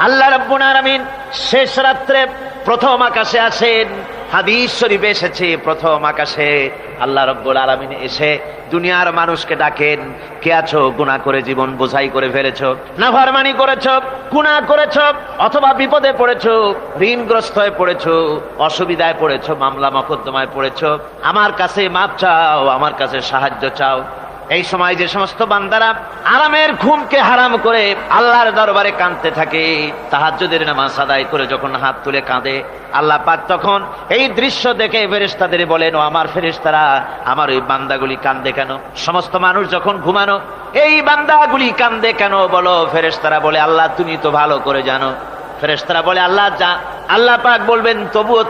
আল্লাহ রাব্বুল আলামিন শেষ রাত্রে প্রথম আকাশে আসেন। হাদিস শরীফে এসেছে প্রথম আকাশে আল্লাহ রাব্বুল আলামিন এসে দুনিয়ার মানুষকে ডাকেন, কে আছো গুনাহ করে জীবন বোঝাই করে ফেলেছো, নাফরমানি করেছো, গুনাহ করেছো, অথবা বিপদে পড়েছো, ঋণগ্রস্ত হয়ে পড়েছো, অসুবিধায় পড়েছো, মামলা মকদ্দমায় পড়েছো, আমার কাছে মাপ চাও, আমার কাছে সাহায্য চাও। এই সময় যে সমস্ত বান্দারা আরামের ঘুমকে হারাম করে আল্লাহর দরবারে কাঁদতে থাকে, তাহাজ্জুদের নামাজ আদায় করে যখন হাত তুলে কাঁদে, আল্লাহ পাক তখন এই দৃশ্য দেখে ফেরেশতাদের বলেন, ও আমার ফেরেশতারা, আমার ওই বান্দাগুলি কাঁদে কেন? সমস্ত মানুষ যখন ঘুমানো, এই বান্দাগুলি কাঁদে কেন বলো? ফেরেশতারা বলে, আল্লাহ তুমি তো ভালো করে জানো। ফেরেশতারা বলে, আল্লাহ পাক বলবেন, তবুও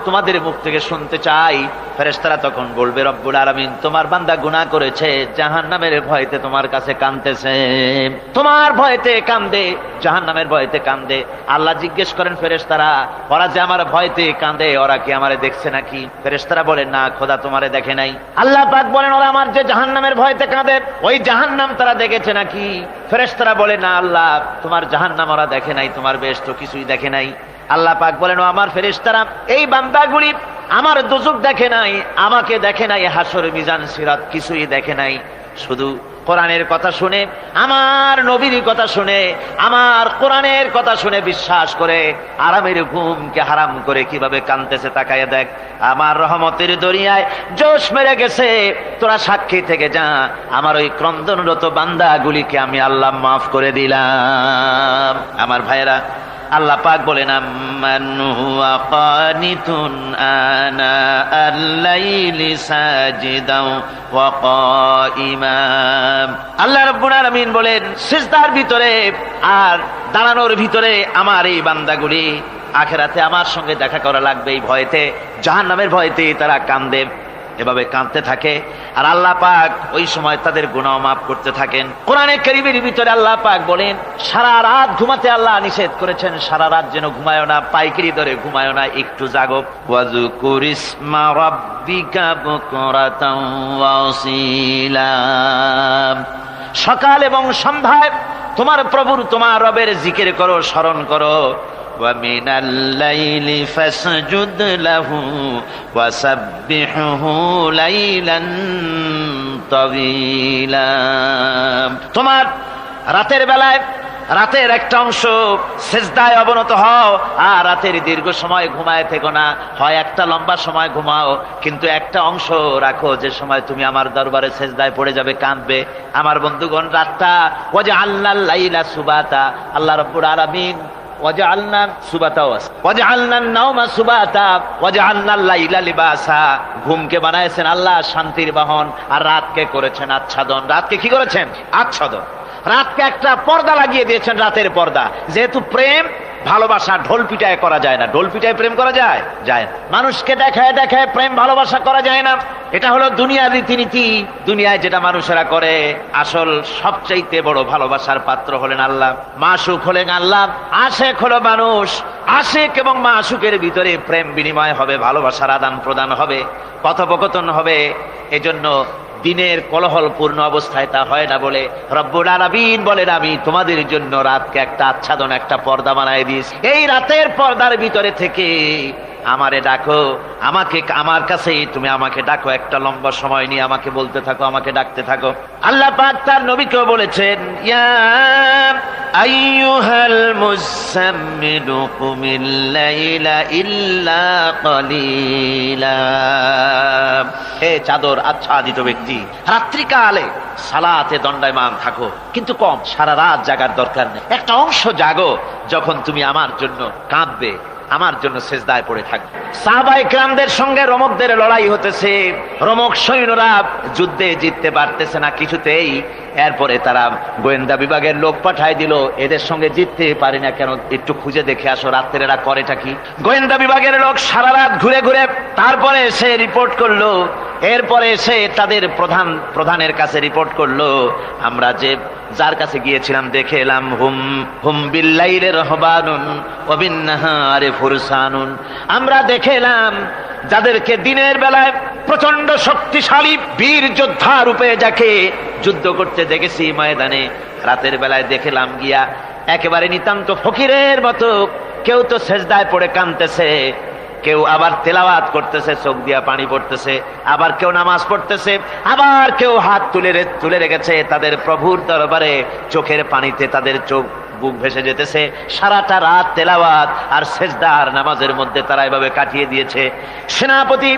তোমাদের মুখ থেকে শুনতে চাই। ফেরেশতারা তখন বলবে, রব্বুল আলামিন তোমার বান্দা গুনাহ করেছে, জাহান্নামের ভয়তে তোমার কাছে কাঁদতেছে, তোমার ভয়তে কাঁদে, জাহান্নামের ভয়তে কাঁদে। আল্লাহ জিজ্ঞেস করেন, ফেরেশতারা ওরা যে আমার ভয়তে কাঁদে, ওরা কি আমারে দেখছে নাকি? ফেরেশতারা বলেন, না খোদা তোমারে দেখে নাই। আল্লাহ পাক বলেন, ওরা আমার যে জাহান্নামের ভয়তে কাঁদে, ওই জাহান্নাম তারা দেখেছে নাকি? ফেরেশতারা বলে, না আল্লাহ তোমার জাহান্নাম ওরা দেখে নাই, তোমার বেহেশত কিছুই দেখে নাই। আল্লাহ পাক বলেন, ও আমার ফেরেশতারা, এই বান্দাগুলি আমার দোজখ দেখে নাই, আমাকে দেখে নাই, হাসর মিজান সিরাত কিছুই দেখে নাই, শুধু কোরআনের কথা শুনে, আমার নবীর কথা শুনে, আমার কোরআনের কথা শুনে বিশ্বাস করে আরামের ঘুমকে হারাম করে কিভাবে কাঁদতেছে তাকায় দেখ। আমার রহমতের দরিয়ায় জোশ মেরে গেছে, তোরা সাক্ষী থেকে যা, আমার ওই ক্রন্দনরত বান্দাগুলিকে আমি আল্লাহ মাফ করে দিলাম। আমার ভাইয়েরা, আল্লাহ পাক বলেন, আম্মান হুয়া কানিতুন আনা আল-লাইলি সাজিদাও ওয়া কাইমা। আল্লাহ রাব্বুল আলামিন বলেন, সিজদার ভিতরে আর দাঁড়ানোর ভিতরে আমার এই বান্দাগুলি আখিরাতে আমার সঙ্গে দেখা করা লাগবে এই ভয়তে, জাহান্নামের ভয়তে তারা কাঁদে, এভাবে কাঁদতে থাকে। আর আল্লাহ পাক ওই সময় তাদের গুনাহ মাফ করতে থাকেন। কোরআনে কারীমের ভিতরে আল্লাহ পাক বলেন, সারা রাত ঘুমাতে আল্লাহ নিষেধ করেছেন, সারা রাত যেন ঘুমায় না, পাইকারি দরে ঘুমায় না, একটু জাগো। ওয়াজকুর ইসমা রাব্বিকা বুকরাতাও ওয়া আসীলা। সকাল এবং সন্ধ্যায় তোমার প্রভুর, তোমার রবের জিকির করো, স্মরণ করো। وَمِنَ اللَّيْلِ فَاسْجُدْ لَهُ وَسَبِّحْهُ لَيْلًا طَوِيلًا। তোমার রাতের বেলায় রাতের একটা অংশ সিজদায় অবনত হও, আর রাতের দীর্ঘ সময় ঘুমায় থেকো না, হয় একটা লম্বা সময় ঘুমাও, কিন্তু একটা অংশ রাখো যে সময় তুমি আমার দরবারে সিজদায় পড়ে যাবে, কাঁদবে। আমার বন্ধুগণ, রাতটা ওয়াজআলনাল লাইলা সুবাতা, আল্লাহ রাব্বুল আলামিন ওয়াজআলনা সুবাতাও আছে, ওয়াজআলনান নাওমা সুবাতা ওয়াজআলনাল লাইলা লিবাসা। ঘুমকে বানাইছেন আল্লাহ শান্তির বাহন, আর রাতকে করেছেন আচ্ছাদন। রাতকে কি করেছেন? আচ্ছাদন। রাতকে একটা পর্দা লাগিয়ে দিয়েছেন, রাতের পর্দা। যেহেতু প্রেম ভালোবাসা ঢোল পিটায় করা যায় না, ঢোল পিটায় প্রেম করা যায় যায় না। মানুষকে দেখায় দেখায় প্রেম ভালোবাসা করা যায় না, এটা হলো দুনিয়ার রীতিনীতি। দুনিয়ায় যেটা মানুষেরা করে, আসল সবচাইতে বড় ভালোবাসার পাত্র হলেন আল্লাহ, মাশুক হলেন আল্লাহ, আশেক হলো মানুষ। আশেক এবং মাশুকের ভিতরে প্রেম বিনিময় হবে, ভালোবাসার আদান প্রদান হবে, কথোপকথন হবে। এজন্য দিনের কোলাহল পূর্ণ অবস্থায় তা হয় না বলে রব্বুল আলামিন বলেন, আমি তোমাদের জন্য রাতকে একটা আচ্ছাদন, একটা পর্দা বানায় দিয়েছি। এই রাতের পর্দার ভিতরে থেকে আমারে ডাকো, আমাকে, আমার কাছেই তুমি আমাকে ডাকো, একটা লম্বা সময় নিয়ে আমাকে বলতে থাকো, আমাকে ডাকতে থাকো। আল্লাহ পাক তার নবীকেও বলেছেন, ইয়া আইয়ুহাল মুযাম্মিলু কুমিল লাইলা ইল্লা কালিলা। হে চাদর আচ্ছাদিত ব্যক্তি, রাত্রিকালে সালাতে দণ্ডায়মান থাকো, কিন্তু কম, সারা রাত জাগার দরকার নেই। একটা অংশ জাগো, যখন তুমি আমার জন্য কাঁদবে, আমার জন্য সিজদায় পড়ে থাকবে। সাহাবায়ে কেরামদের সঙ্গে রোমকদের লড়াই হতেছে, রোমক সৈন্যরা যুদ্ধে জিততে পারতেছে না কিছুতেই। এরপরে তারা গোয়েন্দা বিভাগের লোক পাঠায় দিল, এদের সঙ্গে জিততে পারি না কেন, একটু খুঁজে দেখে আসো রাত্রে এরা করেটা কি। গোয়েন্দা বিভাগের লোক সারা রাত ঘুরে ঘুরে তারপরে এসে রিপোর্ট করলো। এরপরে এসে তাদের প্রধানের কাছে রিপোর্ট করলো, আমরা যার কাছে গিয়েছিলাম দেখে এলাম, হুম বিল্লাইলি রাহবানুন ওয়া বিন্নাহারি ফুরসানুন। আমরা দেখে এলাম যাদেরকে দিনের বেলায় প্রচন্ড শক্তিশালী বীর যোদ্ধা রূপে যাকে যুদ্ধ করতে দেখেছি ময়দানে, রাতের বেলায় দেখলাম গিয়া একেবারে নিতান্ত ফকিরের মতো। কেউ তো সেজদায় পড়ে কাঁদতেছে, কেউ আবার তেলাওয়াত করতেছে, চোখ দিয়া পানি পড়তেছে, আবার কেউ নামাজ পড়তেছে, আবার কেউ হাত তুলে রেখেছে তাদের প্রভুর দরবারে। চোখের পানিতে তাদের চোখ বুক ভেসে যেতেছে। সারাটা রাত তেলাওয়াত আর সেজদা আর নামাজের মধ্যে তারা এভাবে কাটিয়ে দিয়েছে। সেনাপতি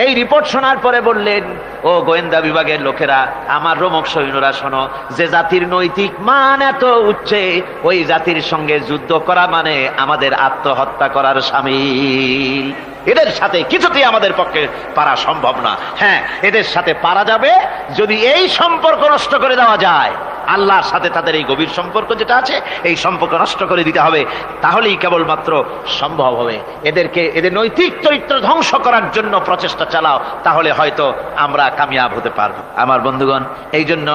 এই রিপোর্ট শোনার পরে বললেন, ও গোয়েন্দা বিভাগের লোকেরা, আমার রোমক সৈন্যরা শোনো, যে জাতির নৈতিক মান এত উচ্চে, ওই জাতির সঙ্গে যুদ্ধ করা মানে আমাদের আত্মহত্যা করার শামিল। এদের সাথে কিছুতেই আমাদের পক্ষে পারা সম্ভব না। হ্যাঁ, এদের সাথে পারা যাবে যদি এই সম্পর্ক নষ্ট করে দেওয়া যায়। আল্লাহর সাথে তাদের এই গভীর সম্পর্ক যেটা আছে, এই সম্পর্ক নষ্ট করে দিতে হবে, তাহলেই কেবলমাত্র সম্ভব হবে। এদের নৈতিক চরিত্র ধ্বংস করার জন্য প্রচেষ্টা চালাও, তাহলে হয়তো আমরা কামিয়াব হতে পারবো। আমার বন্ধুগণ, এই জন্য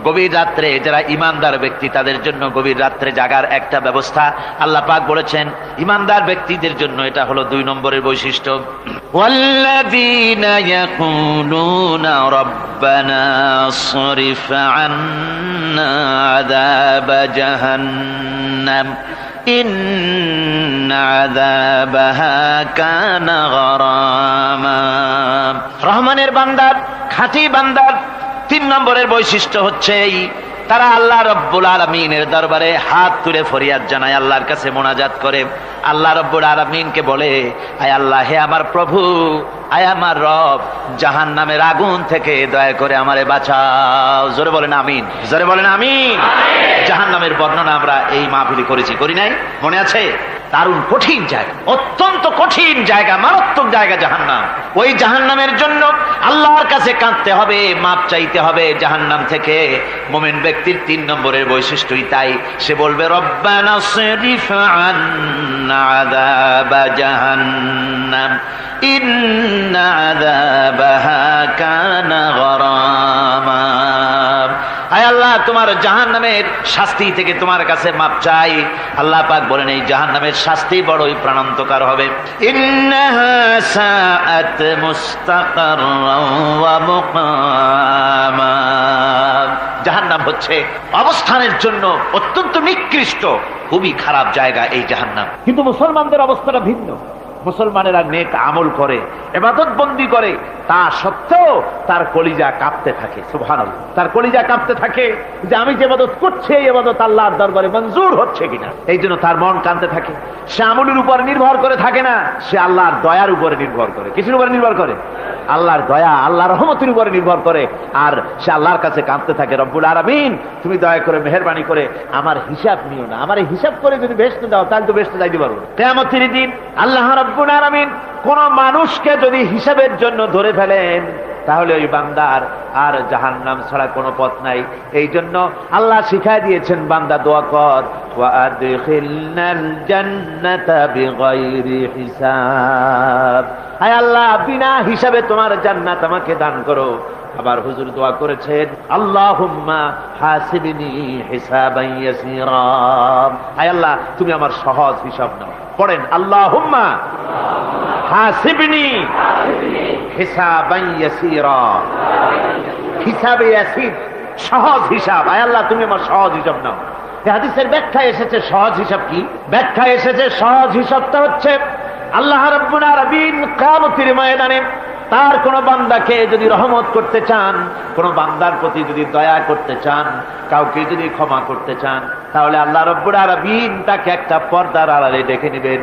গভীর রাত্রে যারা ইমানদার ব্যক্তি, তাদের জন্য গভীর রাত্রে জাগার একটা ব্যবস্থা আল্লাহ পাক বলেছেন। ইমানদার ব্যক্তিদের জন্য এটা হলো 2 নম্বরের বৈশিষ্ট্য। ওয়াল্লাযীনা ইয়াকুলুনা রাব্বানা সরিফ আন্না আযাব জাহান্নাম ইন্না আযাবাহা কানা গরামা। রহমানের বান্দার, খাঁটি বান্দার 3 নম্বরের বৈশিষ্ট্য হচ্ছে এই, তারা আল্লাহ রব্বুল আলামিনের দরবারে হাত তুলে ফরিয়াদ জানায়, আল্লাহর কাছে মোনাজাত করে। আল্লাহ রব্বুল আলামিনকে বলে, আয় আল্লাহ, হে আমার প্রভু, আয় আমার রব, জাহান্নামের আগুন থেকে দয়া করে আমারে বাঁচাও। জোরে বলেন আমিন, জোরে বলেন আমিন। জাহান্নামের বর্ণনা আমরা এই মাহফিলে করেছি, করি নাই? মনে আছে? দারুণ কঠিন জায়গা, অত্যন্ত কঠিন জায়গা, মারাত্মক জায়গা জাহান্নাম। ওই জাহান্নামের জন্য আল্লাহর কাছে কাঁদতে হবে, মাপ চাইতে হবে জাহান্নাম থেকে। মুমিন ব্যক্তির 3 নম্বরের বৈশিষ্ট্যই তাই। সে বলবে, রব্বানা সরিফ আন্না আযাবা জাহান্নাম ইন্না আযাবাহা কানা গরামা। আয় আল্লাহ, তোমার জাহান্নামের শাস্তি থেকে তোমার কাছে মাপ চাই। আল্লাহ পাক বলেন, এই জাহান্নামের শাস্তি বড়ই প্রাণান্তকার হবে। ইন্নাহা সাআত মুস্তাকাররাও ওয়া মুকামা। জাহান্নাম হচ্ছে অবস্থানের জন্য অত্যন্ত নিকৃষ্ট, খুবই খারাপ জায়গা এই জাহান্নাম। কিন্তু মুসলমানদের অবস্থাটা ভিন্ন। মুসলমানেরা নেক আমল করে, ইবাদত বন্দি করে, তা সত্ত্বেও তার কলিজা কাঁপতে থাকে। সুবহানাল্লাহ, তার কলিজা কাঁপতে থাকে যে আমি যে ইবাদত করছি, এই ইবাদত আল্লাহর দরবারে মঞ্জুর হচ্ছে কিনা। এই জন্য তার মন কাঁদতে থাকে। সে আমলের উপর নির্ভর করে থাকে না, সে আল্লাহর দয়ার উপরে নির্ভর করে। কিসের উপরে নির্ভর করে? আল্লাহর দয়া, আল্লাহর রহমতের উপরে নির্ভর করে। আর সে আল্লাহর কাছে কাঁদতে থাকে, রব্বুল আলামিন, তুমি দয়া করে মেহেরবানি করে আমার হিসাব নিও না। আমার হিসাব করে যদি বেহেশতে দাও, তাহলে তো বেহেশতে যাইতে পারবো। কিয়ামতের দিন আল্লাহ রব্বুল আলামিন কোন মানুষকে যদি হিসাবের জন্য ধরে ফেলেন, তাহলে ওই বান্দার আর জাহান্নাম ছাড়া কোনো পথ নাই। এই জন্য আল্লাহ শিখায় দিয়েছেন, বান্দা দোয়া কর, ওয়া আদখিলনাল জান্নাতা বিগাইরি হিসাব। আয় আল্লাহ, বিনা হিসাবে তোমার জান্নাত আমাকে দান করো। আবার হুজুর দোয়া করেছেন, আল্লাহুম্মা হাসিবনি হিসাবান ইয়াসীরা। আয় আল্লাহ, তুমি আমার সহজ হিসাব নাও। পড়েন, আল্লাহুম্মা হাসিবনি হিসাবান ইয়াসীরা। হিসাবে ইয়াসীর, সহজ হিসাব। আয় আল্লাহ, তুমি আমার সহজ হিসাব নাও। এই হাদিসের ব্যাখ্যা এসেছে সহজ হিসাব কি? ব্যাখ্যা এসেছে সহজ হিসাবটা হচ্ছে আল্লাহ রাব্বুল আলামিন কিয়ামতের ময়দানে তার কোন বান্দাকে যদি রহমত করতে চান, কোন বান্দার প্রতি যদি দয়া করতে চান, কাউকে যদি ক্ষমা করতে চান, তাহলে আল্লাহ রাব্বুল আলামিন তাকে একটা পর্দার আড়ালে ডেকে নেবেন।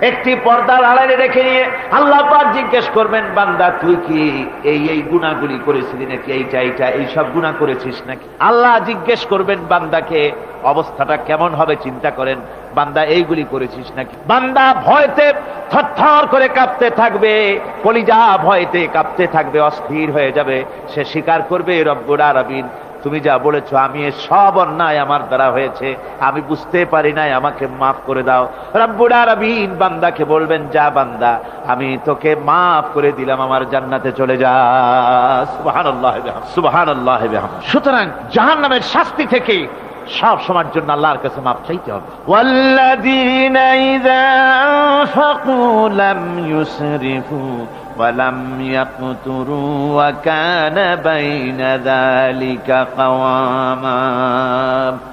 একটি পর্দার আড়ালে রেখে নিয়ে আল্লাহ পাক জিজ্ঞেস করবেন, বান্দা তুই কি এই গুনাহগুলি করেছিলি নাকি? এই সব গুনাহ করেছিস নাকি? আল্লাহ জিজ্ঞেস করবেন বান্দাকে, অবস্থাটা কেমন হবে চিন্তা করেন। বান্দা এইগুলি করেছিস নাকি? বান্দা ভয়তে থরথর করে কাঁপতে থাকবে, কলিজা ভয়তে কাঁপতে থাকবে, অস্থির হয়ে যাবে। সে স্বীকার করবে, রব্বুল আলামিন, তুমি যা বলেছো, আমি সব অন্যায় আমার দ্বারা হয়েছে, আমি বুঝতে পারি নাই, আমাকে মাফ করে দাও। রব্বুল আলামিন বান্দাকে বলবেন, যা বান্দা, আমি তোকে মাফ করে দিলাম, আমার জান্নাতে চলে যা। সুবহানাল্লাহ, সুবহানাল্লাহ। সুতরাং জাহান্নামের শাস্তি থেকে সব সময়ের জন্য আল্লাহর কাছে মাফ চাইতে হবে। ওয়াল্লাযীনা ইযা আনফাকু লাম ইউসরিফু ওয়া লাম ইয়াকতুরু ওয়া কানা বাইনা যালিকা কাওয়ামা।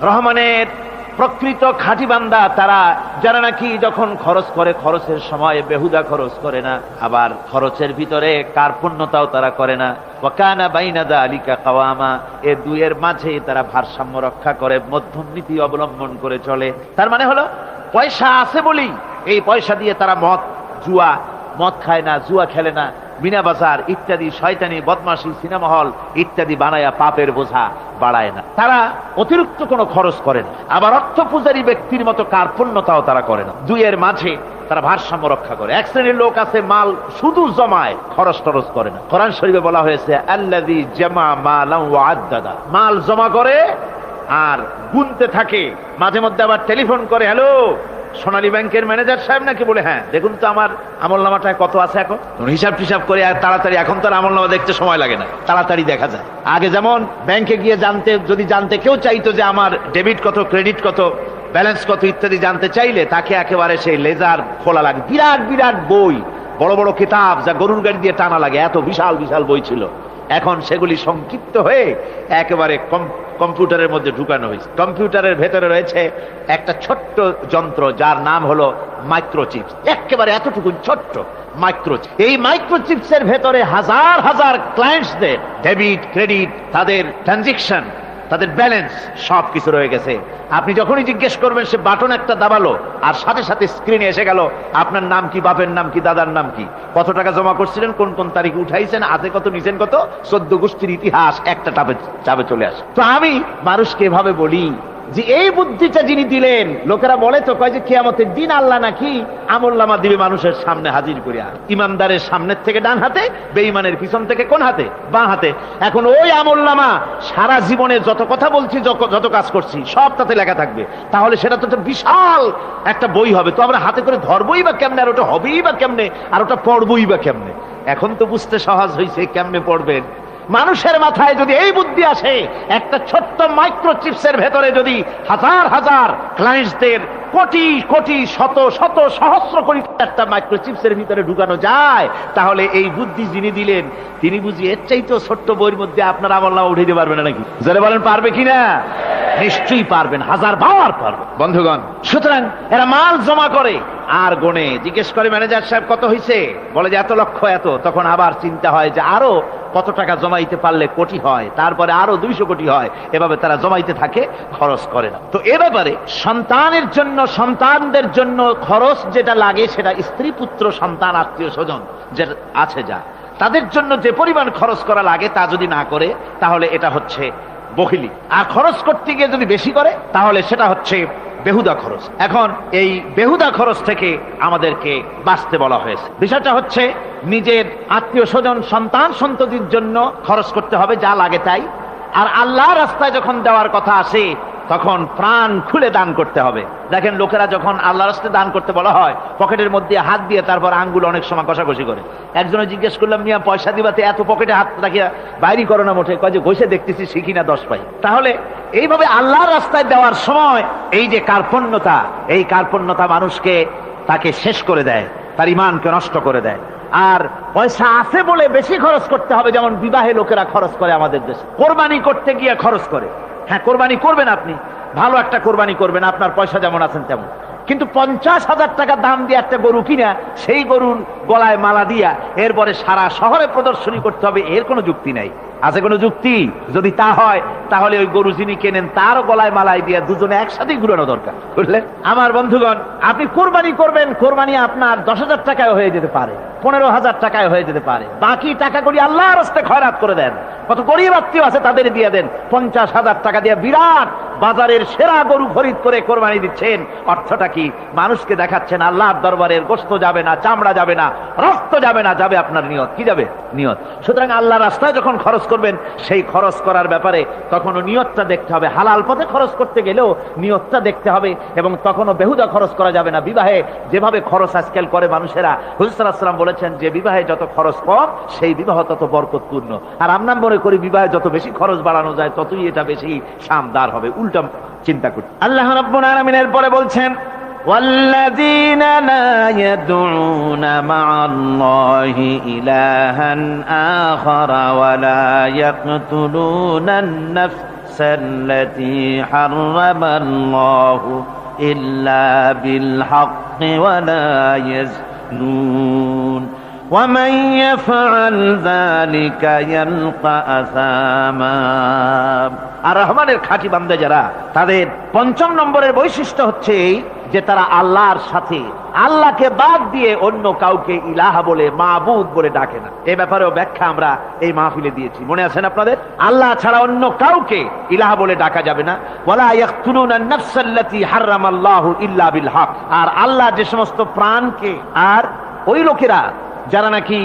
রহমানের প্রকৃত খাঁটি বান্দা তারা, যারা নাকি যখন খরচ করে খরচের সময় বেহুদা খরচ করে না, আবার খরচের ভিতরে কার্পণ্যতাও তারা করে না। ওয়াকানা বাইনা যালিকা কাওয়ামা, এই দুইয়ের মাঝে তারা ভারসাম্য রক্ষা করে, মধ্যম নীতি অবলম্বন করে চলে। তার মানে হলো পয়সা আছে বলেই এই পয়সা দিয়ে তারা মদ খায় না, জুয়া খেলে না, মিনা বাজার ইত্যাদি শয়তানি বদমাশি সিনেমা হল ইত্যাদি বানায়া পাপের বোঝা বাড়ায় না। তারা অতিরিক্ত কোনো খরচ করে না, আবার অর্থ পূজারী ব্যক্তির মতো কার্পণ্যতাও তারা করে না। দুইয়ের মাঝে তারা ভারসাম্য রক্ষা করে। এক শ্রেণীর লোক আছে মাল শুধু জমায়, খরচ টরচ করে না। কোরআন শরীফে বলা হয়েছে আল্লাযী জামা মালান ওয়া আদ্দাদা, মাল জমা করে আর গুনতে থাকে, মাঝে মধ্যে আবার টেলিফোন করে, হ্যালো সোনালী ব্যাংকের ম্যানেজার সাহেব নাকি? বলে হ্যাঁ, দেখুন তো আমার আমলনামাটায় কত আছে এখন। হিসাব টিসাব করে আর তাড়াতাড়ি, এখন তো আর আমলনামা দেখতে সময় লাগে না, তাড়াতাড়ি দেখা যায়। আগে যেমন ব্যাংকে গিয়ে যদি জানতে কেউ চাইতো যে আমার ডেবিট কত, ক্রেডিট কত, ব্যালেন্স কত ইত্যাদি জানতে চাইলে তাকে একেবারে সেই লেজার খোলা লাগে, বিরাট বিরাট বই, বড় বড় কিতাব যা গরুর গাড়ি দিয়ে টানা লাগে, এত বিশাল বিশাল বই ছিল। এখন সেগুলি সংক্ষিপ্ত হয়ে একেবারে কম্পিউটারের মধ্যে ঢুকানো হয়েছে। কম্পিউটারের ভেতরে রয়েছে একটা ছোট্ট যন্ত্র যার নাম হলো মাইক্রোচিপস, একেবারে এতটুকু ছোট্ট মাইক্রোচিপ। এই মাইক্রোচিপসের ভেতরে হাজার হাজার ক্লায়েন্টসদের ডেবিট ক্রেডিট, তাদের ট্রানজেকশন, তাদের ব্যালেন্স সবকিছু রয়ে গেছে। আপনি যখনই জিজ্ঞেস করবেন সে বাটন একটা দাবালো আর সাথে সাথে স্ক্রিনে এসে গেল আপনার নাম কি, বাপের নাম কি, দাদার নাম কি, কত টাকা জমা করছিলেন, কোন কোন তারিখে উঠাইছেন, হাতে কত নিছেন কত, 14 গোষ্ঠীর ইতিহাস একটা চাপে চলে আসে। তো আমি মানুষকে এভাবে বলি যে এই বুদ্ধিটা যিনি দিলেন, লোকেরা বলে তো কয় যে কিয়ামতের দিন আল্লাহ নাকি আমলনামা দিবে মানুষের সামনে হাজির করিয়া, ইমানদারের সামনের থেকে ডান হাতে, বেঈমানের পিছন থেকে কোন হাতে, বাঁ হাতে। এখন ওই আমলনামা সারা জীবনে যত কথা বলছি, যত কাজ করছি সব তাতে লেখা থাকবে। তাহলে সেটা তো বিশাল একটা বই হবে, তো আমরা হাতে করে ধরবই বা কেমনে, আর ওটা হবেই বা কেমনে, আর ওটা পড়বই বা কেমনে। এখন তো বুঝতে সহজ হয়েছে কেমনে পড়বেন। মানুষের মাথায় যদি এই বুদ্ধি আসে, একটা ছোট্ট মাইক্রোচিপসের ভেতরে যদি হাজার হাজার ক্লায়েন্টসদের কোটি কোটি শত শত সহস্র কোটি একটা মাইক্রোচিপসের ভিতরে ঢুকানো যায়, তাহলে এই বুদ্ধি যিনি দিলেন তিনি বুঝি এর চাইতেও ছোট্ট বইয়ের মধ্যে আপনার আমলনামা উঠে দিতে পারবে না নাকি? যারা বলেন পারবে কিনা? নিশ্চয়ই পারবেন, হাজার বার পারবে বন্ধুগণ। সুতরাং এরা মাল জমা করে আর গোনে, জিজ্ঞেস করে ম্যানেজার সাহেব কত হয়েছে, বলে যে এত লক্ষ এত। তখন আবার চিন্তা হয় যে আরো কত টাকা জমাইতে পারলে কোটি হয়, তারপরে আরো 200 কোটি হয়। এভাবে তারা জমাইতে থাকে, খরচ করে না। তো এ ব্যাপারে সন্তানের জন্য, সন্তানদের জন্য খরচ যেটা লাগে সেটা স্ত্রী পুত্র সন্তান আত্মীয় স্বজন যে আছে যা, তাদের জন্য যে পরিমাণ খরচ করা লাগে তা যদি না করে তাহলে এটা হচ্ছে বখিলি। আর খরচ করতে গিয়ে যদি বেশি করে তাহলে সেটা হচ্ছে বেহুদা খরচ। এখন এই বেহুদা খরচ থেকে আমাদেরকে বাঁচতে বলা হয়েছে। বিষয়টা হচ্ছে নিজের আত্মীয় স্বজন সন্তান সন্ততির জন্য খরচ করতে হবে যা লাগে তাই। আর আল্লাহর রাস্তায় যখন দেওয়ার কথা আসে তখন প্রাণ খুলে দান করতে হবে। দেখেন লোকেরা যখন আল্লাহর রাস্তায় দান করতে বলা হয়, পকেটের মধ্যে হাত দিয়ে তারপর আঙ্গুল অনেক সময় কষাকষি করে। একজনে জিজ্ঞেস করলাম, মিয়া পয়সা দিবাতে এত পকেটে হাত রাখিয়া বাইরে করো না মোটে? কয় যে ঘষে দেখতেছি শিখি না 10 পাই। তাহলে এইভাবে আল্লাহর রাস্তায় দেওয়ার সময় এই যে কার্পণ্যতা, এই কার্পণ্যতা মানুষকে তাকে শেষ করে দেয়, তার ঈমানকে নষ্ট করে দেয়। আর পয়সা আছে বলে বেশি খরচ করতে হবে, যেমন বিবাহে লোকেরা খরচ করে আমাদের দেশে, কোরবানি করতে গিয়ে খরচ করে। হ্যাঁ, কোরবানি করবেন, আপনি ভালো একটা কোরবানি করবেন, আপনার পয়সা যেমন আছেন তেমন, কিন্তু 50,000 টাকা দাম দিয়ে একটা গরু কিনা সেই গরুর গলায় মালা দিয়া এরপরে সারা শহরে প্রদর্শনী করতে হবে, এর কোনো যুক্তি নাই। আছে কোনো যুক্তি? যদি তা হয় তাহলে ওই গরু যিনি কেনেন তারও গলায় মালাই দিয়া দুজনে একসাথেই ঘুরানো দরকার, বুঝলেন? আমার বন্ধুগণ, আপনি কোরবানি করবেন, কোরবানি আপনার 10,000 টাকায় হয়ে যেতে পারে, 15,000 টাকায় হয়ে যেতে পারে। বাকি টাকাগুলি আল্লাহর রাস্তায় খয়রাত করে দেন। কত গরিব আত্মীয় আছে তাদের দিয়ে দেন। 50,000 টাকা দিয়ে বিরাট বাজারের সেরা গরু খরিদ করে কোরবানি দিচ্ছেন। অর্থটা কি? মানুষকে দেখাচ্ছেন আল্লাহর দরবারের গোশত যাবে না, চামড়া যাবে না, রক্ত যাবে না, যাবে আপনার নিয়ত। কি যাবে? নিয়ত। সুতরাং আল্লাহর রাস্তায় যখন খরচ করবেন সেই খরচ করার ব্যাপারে তখনও নিয়তটা দেখতে হবে। হালাল পথে খরচ করতে গেলেও নিয়তটা দেখতে হবে, এবং তখনও বেহুদা খরচ করা যাবে না। বিবাহে যেভাবে খরচ আজকাল করে মানুষেরা, হুজুর সাল্লাল্লাহু আলাইহি ওয়াসাল্লাম বলেছেন যে বিবাহে যত খরচ কম সেই বিবাহ তত বরকতপূর্ণ। আর আমরা মনে করি বিবাহে যত বেশি খরচ বাড়ানো যায় ততই এটা বেশি শানদার হবে। উল্টা চিন্তা করি। আল্লাহ রাব্বুল আলামিন এরপরে বলছেন, والذين لا يدعون مع الله إلها آخر ولا يقتلون النفس التي حرم الله إلا بالحق ولا يزنون ومن يفعل ذلك يلقى أثاما। আর রহমানের খাঁটি বান্দা যারা, তাদের পঞ্চম নম্বরের বৈশিষ্ট্য হচ্ছে যে তারা আল্লাহর সাথে, আল্লাহকে বাদ দিয়ে অন্য কাউকে ইলাহা বলে, মাবুদ বলে ডাকে না। এই ব্যাপারেও ব্যাখ্যা আমরা এই মাহফিলে দিয়েছি, মনে আছেন আপনাদের? আল্লাহ ছাড়া অন্য কাউকে ইলাহা বলে ডাকা যাবে না। ওয়ালা ইয়াকতুলুনা আন-নাফসাল্লাতী হারামাল্লাহু ইল্লা বিল হক। আর আল্লাহ যে সমস্ত প্রাণকে, আর ওই লোকেরা যারা নাকি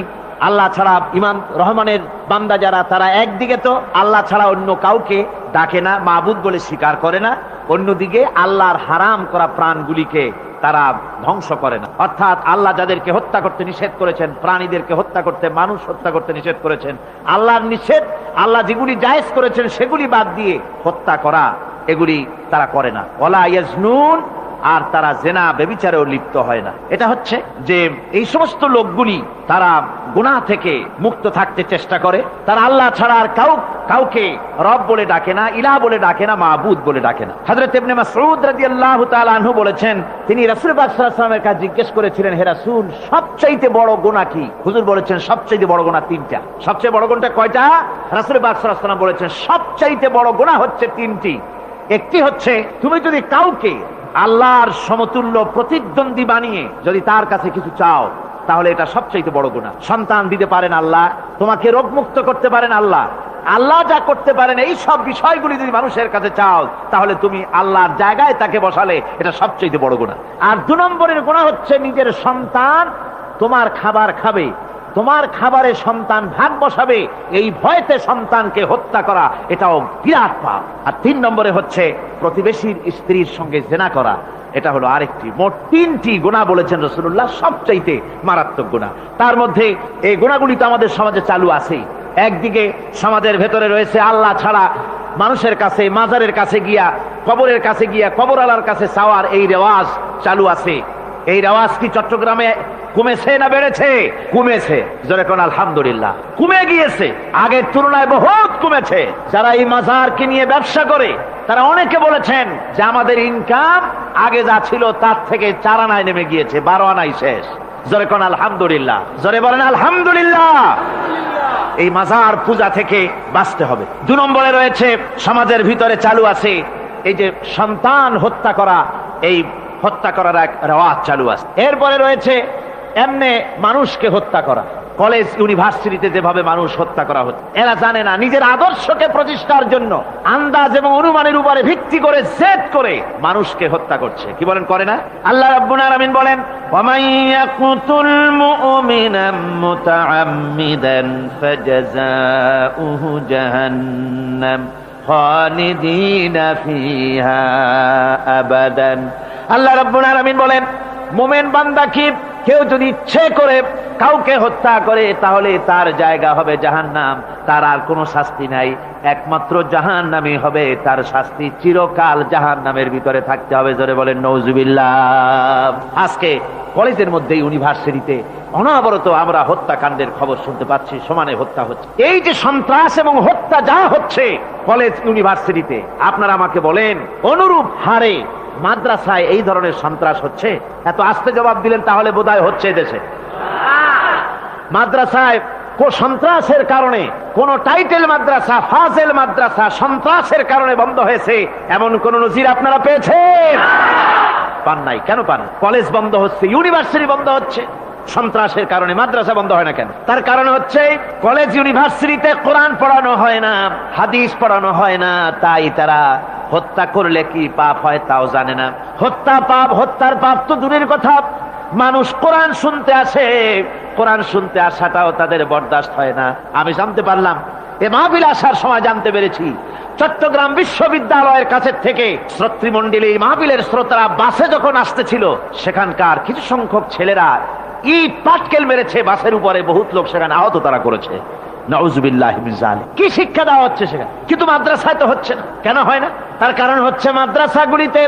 আল্লাহ ছাড়া, ইমান রহমানের বান্দা যারা, তারা একদিকে তো আল্লাহ ছাড়া অন্য কাউকে ডাকে না, মাবুদ বলে স্বীকার করে না, অন্যদিকে আল্লাহর হারাম করা প্রাণগুলিকে তারা ধ্বংস করে না। অর্থাৎ আল্লাহ যাদেরকে হত্যা করতে নিষেধ করেছেন, প্রাণীদেরকে হত্যা করতে, মানুষ হত্যা করতে নিষেধ করেছেন, আল্লাহর নিষেধ, আল্লাহ যেগুলি জায়েজ করেছেন সেগুলি বাদ দিয়ে হত্যা করা, এগুলি তারা করে না। ওয়ালা ইয়াজনুন, আর তারা জেনা ব্যভিচারেও লিপ্ত হয় না। এটা হচ্ছে যে এই সমস্ত লোকগুলি তারা গুনাহ থেকে মুক্ত থাকতে চেষ্টা করে, তারা আল্লাহ ছাড়া আর কাউকে রব বলে ডাকে না, ইলাহ বলে ডাকে না, মাবুদ বলে ডাকে না। হযরত ইবনে মাসউদ রাদিয়াল্লাহু তাআলা আনহু বলেছেন, তিনি রাসূল পাক সাল্লাল্লাহু আলাইহি ওয়াসাল্লামের কাছে জিজ্ঞেস করেছিলেন, হে রাসূল, সবচাইতে বড় গুনাহ কি? হুজুর বলেছেন সবচাইতে বড় গুনাহ তিনটা। সবচেয়ে বড় গুনাহটা কয়টা? রাসূল পাক সাল্লাল্লাহু আলাইহি ওয়াসাল্লাম বলেছেন সবচাইতে বড় গুনাহ হচ্ছে তিনটি। একটি হচ্ছে, তুমি যদি কাউকে আল্লাহর সমতুল্য প্রতিদ্বন্দ্বী বানিয়ে যদি তার কাছে কিছু চাও, তাহলে এটা সবচেয়ে বড় গুনাহ। সন্তান দিতে পারেন আল্লাহ, তোমাকে রোগমুক্ত করতে পারেন আল্লাহ, আল্লাহ যা করতে পারেন এই সব বিষয়গুলি যদি মানুষের কাছে চাও, তাহলে তুমি আল্লাহর জায়গায় তাকে বসালে, এটা সবচেয়ে বড় গুনাহ। আর 2 নম্বরের গুনাহ হচ্ছে, নিজের সন্তান তোমার খাবার খাবে, তোমার খাবারে সন্তান ভাগ বসাবে, এই ভয়তে সন্তানকে হত্যা করা, এটাও বিরাট পাপ। আর 3 নম্বরে হচ্ছে প্রতিবেশীর স্ত্রীর সঙ্গে জেনা করা, এটা হলো আরেকটি। মোট 3টি গুনাহ বলেছেন রাসূলুল্লাহ, সবচাইতে মারাত্মক গুনাহ। তার মধ্যে এই গুনাহগুলি তো আমাদের সমাজে চালু আছেই। একদিকে সমাজের ভেতরে রয়েছে আল্লাহ ছাড়া মানুষের কাছে, মাজারের কাছে গিয়া, কবরের কাছে গিয়া, কবরওয়ালার কাছে চাওয়ার এই রেওয়াজ চালু আছে। এই রেওয়াজ কি চট্টগ্রামে কমেছে না বেড়েছে? কমেছে। জোরে কোন আলহামদুলিল্লাহ। কমে গিয়েছে, আগের তুলনায় বহুত কমেছে। যারা এই মাজারকে নিয়ে ব্যবসা করে, তারা অনেকে বলেছেন যে আমাদের ইনকাম আগে যা ছিল তার থেকে 4 আনায় নেমে গিয়েছে, 12 আনাই শেষ। জোরে কোন আলহামদুলিল্লাহ। জোরে বলেন আলহামদুলিল্লাহ। এই মাজার পূজা থেকে বাঁচতে হবে। 2 নম্বরে রয়েছে, সমাজের ভিতরে চালু আছে এই যে সন্তান হত্যা করা, এই হত্যা করার এক রেওয়াজ চালু আছে। এরপরে রয়েছে এমনি মানুষকে হত্যা করা। কলেজ ইউনিভার্সিটিতে যেভাবে মানুষ হত্যা করা হচ্ছে, এরা জানে না নিজের আদর্শকে প্রতিষ্ঠার জন্য আন্দাজ এবং অনুমানের উপরে ভিত্তি করে জেদ করে মানুষকে হত্যা করছে। কি বলেন, করে না? আল্লাহ রাব্বুল আলামিন বলেন, ওয়ামান ইয়াকতুল মুমিনান মুতাআম্মিদান ফাজাযাউহু জাহান্নাম খালিদিনা ফিহা আবাদান। আল্লাহ রাব্বুল আলামিন বলেন, মুমিন বান্দা কি কেউ যদি ইচ্ছে করে কাউকে হত্যা করে, তাহলে তার জায়গা হবে জাহান্নাম, তার আর কোনো শাস্তি নাই, একমাত্র জাহান্নামই হবে তার শাস্তি, চিরকাল জাহান্নামের ভিতরে থাকতে হবে। জোরে বলেন নাউজুবিল্লাহ। আজকে কলেজের মধ্যে, ইউনিভার্সিটিতে অনবরত আমরা হত্যাকাণ্ডের খবর শুনতে পাচ্ছি, সমানে হত্যা হচ্ছে। এই যে সন্ত্রাস এবং হত্যা যা হচ্ছে কলেজ ইউনিভার্সিটিতে, আপনারা আমাকে বলেন অনুরূপ হারে মাদ্রাসায় এই ধরনের সন্ত্রাস হচ্ছে? এত আস্তে জবাব দিলেন, তাহলে বোধহয় হচ্ছে দেশে। মাদ্রাসায় সন্ত্রাসের কারণে, কোন টাইটেল মাদ্রাসা, ফাজেল মাদ্রাসা সন্ত্রাসের কারণে বন্ধ হয়েছে এমন কোন নজির আপনারা পেয়েছেন? পান নাই। কেন পান? কলেজ বন্ধ হচ্ছে, ইউনিভার্সিটি বন্ধ হচ্ছে সন্ত্রাসের কারণে, মাদ্রাসা বন্ধ হয় না কেন? তার কারণ হচ্ছে কলেজ ইউনিভার্সিটিতে কোরআন পড়ানো হয় না, হাদিস পড়ানো হয় না, তাই তারা হত্যা করলে কি পাপ হয় তাও জানে না। হত্যা পাপ, হত্যার পাপ তো দূরের কথা, মানুষ কোরআন শুনতে আসে, কোরআন শুনতে আসাটাও তাদের বরদাস্ত হয় না। আমি জানতে পারলাম, এ মাহফিল আসার সময় জানতে পেরেছি, চট্টগ্রাম বিশ্ববিদ্যালয়ের কাছে থেকে শ্রোতৃমণ্ডলী, মাহফিলের শ্রোতারা বাসে যখন আসতেছিল, সেখানকার কিছু সংখ্যক ছেলেরা ইট পাটকেল মেরেছে বাসের উপরে, বহুত লোক সেখানে আহত তারা করেছে। নাউজুবিল্লাহ মিন যালিক। কি শিক্ষা দেওয়া হচ্ছে সেখানে? কিন্তু মাদ্রাসায় তো হচ্ছে না। কেন হয় না? তার কারণ হচ্ছে মাদ্রাসাগুলিতে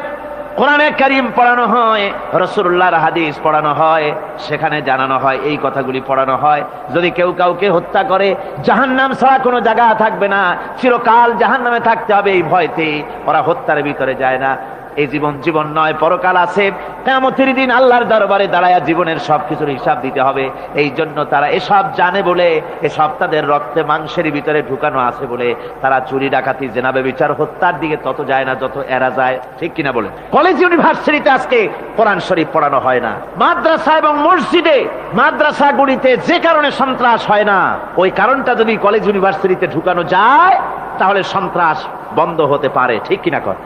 কোরআনে কারীম পড়ানো হয়, রাসূলুল্লাহর হাদিস পড়ানো হয়, সেখানে জানানো হয়, এই কথাগুলি পড়ানো হয়, যদি কেউ কাউকে হত্যা করে জাহান্নাম ছাড়া কোনো জায়গা থাকবে না, চিরকাল জাহান্নামে থাকতে হবে, এই ভয়তে ওরা হত্যার ভিতরে যায় না। এই জীবন জীবন নয়, পরকাল আছে, কিয়ামতের দিন আল্লাহর দরবারে দাঁড়ায়া জীবনের সবকিছুর হিসাব দিতে হবে। এই জন্য তারা এসব জানে বলে, এসব তাদের রক্তে মাংসের ভিতরে ঢুকানো আছে বলে তারা চুরি ডাকাতি জেনা ব্যভিচার হত্যার দিকে তত যায় না যত এরা যায়, ঠিক কিনা বলেন? কলেজ ইউনিভার্সিটিতে আজকে কোরআন শরীফ পড়ানো হয় না। মাদ্রাসা এবং মসজিদে, মাদ্রাসাগুলিতে যে কারণে সন্ত্রাস হয় না, ওই কারণটা যদি কলেজ ইউনিভার্সিটিতে ঢুকানো যায় তাহলে সন্ত্রাস বন্ধ হতে পারে, ঠিক কিনা কর?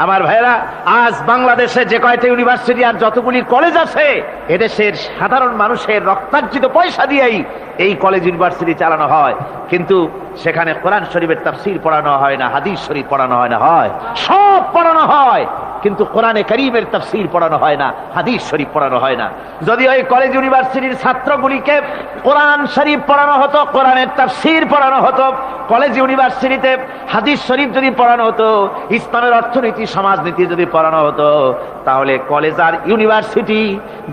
আমার ভাইরা, আজ বাংলাদেশে যে কয়টা ইউনিভার্সিটি আর যতগুলি কলেজ আছে, এদেশের সাধারণ মানুষের রক্তার্জিত পয়সা দিয়েই এই কলেজ ইউনিভার্সিটি চালানো হয়, কিন্তু সেখানে কোরআন শরীফের তাফসীর পড়ানো হয় না, হাদিস শরীফ পড়ানো হয় না, হয় সব পড়ানো হয়, কিন্তু কোরআনে কারীমের তাফসীর পড়ানো হয় না, হাদিস শরীফ পড়ানো হয় না। যদি ওই কলেজ ইউনিভার্সিটির ছাত্রগুলিকে কোরআন শরীফ পড়ানো হতো, কোরআনের তাফসীর পড়ানো হতো, কলেজ ইউনিভার্সিটিতে হাদিস শরীফ যদি পড়ানো হতো, ইসলামের অর্থনীতি সমাজনীতি যদি পড়ানো হতো, তাহলে কলেজ আর ইউনিভার্সিটি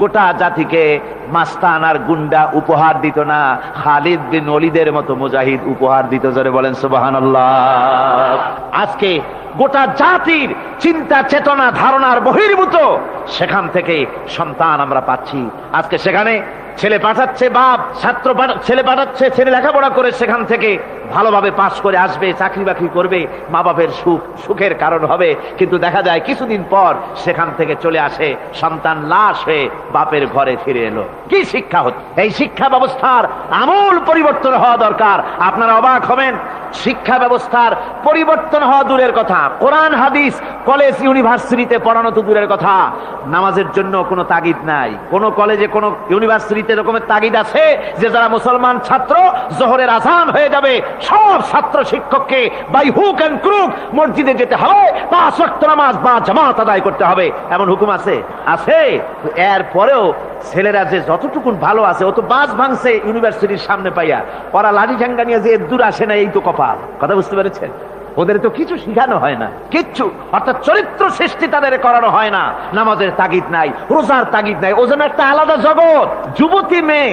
গোটা জাতিকে মাস্তান আর গুন্ডা উপহার দিত না, খালিদ বিন ওলীদের মতো মুজাহিদ উপহার দিত। জোরে বলেন সুবহানাল্লাহ। আজকে গোটা জাতির চিন্তা চেতনা ধারণার বহির্ভূত সেখান থেকে সন্তান আমরা পাচ্ছি। আজকে সেখানে ছেলে পাঠাচ্ছে বাপ, ছেলে পাঠাচ্ছে, ছেলে লেখাপড়া করে সেখান থেকে ভালোভাবে পাশ করে আসবে, চাকরি বাকরি করবে, মা বাপের সুখের কারণ হবে, কিন্তু দেখা যায় কিছুদিন পর সেখান থেকে চলে আসে সন্তান লাশ হয়ে বাপের ঘরে ফিরে এলো। কি শিক্ষা হচ্ছে? এই শিক্ষা ব্যবস্থার আমূল পরিবর্তন হওয়া দরকার। আপনারা অবাক হবেন, শিক্ষা ব্যবস্থার পরিবর্তন হওয়া দূরের কথা, কোরআন হাদিস কলেজ ইউনিভার্সিটিতে পড়ানো তো দূরের কথা, নামাজের জন্য কোনো তাগিদ নাই। কোন কলেজে কোন ইউনিভার্সিটিতে এরকমের তাগিদ আছে যে যারা মুসলমান ছাত্র জোহরের আযান হয়ে যাবে সব ছাত্র শিক্ষককে বাই হুক এন্ড ক্রুক মসজিদে যেতে হবে, 5 ওয়াক্ত নামাজ বা জামাত আদায় করতে হবে, এমন হুকুম আছে? আছে। এরপরেও ছেলেরা যে যতটুকুন ভালো আছে, ও তো বাস ভাঙছে ইউনিভার্সিটির সামনে পাইয়া, ওরা লাঠি ঠ্যাঙ্গা নিয়ে যে দূর আসে না, এই তো কপাল। কথা বুঝতে পেরেছেন? ওদের তো কিছু শিখানো হয় না, কিচ্ছু, অর্থাৎ চরিত্র সৃষ্টি তাদের করানো হয় না। নামাজের তাগিদ নাই, রোজার তাগিদ নাই, ও যেন একটা আলাদা জগৎ। যুবতী মেয়ে,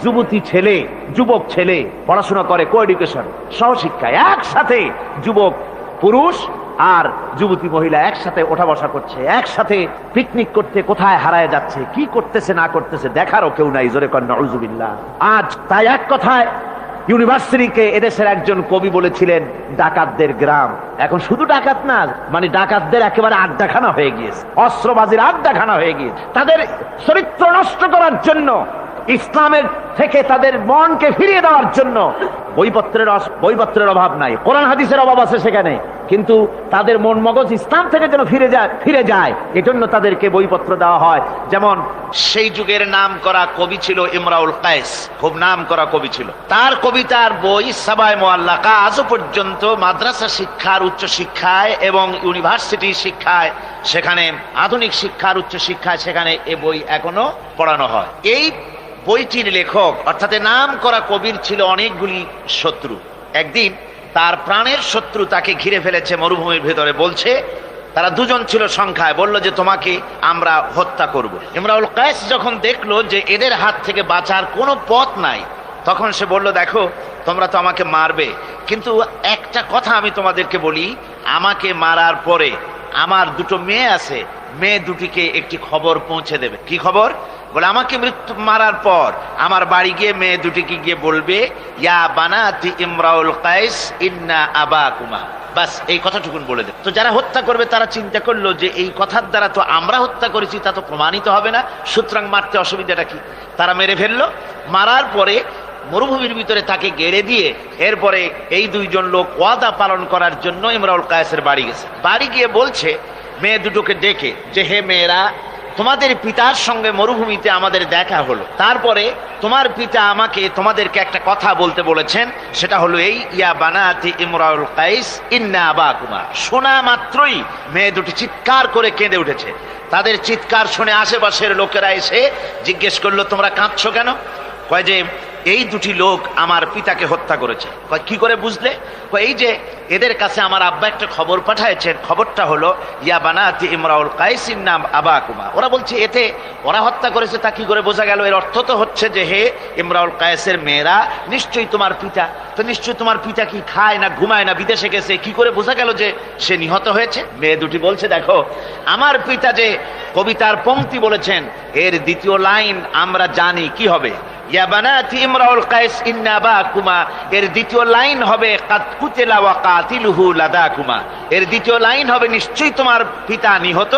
যুবতী ছেলে, যুবক ছেলে পড়াশোনা করে কো এডুকেশন, সহশিক্ষায়, একসাথে যুবক পুরুষ আর যুবতী মহিলা একসাথে ওঠা বসা করছে, একসাথে পিকনিক করতে কোথায় হারায় যাচ্ছে, কি করতেছে না করতেছে দেখারও কেউ নাই। জোরে কর নাউযুবিল্লাহ। আজ তাই এক কথায় ইউনিভার্সিটিকে এদেশের একজন কবি বলেছিলেন ডাকাতদের গ্রাম। এখন শুধু ডাকাত না, মানে ডাকাতদের একেবারে আড্ডাখানা হয়ে গিয়েছে, অস্ত্রবাজির আড্ডাখানা হয়ে গিয়েছে। তাদের চরিত্র নষ্ট করার জন্য, ইসলামের থেকে তাদের মনকে ফিরিয়ে দেওয়ার জন্য বইপত্রের অভাব নাই, কোরআন হাদিসের অভাব আছে সেখানে, কিন্তু তাদের মন মগজ ইসলাম থেকে যেন ফিরে যায় এজন্য তাদেরকে বইপত্র দেওয়া হয়। যেমন সেই যুগের নাম করা কবি ছিল ইমরাউল কায়েস, খুব নাম করা কবি ছিল। তার কবিতার বই সাবায়ে মুআল্লাকা আজও পর্যন্ত মাদ্রাসা শিক্ষার উচ্চ শিক্ষায় এবং ইউনিভার্সিটি শিক্ষায়, সেখানে আধুনিক শিক্ষার উচ্চ শিক্ষায় সেখানে এ বই এখনো পড়ানো হয়। এই বইটির লেখক অর্থাৎ নাম করা কবির ছিল অনেকগুলি শত্রু। একদিন তার প্রাণের শত্রু তাকে ঘিরে ফেলেছে মরুভূমির ভেতরে, বলছে, তারা দুজন ছিল সংখ্যায়, বলল যে তোমাকে আমরা হত্যা করব। ইমরাউল কায়েস যখন দেখলো যে এদের হাত থেকে বাঁচার কোনো পথ নাই, তখন সে বলল, দেখো তোমরা তো আমাকে মারবে, কিন্তু একটা কথা আমি তোমাদেরকে বলি, আমাকে মারার পরে আমার দুটো মেয়ে আছে, মেয়ে দুটিকে একটি খবর পৌঁছে দেবে। কি খবর? বলে আমাকে মৃত্যু মারার পর আমার বাড়ি গিয়ে মেয়ে দুটিকে গিয়ে বলবে, ইয়া বানাতি ইমরাউল কায়েস ইন্না আবাকুমা। বাস এই কথাটুকুন বলে দেবে। তো যারা হত্যা করবে তারা চিন্তা করলো যে এই কথার দ্বারা তো আমরা হত্যা করেছি, তা তো প্রমাণিত হবে না, সুতরাং মারতে অসুবিধাটা কি? তারা মেরে ফেললো। মারার পরে মরুভূমির ভিতরে তাকে গেড়ে দিয়ে এরপরে এই দুইজন লোক ওয়াদা পালন করার জন্য ইমরাউল কায়েসের বাড়ি গেছে। বাড়ি গিয়ে বলছে মেয়ে দুটোকে ডেকে যে, হে মেয়েরা, তোমাদের পিতার সঙ্গে মরুভূমিতে আমাদের দেখা হলো, তারপরে তোমার পিতা আমাকে তোমাদেরকে একটা কথা বলতে বলেছেন, সেটা হলো এই, ইয়া বানাতি ইমরাউল কায়েস ইন্না আবাকুমা। শোনা মাত্রই মেয়ে দুটি চিৎকার করে কেঁদে উঠেছে। তাদের চিৎকার শুনে আশেপাশের লোকেরা এসে জিজ্ঞেস করলো, তোমরা কাঁদছো কেন? কয় যে এই দুটি লোক আমার পিতাকে হত্যা করেছে। কি করে বুঝলে? এই যে এদের কাছে আমার আব্বা একটা খবর পাঠাইছেন, খবরটা হলো ইয়া বানাতি ইমরাউল কাইসিন নাম আবাকুমা। ওরা বলছে এতে ওরা হত্যা করেছে, তা কি করে বোঝা গেল? এর অর্থ তো হচ্ছে যে হে ইমরাউল কায়েসের মেয়েরা, নিশ্চয়ই তোমার পিতা, তো নিশ্চয়ই তোমার পিতা কি খায় না ঘুমায় না বিদেশে গেছে, কি করে বোঝা গেল যে সে নিহত হয়েছে? মেয়ে দুটি বলছে দেখো আমার পিতা যে কবিতার পংক্তি বলেছেন এর দ্বিতীয় লাইন আমরা জানি কি হবে, ইয়া বানাতি ইমরাউল কায়েস ইন্না আবাকুমা, এর দ্বিতীয় লাইন হবে কাদ কুতিলা ওয়া কাতিলুহু লাদাকুমা, এর দ্বিতীয় লাইন হবে নিশ্চয়ই তোমার পিতা নিহত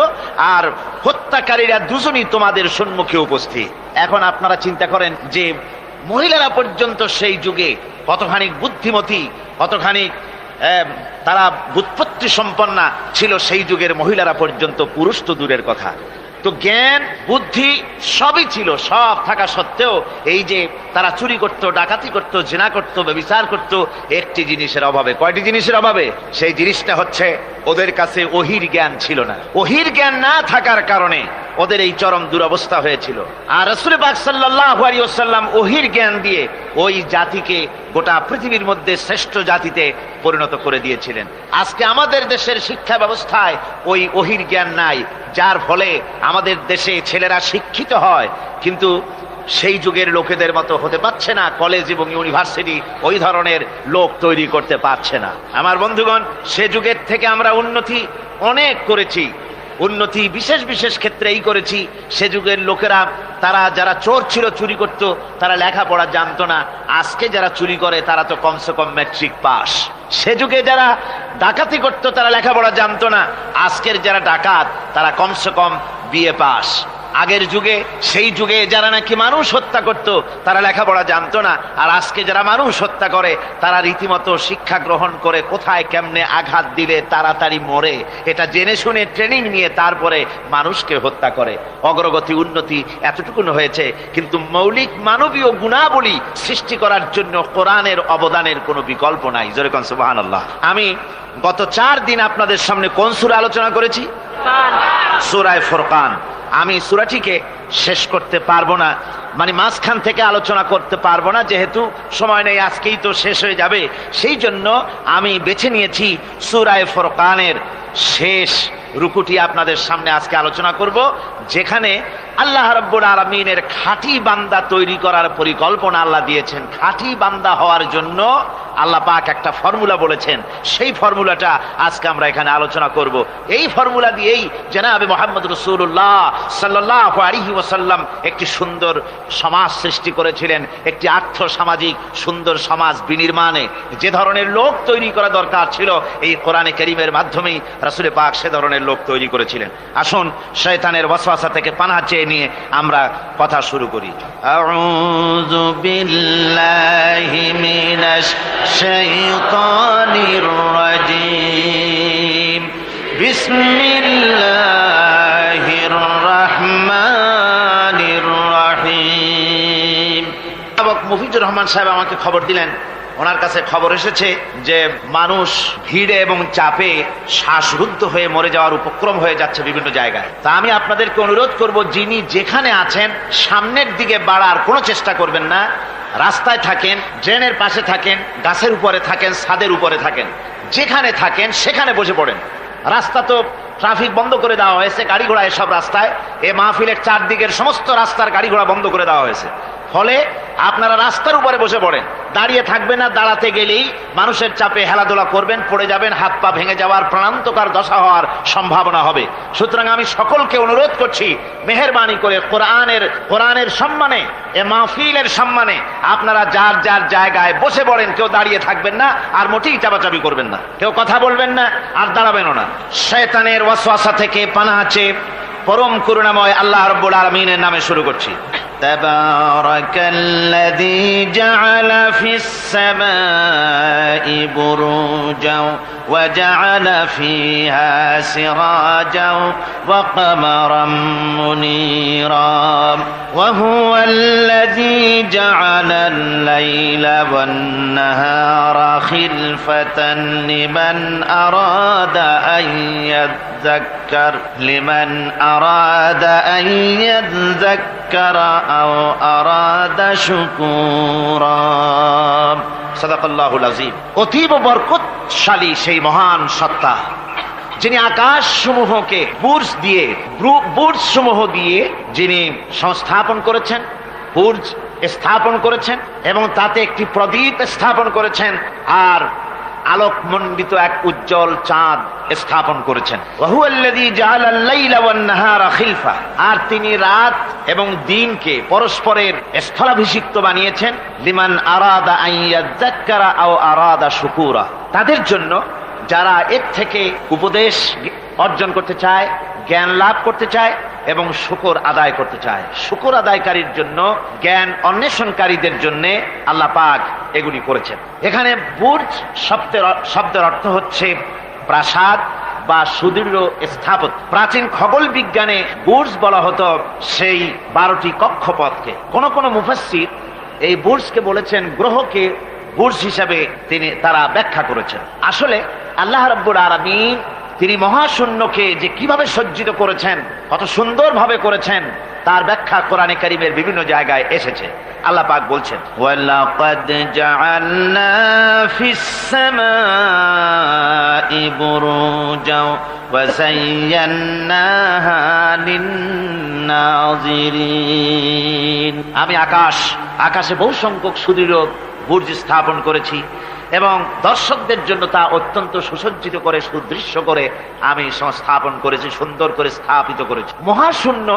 আর হত্যাকারীরা দুজনই তোমাদের সম্মুখে উপস্থিত। এখন আপনারা চিন্তা করেন যে মহিলারা পর্যন্ত সেই যুগে কতখানি বুদ্ধিমতী, কতখানি তারা বুৎপত্তি সম্পন্না ছিল সেই যুগের মহিলারা পর্যন্ত, পুরুষ তো দূরের কথা। তো জ্ঞান বুদ্ধি সবই ছিল, সব থাকা সত্ত্বেও এই যে তারা চুরি করত, ডাকাতি করত, জিনা করত, ব্যভিচার করত একটি জিনিসের অভাবে। কয়টি জিনিসের অভাবে? সেই জিনিসটা হচ্ছে ওদের কাছে ওহির জ্ঞান ছিল না। ওহির জ্ঞান না থাকার কারণে ওদের এই চরম দুরবস্থা হয়েছিল। আর রাসূল পাক সাল্লাল্লাহু আলাইহি ওয়াসাল্লাম ওহির জ্ঞান দিয়ে ওই জাতিকে গোটা পৃথিবীর মধ্যে শ্রেষ্ঠ জাতিতে পরিণত করে দিয়েছিলেন। আজকে আমাদের দেশের শিক্ষা ব্যবস্থায় ওই ওহির জ্ঞান নাই, যার ফলে আমাদের দেশে ছেলেরা শিক্ষিত হয় কিন্তু সেই যুগের লোকেদের মতো হতে পারছে না, কলেজ এবং ইউনিভার্সিটি ওই ধরনের লোক তৈরি করতে পারছে না। আমার বন্ধুগণ, সে যুগের থেকে আমরা উন্নতি অনেক করেছি, উন্নতি বিশেষ বিশেষ ক্ষেত্রেই করেছি। সে যুগের লোকেরা, তারা যারা চোর ছিল, চুরি করত, তারা লেখাপড়া জানতো না। আজকে যারা চুরি করে তারা তো কমসে কম ম্যাট্রিক পাস। সে যুগে যারা ডাকাতি করত তারা লেখাপড়া জানতো না, আজকের যারা ডাকাত তারা কমসে কম বিএ পাস। আগের যুগে, সেই যুগে যারা নাকি মানুষ হত্যা করত তারা লেখাপড়া জানতো না, আর আজকে যারা মানুষ হত্যা করে তারা রীতিমতো শিক্ষা গ্রহণ করে কোথায় কেমনে আঘাত দিলে তাড়াতাড়ি মরে এটা জেনে শুনে ট্রেনিং নিয়ে তারপরে মানুষকে হত্যা করে। অগ্রগতি উন্নতি এতটুকু হয়েছে, কিন্তু মৌলিক মানবীয় গুণাবলী সৃষ্টি করার জন্য কোরআনের অবদানের কোনো বিকল্প নাই। জোরে কোন সুবহানাল্লাহ। আমি গত 4 দিন আপনাদের সামনে কোন সূরা আলোচনা করেছি? সূরা ফুরকান। আমি সূরাটিকে শেষ করতে পারবো না, মানে মাঝখান থেকে আলোচনা করতে পারবো না, যেহেতু সময় নেই, আজকেই তো শেষ হয়ে যাবে। সেই জন্য আমি বেছে নিয়েছি সূরা ফুরকানের শেষ রুকুটি আপনাদের সামনে আজকে আলোচনা করব, যেখানে আল্লাহ রাব্বুল আলামিনের খাঁটি বান্দা তৈরি করার পরিকল্পনা আল্লাহ দিয়েছেন। খাঁটি বান্দা হওয়ার জন্য আল্লাহ পাক একটা ফর্মুলা বলেছেন, সেই ফর্মুলাটা আজকে আমরা এখানে আলোচনা করব। এই ফর্মুলা দিয়েই জনাবে মুহাম্মদ রাসূলুল্লাহ সাল্লাল্লাহু আলাইহি ওয়াসাল্লাম একটি সুন্দর সমাজ সৃষ্টি করেছিলেন, একটি আর্থসামাজিক সুন্দর সমাজ বিনির্মাণে যে ধরনের লোক তৈরি করা দরকার ছিল এই কোরআনে কারীমের মাধ্যমেই রাসূল পাক সে ধরনের লোক তৈরি করেছিলেন। আসুন শয়তানের ওয়াসওয়াসা থেকে পানাহ চেয়ে নিয়ে আমরা কথা শুরু করি। আউযু বিল্লাহি মিনাশ শাইতানির রাজীম। বিসমিল্লাহির রাহমানির রাহিম। মুফিজুর রহমান সাহেব আমাকে খবর দিলেন, ওনার কাছে খবর এসেছে যে মানুষ ভিড়ে এবং চাপে শ্বাসরুদ্ধ হয়ে মরে যাওয়ার উপক্রম হয়ে যাচ্ছে বিভিন্ন জায়গায়। তা আমি আপনাদেরকে অনুরোধ করব, যিনি যেখানে আছেন সামনের দিকে বাড়ার কোনো চেষ্টা করবেন না। রাস্তায় থাকেন, ড্রেনের পাশে থাকেন, গাছের উপরে থাকেন, ছাদের উপরে থাকেন, যেখানে থাকেন সেখানে বসে পড়েন। রাস্তা তো ট্রাফিক বন্ধ করে দেওয়া হয়েছে, গাড়ি ঘোড়া এসব রাস্তায়, এ মাহফিলের চারদিকের সমস্ত রাস্তার গাড়ি ঘোড়া বন্ধ করে দেওয়া হয়েছে। ফলে আপনারা রাস্তার উপরে বসে পড়েন, দাঁড়িয়ে থাকবেন না। দাঁড়াতে গেলেই মানুষের চাপে হেলাদোলা করবেন, পড়ে যাবেন, হাত পা ভেঙে যাওয়ার প্রাণান্তকার দশা হওয়ার সম্ভাবনা হবে। সুতরাং আমি সকলকে অনুরোধ করছি, মেহেরবানি করে কোরআনের সম্মানে, এ মাহফিলের সম্মানে আপনারা যার যার জায়গায় বসে পড়েন। কেউ দাঁড়িয়ে থাকবেন না, আর মোটেই চাপাচাপি করবেন না, কেউ কথা বলবেন না, আর দাঁড়াবেনও না। শয়তানের ওয়াসওয়াসা থেকে পানাহ চেয়ে পরম করুণাময় আল্লাহ রাব্বুল আলামিনের নামে শুরু করছি। তাবারাকাল্লাযী জাআলা ফিস সামাই বুরুজাও وجعل فيها سراجا وقمرا منيرا وهو الذي جعل الليل والنهار خلفة لمن أراد أن يذكر أو أراد شكورا সাদাকাল্লাহুল আযীম। অতীব বরকতশালী সেই মহান সত্তা যিনি আকাশ সমূহকে বুর্জ সমূহ দিয়ে যিনি সংস্থাপন করেছেন, বুর্জ স্থাপন করেছেন এবং তাতে একটি প্রদীপ স্থাপন করেছেন আর আলোকমণ্ডিত এক উজ্জ্বল চাঁদ স্থাপন করেছেন। ওয়াহুয়াল্লাযী জাআলাল লাইলা ওয়ান নাহারা খিলফা, আর তিনি রাত এবং দিনকে পরস্পরের স্থলাভিষিক্ত বানিয়েছেন। লিমান আরাদা আন ইয়াযাক্কারা আও আরাদা শুকুরা, তাদের জন্য যারা এর থেকে উপদেশ অর্জন করতে চায়, জ্ঞান লাভ করতে চায় এবং শুকর আদায় করতে চায়। শুকর আদায়কারীর জন্য, জ্ঞান অন্বেষণকারীদের জন্য আল্লাহ পাক এগুলি করেছেন। এখানে বুর্জ শব্দের অর্থ হচ্ছে প্রাসাদ বা সুদৃঢ় স্থাপত্য। প্রাচীন খগোল বিজ্ঞানে বুর্জ বলা হতো সেই 12টি কক্ষপথকে। কোন কোন মুফাসসির এই বুর্জকে বলেছেন গ্রহকে বুর্জ হিসাবে তারা ব্যাখ্যা করেছেন। আসলে আল্লাহ রাব্বুল আলামিন তিনি মহাশূন্যকে যে কিভাবে সজ্জিত করেছেন, কত সুন্দরভাবে করেছেন, তার ব্যাখ্যা কোরআনে কারীমের বিভিন্ন জায়গায় এসেছে। আল্লাহ পাক বলছেন, ওয়ালাকাদ জাআলনা ফিস সামাই বুরুজা ওয়া যায়্যানাহা লিন-নাযিরিন, আমি আকাশে বহু সংখ্যক সুদৃঢ় বুর্জ স্থাপন করেছি এবং দর্শকদের জন্য তা অত্যন্ত সুসজ্জিত করে, সুদৃশ্য করে আমি সংস্থাপন করেছি, সুন্দর করে স্থাপিত করেছি। মহাশূন্য,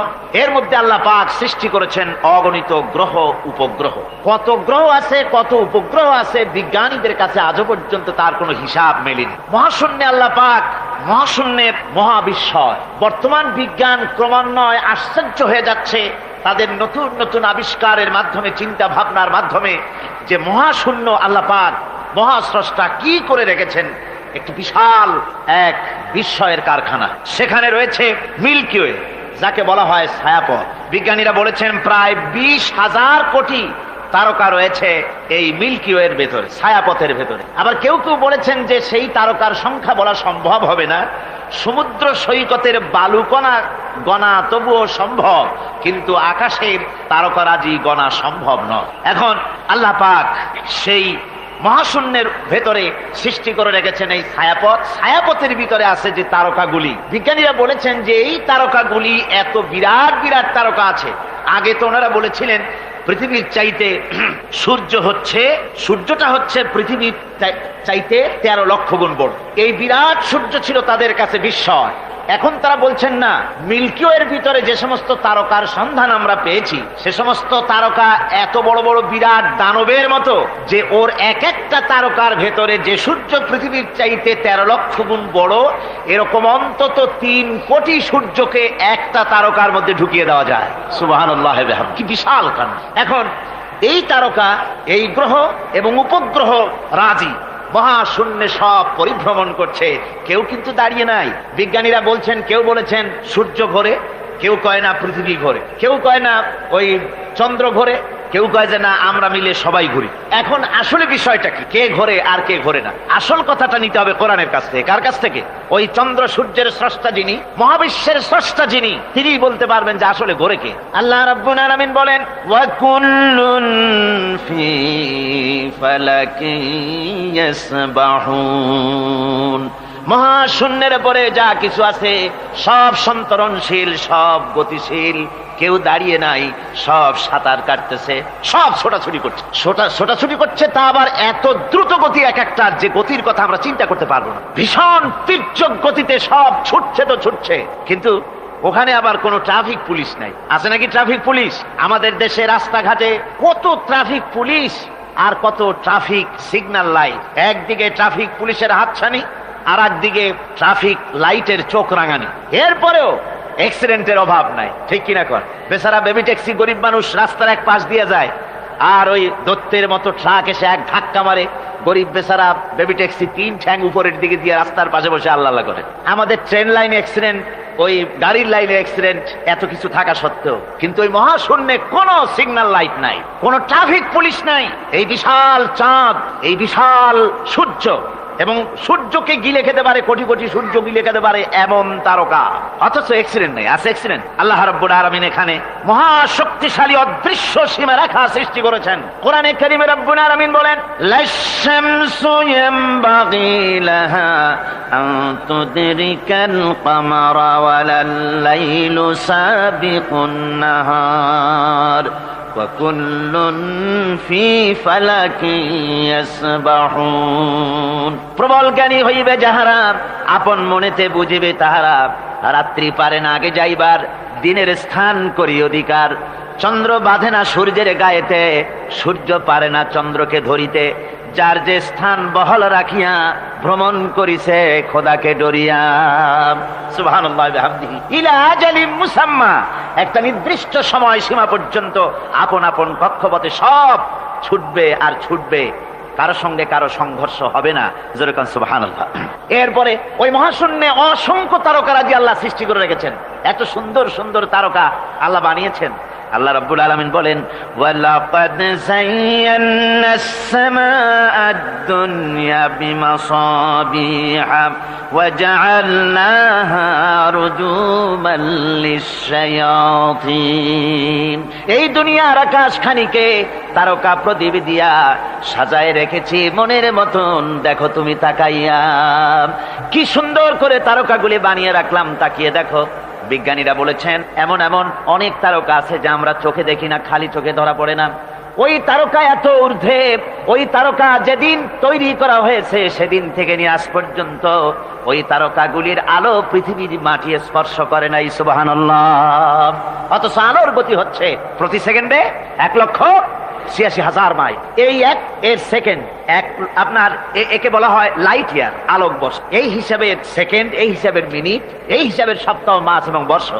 এর মধ্যে আল্লাহ পাক সৃষ্টি করেছেন অগণিত গ্রহ উপগ্রহ। কত গ্রহ আছে, কত উপগ্রহ আছে, বিজ্ঞানীদের কাছে আজও পর্যন্ত তার কোনো হিসাব মেলেনি। মহাশূন্যে আল্লাহ পাক, মহাশূন্যের মহাবিস্ময়। বর্তমান বিজ্ঞান ক্রমান্বয়ে আশ্চর্য হয়ে যাচ্ছে তাদের নতুন নতুন আবিষ্কারের মাধ্যমে, চিন্তা ভাবনার মাধ্যমে, যে মহাশূন্য আল্লাহ পাক মহাস্রষ্টা কি করে রেখেছেন একটি বিশাল এক বিস্ময়ের কারখানা। সেখানে রয়েছে মিল্কি ওয়ে, যাকে বলা হয় ছায়াপথ। বিজ্ঞানীরা বলেছেন প্রায় 20,000 কোটি তারকা রয়েছে এই মিল্কি ওয়ের ভেতরে, ছায়াপথের ভেতরে। আবার কেউ কেউ বলেছেন যে সেই তারকার সংখ্যা বলা সম্ভব হবে না, সমুদ্র সৈকতের বালুকণা গণা তবুও সম্ভব, কিন্তু আকাশের তারকারাজি গণা সম্ভব নয়। এখন আল্লাহ পাক সেই মহাশূন্যের ভেতরে সৃষ্টি করে রেখেছেন এই ছায়াপথ। ছায়াপথের ভিতরে আছে যে তারকাগুলি, বিজ্ঞানীরা বলেছেন যে এই তারকাগুলি এত বিরাট বিরাট তারকা আছে। আগে তো ওনারা বলেছিলেন পৃথিবীর চাইতে সূর্যটা হচ্ছে পৃথিবীর চাইতে 13 লক্ষ গুণ বড়। এই বিরাট সূর্য ছিল তাদের কাছে বিস্ময়। এখন তারা বলছেন না, মিল্কি ওয়ের ভিতরে যে সমস্ত তারকার সন্ধান আমরা পেয়েছি, সে সমস্ত তারকা এত বড় বড় বিরাট দানবের মতো, যে ওর এক একটা তারকার ভেতরে যে সূর্য পৃথিবীর চাইতে 13 লক্ষ গুণ বড়, এরকম অন্তত 3 কোটি সূর্যকে একটা তারকার মধ্যে ঢুকিয়ে দেওয়া যায়। সুবহানাল্লাহ, কি বিশাল কাণ্ড! এখন এই তারকা, এই গ্রহ এবং উপগ্রহ রাজি মহাশূন্যে সব পরিভ্রমণ করছে, কেউ কিন্তু দাঁড়িয়ে নাই। বিজ্ঞানীরা বলছেন, কেউ বলেছেন সূর্য ঘোরে, কেউ কয় না পৃথিবী ঘোরে, কেউ কয় না ওই চন্দ্র ঘোরে, কেউ কয় যে না আমরা মিলে সবাই ঘুরি। এখন আসলে বিষয়টা কি, কে ঘোরে আর কে ঘোরে না? আসল কথাটা নিতে হবে কোরআনের কাছ থেকে। কার কাছ থেকে? ওই চন্দ্র সূর্যের স্রষ্টা যিনি, মহাবিশ্বের স্রষ্টা যিনি, তিনিই বলতে পারবেন যে আসলে ঘোরে কে। আল্লাহ রাব্বুল আলামিন বলেন, ওয়া কুল্লুন ফি ফালাকিন ইয়াসবাহুন, মহাশূন্যের পরে যা কিছু আছে সব সন্তরণশীল, সব গতিশীল, কেউ দাঁড়িয়ে নাই, সব সাঁতার কাটতেছে, সব ছোটাছুটি করছে। ছোটাছুটি করছে, তা আবার এত দ্রুত গতি, এক একটা যে গতির কথা আমরা চিন্তা করতে পারবো না। ভীষণ তীর্যক গতিতে সব ছুটছে তো ছুটছে, কিন্তু ওখানে আবার কোনো ট্রাফিক পুলিশ নাই। আছে নাকি ট্রাফিক পুলিশ? আমাদের দেশে রাস্তাঘাটে কত ট্রাফিক পুলিশ আর কত ট্রাফিক সিগন্যাল লাইট। একদিকে ট্রাফিক পুলিশের হাতছানি, আর একদিকে ট্রাফিক লাইটের চোখ রাঙানি। এরপরেও অ্যাক্সিডেন্টের অভাব নাই, ঠিক কিনা কর? বেচারা বেবি ট্যাক্সি, গরিব মানুষ রাস্তার এক পাশ দিয়ে যায়, আর ওই দত্তের মতো ট্রাক এসে এক ধাক্কা মারে, গরিব বেচারা বেবি ট্যাক্সি 3 ঠ্যাং উপরের দিকে দিয়ে রাস্তার পাশে বসে আল্লাহ আল্লাহ করে। আমাদের ট্রেন লাইনে অ্যাক্সিডেন্ট, ওই গাড়ির লাইনে অ্যাক্সিডেন্ট, এত কিছু থাকা সত্ত্বেও কিন্তু ওই মহাশূন্যে কোনো সিগন্যাল লাইট নাই, কোনো ট্রাফিক পুলিশ নাই। এই বিশাল চাঁদ, এই বিশাল সূর্য, এবং সূর্যকে গিলে খেতে পারে, কোটি কোটি সূর্য গিলে খেতে পারে এমন তারকা, অথচ অ্যাক্সিডেন্ট নেই। আছে অ্যাক্সিডেন্ট? আল্লাহ রাব্বুল আলামিন এখানে মহাশক্তিশালী অদৃশ্য সীমারেখা সৃষ্টি করেছেন। কোরআনে কারীমে রাব্বুল আলামিন বলেন, লাশ-শামসু ইয়ামবাগি লাহা আন তুদরিকাল কামারা ওয়ালাল লাইলু সাবিকুন নাহার ওয়াকুল্লুন ফি ফালাকিন ইয়াসবাহুন। প্রবল জ্ঞানী হইবে যাহারা, আপন মনেতে বুঝিবে তাহারা, রাত্রি পারে না আগে যাইবার, দিনের স্থান করি অধিকার। চন্দ্র বাঁধে না সূর্যের গায়েতে, সূর্য পারে না চন্দ্রকে ধরিতে, যার যে স্থান বহল রাখিয়া ভ্রমণ করিছে খোদাকে ডরিয়া। সুবহানাল্লাহি ওয়া বিহামদিহি ইলা আজালিম মুসাম্মা, একটা নির্দিষ্ট সময় সীমা পর্যন্ত আপন আপন কক্ষপথে সব ছুটবে আর ছুটবে, কারো সঙ্গে কারো সংঘর্ষ হবে না। যেরকম সুবহানাল্লাহ। এরপরে ওই মহাশূন্যে অসংখ্য তারকারাজি আল্লাহ সৃষ্টি করে রেখেছেন। এত সুন্দর সুন্দর তারকা আল্লাহ বানিয়েছেন। আল্লাহ রাব্বুল আলামিন বলেন, ওয়ালাকাদ যায়্যানাস সামাআদ দুনিয়া বিমাসাবিহা ওয়া জাআলনাহা রুজুমান লিশ-শায়াতিন। এই দুনিয়ার আকাশখানিকে তারকা প্রদীপ দিয়া সাজায় রেখেছি মনের মতন, দেখো তুমি তাকাইয়া কি সুন্দর করে তারকাগুলি বানিয়ে রাখলাম, তাকিয়ে দেখো। বিজ্ঞানীরা বলেছেন এমন এমন অনেক তারকা আছে যা আমরা চোখে দেখি না, খালি চোখে ধরা পড়ে না। ওই তারকা এত ঊর্ধ্বে, ওই তারকা যেদিন তৈরি করা হয়েছে সেদিন থেকে নিয়ে আজ পর্যন্ত ওই তারকাগুলির আলো পৃথিবীর মাটি স্পর্শ করে নাই। সুবহানাল্লাহ। অথচ আলোর গতি হচ্ছে প্রতি সেকেন্ডে 1,86,000 মাইল। এই এর সেকেন্ড এক, আপনার একে বলা হয় লাইট ইয়ার, আলোক বর্ষ। এই হিসাবের সেকেন্ড, এই হিসাবের মিনিট, এই হিসাবের সপ্তাহ, মাস এবং বর্ষ।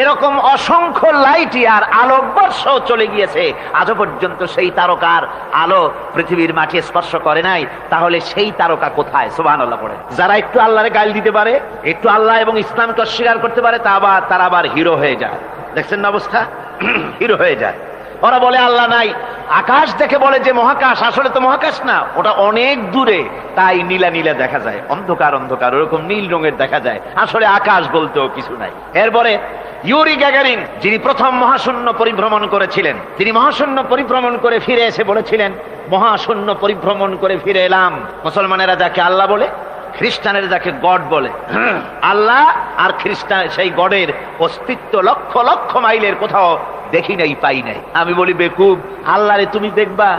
এরকম অসংখ্য লাইট ইয়ার, আলোক বর্ষ চলে গিয়েছে, আজও পর্যন্ত সেই তারকার আলো পৃথিবীর মাটি স্পর্শ করে নাই। তাহলে সেই তারকা কোথায়? সুবহানাল্লাহ পড়ে। যারা একটু আল্লাহরে গাল দিতে পারে, একটু আল্লাহ এবং ইসলামকে অস্বীকার করতে পারে, তারা আবার হিরো হয়ে যায়। দেখছেন না অবস্থা? হিরো হয়ে যায়। ওরা বলে আল্লাহ নাই, আকাশ দেখে বলে যে মহাকাশ, আসলে তো মহাকাশ না, ওটা অনেক দূরে, তাই নীলা নীলা দেখা যায়, অন্ধকার অন্ধকার ওরকম নীল রঙের দেখা যায়, আসলে আকাশ বলতেও কিছু নাই। এরপরে ইউরি গ্যাগারিন, যিনি প্রথম মহাশূন্য পরিভ্রমণ করেছিলেন, তিনি মহাশূন্য পরিভ্রমণ করে ফিরে এসে বলেছিলেন, মহাশূন্য পরিভ্রমণ করে ফিরে এলাম। মুসলমানেরা যাকে আল্লাহ বলে, খ্রিস্টানের যাকে গড বলে, আল্লাহ আর খ্রিস্টান সেই গডের অস্তিত্ব লক্ষ লক্ষ মাইলের কোথাও দেখি নাই, পাই নাই। আমি বলি বেকুব, আল্লাহরে তুমি দেখবা?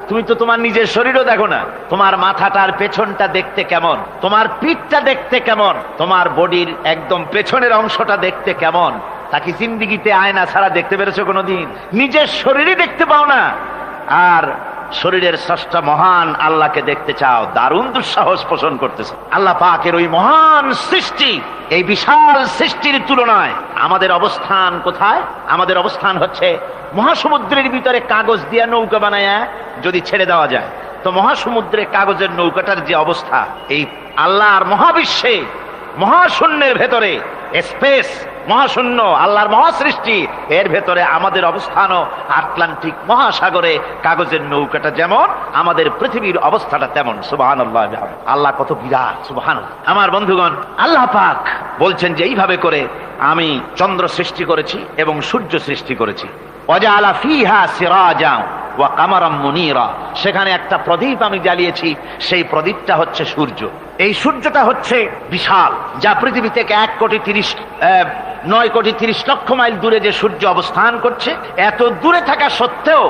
তুমি তো তোমার নিজের শরীরও দেখো না। তোমার মাথাটার পেছনটা দেখতে কেমন, তোমার পিঠটা দেখতে কেমন, তোমার বডির একদম পেছনের অংশটা দেখতে কেমন, তাকে জিন্দিগিতে আয়না ছাড়া দেখতে পেরেছো কোনোদিন? নিজের শরীরই দেখতে পাও না, আর শরীরের স্রষ্টা মহান আল্লাহকে দেখতে চাও, দারুণ দুঃসাহস পোষণ করতেছে। আল্লাহ পাকের ওই মহান সৃষ্টি, এই বিশাল সৃষ্টির তুলনায় আমাদের অবস্থান কোথায়? আমাদের অবস্থান হচ্ছে মহাসমুদ্রের ভিতরে কাগজ দিয়ে নৌকা বানায়া যদি ছেড়ে দেওয়া যায়, তো মহাসমুদ্রে কাগজের নৌকাটার যে অবস্থা, এই আল্লাহর মহাবিশ্বে মহাশূন্যের ভেতরে স্পেস, মহাশূন্য আল্লাহর মহাসৃষ্টি, এর ভেতরে আমাদের অবস্থানও আটলান্টিক মহাসাগরে কাগজের নৌকাটা যেমন, আমাদের পৃথিবীর অবস্থাটা তেমন। সুবহানাল্লাহ। আল্লাহ কত বিরাট! সুবহানাল্লাহ। আমার বন্ধুগণ, আল্লাহ পাক বলছেন যে এইভাবে করে আমি চন্দ্র সৃষ্টি করেছি এবং সূর্য সৃষ্টি করেছি। ওয়াজআলা ফিহা সিরাজা ওয়া কামারাম মুনীরা, সেখানে একটা প্রদীপ আমি জ্বালিয়েছি, সেই প্রদীপটা হচ্ছে সূর্য। এই সূর্যটা হচ্ছে বিশাল, যা পৃথিবী থেকে 9,30,00,000 মাইল দূরে যে সূর্য অবস্থান করছে, এত দূরে থাকা সত্ত্বেও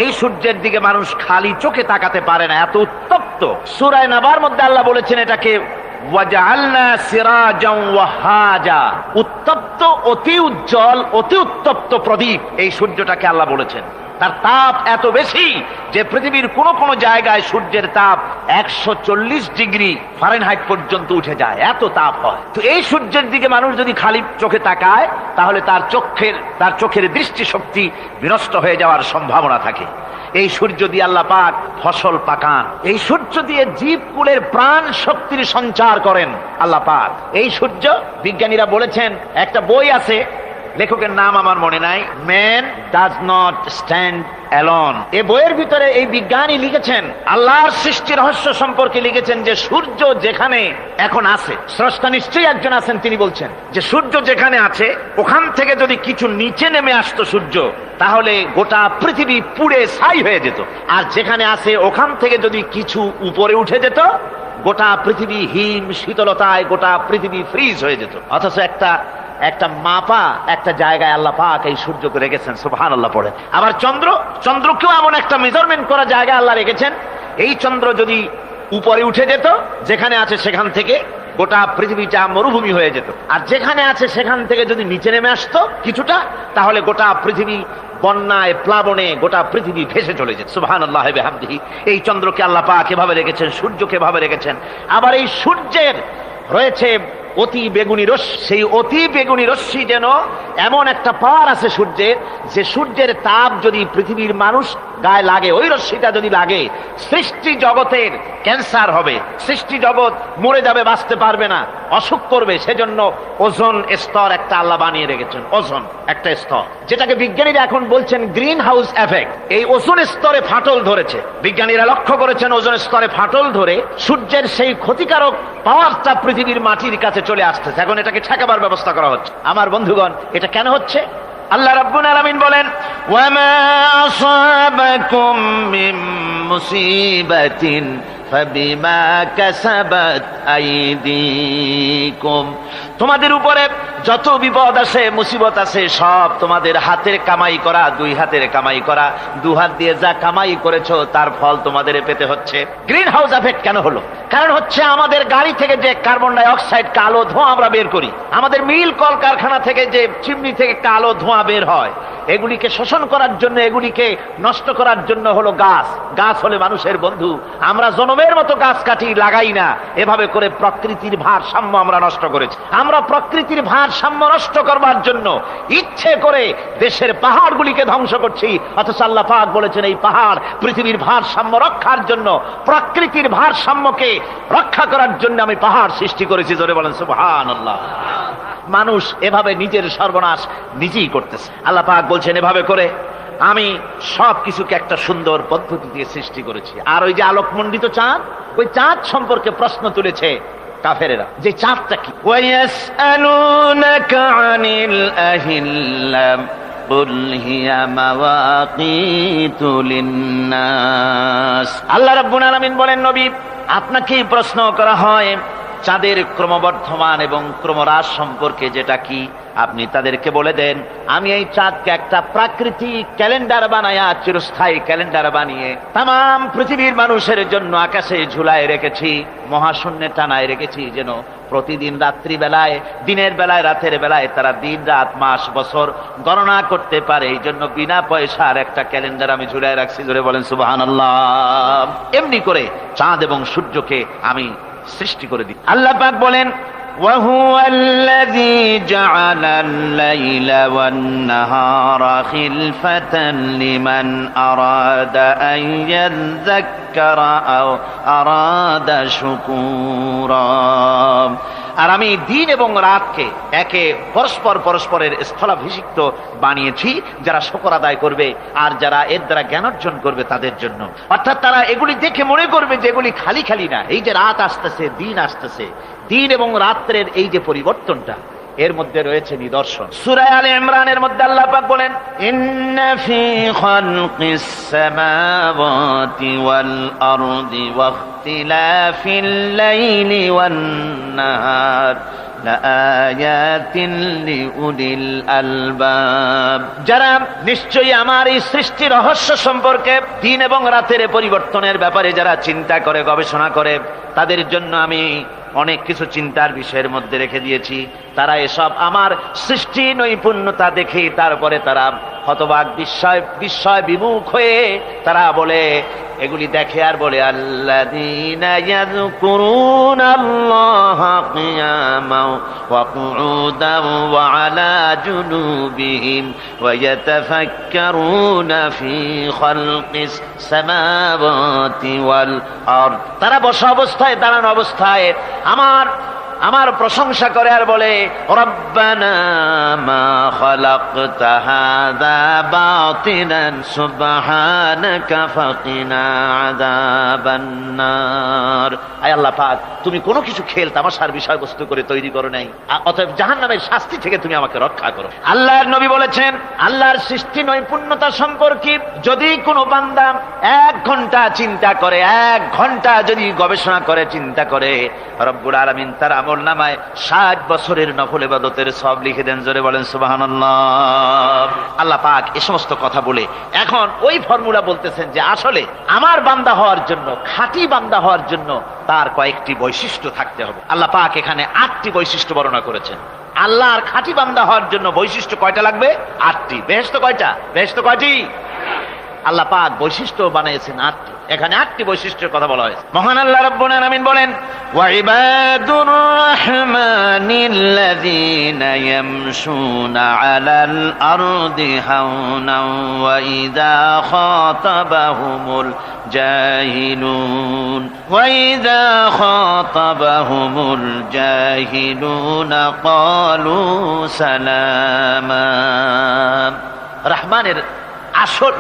এই সূর্যের দিকে মানুষ খালি চোখে তাকাতে পারে না, এত উত্তপ্ত। সূরা নাবার মধ্যে আল্লাহ বলেছেন এটাকে ওয়াজআলনা সিরাজাও ওয়াহাজা, উত্তপ্ত, অতি উজ্জ্বল, অতি উত্তপ্ত প্রদীপ, এই সূর্যটাকে আল্লাহ বলেছেন। তার তাপ এত বেশি যে পৃথিবীর কোন কোন জায়গায় সূর্যের তাপ 140 ডিগ্রি ফারেনহাইট পর্যন্ত উঠে যায়, এত তাপ হয়। তো এই সূর্যের দিকে মানুষ যদি খালি চোখে তাকায় তাহলে তার চোখের দৃষ্টিশক্তি বিনষ্ট হয়ে যাওয়ার সম্ভাবনা থাকে। এই সূর্য দিয়ে আল্লাহ পাক ফসল পাকান, এই সূর্য দিয়ে জীবকুলের প্রাণ শক্তির সঞ্চার করেন আল্লাহ পাক। এই সূর্য, বিজ্ঞানীরা বলেছেন, একটা বই আছে, লেখকের নাম আমার মনে নাই, man does not stand alone. এই বইয়ের ভিতরে এই বিজ্ঞানী লিখেছেন, আল্লাহর সৃষ্টি রহস্য সম্পর্কে লিখেছেন যে সূর্য যেখানে এখন আছে, স্রষ্টা নিশ্চয়ই একজন আছেন, তিনি বলছেন যে সূর্য যেখানে আছে ওখান থেকে যদি কিছু নিচে নেমে আসতো সূর্য, তাহলে গোটা পৃথিবী পুড়ে ছাই হয়ে যেত। আর যেখানে আছে ওখান থেকে যদি কিছু উপরে উঠে যেত, গোটা পৃথিবী হিম শীতলতায় গোটা পৃথিবী ফ্রিজ হয়ে যেত। অথচ একটা মাপা একটা জায়গায় আল্লাহ পাক এই সূর্যকে রেখেছেন, সুবহানাল্লাহ পড়ে। আবার চন্দ্রকেও এমন একটা মেজারমেন্ট করা জায়গায় আল্লাহ রেখেছেন, এই চন্দ্র যদি উপরে উঠে যেত যেখানে আছে সেখান থেকে গোটা পৃথিবীটা মরুভূমি হয়ে যেত। আর যেখানে আছে সেখান থেকে যদি নিচে নেমে আসতো কিছুটা, তাহলে গোটা পৃথিবী বন্যায় প্লাবনে গোটা পৃথিবী ভেসে চলে যেত। সুবহানাল্লাহি ওয়া বিহামদিহি। এই চন্দ্রকে আল্লাহ পাক এভাবে রেখেছেন, সূর্যকে এভাবে রেখেছেন। আবার এই সূর্যের রয়েছে অতি বেগুনি রশ্মি, সেই অতি বেগুনি রশ্মি যেন এমন একটা পাওয়ার আছে সূর্যের, যে সূর্যের তাপ যদি পৃথিবীর মানুষ গায়ে লাগে, ওই রশ্মিটা যদি লাগে, সৃষ্টি জগতের ক্যান্সার হবে, সৃষ্টি জগৎ মরে যাবে, বাঁচতে পারবে না, অসুখ করবে। সেজন্য ওজোন স্তর একটা আল্লাহ বানিয়ে রেখেছেন, ওজোন একটা স্তর, যেটাকে বিজ্ঞানীরা এখন বলছেন গ্রিন হাউস এফেক্ট। এই ওজোন স্তরে ফাটল ধরেছে, বিজ্ঞানীরা লক্ষ্য করেছেন ওজোন স্তরে ফাটল ধরে সূর্যের সেই ক্ষতিকারক পাওয়ারটা পৃথিবীর মাটির কাছে চলে আসতেছে। এখন এটাকে ঠেকাবার ব্যবস্থা করা হচ্ছে। আমার বন্ধুগণ, এটা কেন হচ্ছে? আল্লাহ রাব্বুল আলামিন বলেন, ওয়ামা আসাবাকুম মিন মুসিবাতিন ফাবিমা কাসাবাত আইদিকুম। তোমাদের উপরে যত বিপদ আসে, মুসিবত আসে, সব তোমাদের হাতের কামাই করা, দুই হাতের কামাই করা, দু হাত দিয়ে যা কামাই করেছো তার ফল তোমাদের পেতে হচ্ছে। গ্রিন হাউস এফেক্ট কেন হলো? কারণ হচ্ছে আমাদের গাড়ি থেকে যে কার্বন ডাই অক্সাইড, কালো ধোঁয়া আমরা বের করি, আমাদের মিল কলকারখানা থেকে যে চিমনি থেকে কালো ধোঁয়া বের হয়, এগুলিকে শোষণ করার জন্য, এগুলিকে নষ্ট করার জন্য হলো গাছ। গাছ হলে মানুষের বন্ধু। আমরা জনমের মতো গাছ কাটি, লাগাই না। এভাবে করে প্রকৃতির ভারসাম্য আমরা নষ্ট করেছি। আমরা প্রকৃতির ভারসাম্য নষ্ট করবার জন্য ইচ্ছে করে দেশের পাহাড়গুলিকে ধ্বংস করছি। অথচ আল্লাহ পাক বলেছেন, এই পাহাড় পৃথিবীর ভারসাম্য রক্ষার জন্য, প্রকৃতির ভারসাম্যকে রক্ষা করার জন্য আমি পাহাড় সৃষ্টি করেছি। জোরে বলেন সুবহানাল্লাহ। মানুষ এভাবে নিজের সর্বনাশ নিজেই করতেছে। আল্লাহ পাক বলছেন, এভাবে করে আমি সবকিছুকে একটা সুন্দর পদ্ধতি দিয়ে সৃষ্টি করেছি। আর ওই যে আলোকমণ্ডিত চাঁদ, ওই চাঁদ সম্পর্কে প্রশ্ন তুলেছে কাফেরেরা, যে চাঁদটা কি? ওয়ায়াসআলুনাকা আনিল আহিল্লাম কুল হিয়া মাওয়াকিতু লিন্নাস। আল্লাহ রাব্বুল আলামিন বলেন, নবী আপনাকেই প্রশ্ন করা হয় চাঁদের ক্রমবর্ধমান এবং ক্রমহ্রাস সম্পর্কে, যেটা কি আপনি তাদেরকে বলে দেন। আমি এই চাঁদকে একটা প্রাকৃতিক ক্যালেন্ডার বানায়া, চিরস্থায়ী ক্যালেন্ডার বানিয়ে তাম পৃথিবীর মানুষের জন্য আকাশে ঝুলায় রেখেছি, মহাশূন্যে টানায় রেখেছি, যেন প্রতিদিন রাত্রি বেলায়, দিনের বেলায়, রাতের বেলায় তারা দিন, রাত, মাস, বছর গণনা করতে পারে। এই জন্য বিনা পয়সার একটা ক্যালেন্ডার আমি ঝুলায় রাখছি। জোরে বলেন সুবহানাল্লাহ। এমনি করে চাঁদ এবং সূর্যকে আমি সৃষ্টি করে দিই। আল্লাহ পাক বলেন, وهو الذي جعل الليل والنهار خلفة لمن أراد أن يذكر أو أراد شكورا। আর আমি দিন এবং রাতকে একে পরস্পরের স্থলাভিষিক্ত বানিয়েছি, যারা শুকর আদায় করবে আর যারা এর দ্বারা জ্ঞান অর্জন করবে তাদের জন্য। অর্থাৎ তারা এগুলি দেখে মনে করবে যে এগুলি খালি খালি না। এই যে রাত আসতেছে, দিন আসতেছে, দিন এবং রাত্রের এই যে পরিবর্তনটা, এর মধ্যে রয়েছে নিদর্শন। সূরা আলে ইমরানের মধ্যে আল্লাহ পাক বলেন, ইন্না ফি খালকিস সামাওয়াতি ওয়াল আরদি ওয়াখতিলাফিল লাইলি ওয়ান নাহার লাআয়াতিন লিউলিল আলবাব। যারা নিশ্চয়ই আমার এই সৃষ্টি রহস্য সম্পর্কে, দিন এবং রাতের পরিবর্তনের ব্যাপারে যারা চিন্তা করে, গবেষণা করে, তাদের জন্য আমি অনেক কিছু চিন্তার বিষয়ের মধ্যে রেখে দিয়েছি। তারা এসব আমার সৃষ্টি নৈপুণ্যতা দেখে তারপরে তারা হতবাক বিস্ময় বিমুখ হয়ে তারা বলে, এগুলি দেখে আর বলে, আল্লাযীনা ইয়াযকুরুনাল্লাহা কিয়ামান ওয়া কুউদান ওয়া আলা জুনুবিহিম ওয়া ইয়াতাফাক্কারুনা ফি খালকিস সামাওয়াতি ওয়াল আরদ। তারা বসা অবস্থায়, দাঁড়ানো অবস্থায় আমার প্রশংসা করে আর বলে, রব্বানা মা খালাকতা হাযা বাতিলান সুবহানাকা ফাকিনা আযাবান নার। আয় আল্লাহ পাক, তুমি কোনো কিছু খেল তামাশার বিষয়বস্তু করে তৈরি করো নাই, অতএব জাহান্নামের শাস্তি থেকে তুমি আমাকে রক্ষা করো। আল্লাহর নবী বলেছেন, আল্লাহর সৃষ্টি নৈপুণ্যতা সম্পর্কে যদি কোনো বান্দা 1 ঘন্টা চিন্তা করে, 1 ঘন্টা যদি গবেষণা করে, চিন্তা করে, রব্বুল আলামিন তার আমল নামায় 60 বছরের নফল ইবাদতের সওয়াব লিখে দেন। জোরে বলেন সুবহানাল্লাহ। আল্লাহ পাক এই সমস্ত কথা বলে এখন ওই ফর্মুলা বলতেছেন যে আসলে আমার বান্দা হওয়ার জন্য, খাঁটি বান্দা হওয়ার জন্য তার কয়েকটি বৈশিষ্ট্য থাকতে হবে। আল্লাহ পাক এখানে 8টি বৈশিষ্ট্য বর্ণনা করেছেন। আল্লাহর খাঁটি বান্দা হওয়ার জন্য বৈশিষ্ট্য কয়টা লাগবে? 8টি। বেহেশত কয়টা? বেহেশত কয়টি? আল্লাহ পাক বৈশিষ্ট্য বানিয়েছেন 8টি। এখানে 8টি বৈশিষ্ট্যের কথা বলা হয়েছে। মহান আল্লাহ রাব্বুল আলামিন বলেন, ওয়া ইবাদুর রাহমানিল্লাযীনা ইয়ামশুনা আলাল আরদি হাওনান ওয়া ইযা খাতাবাহুমুল জাহিলুন ক্বালু সালামা।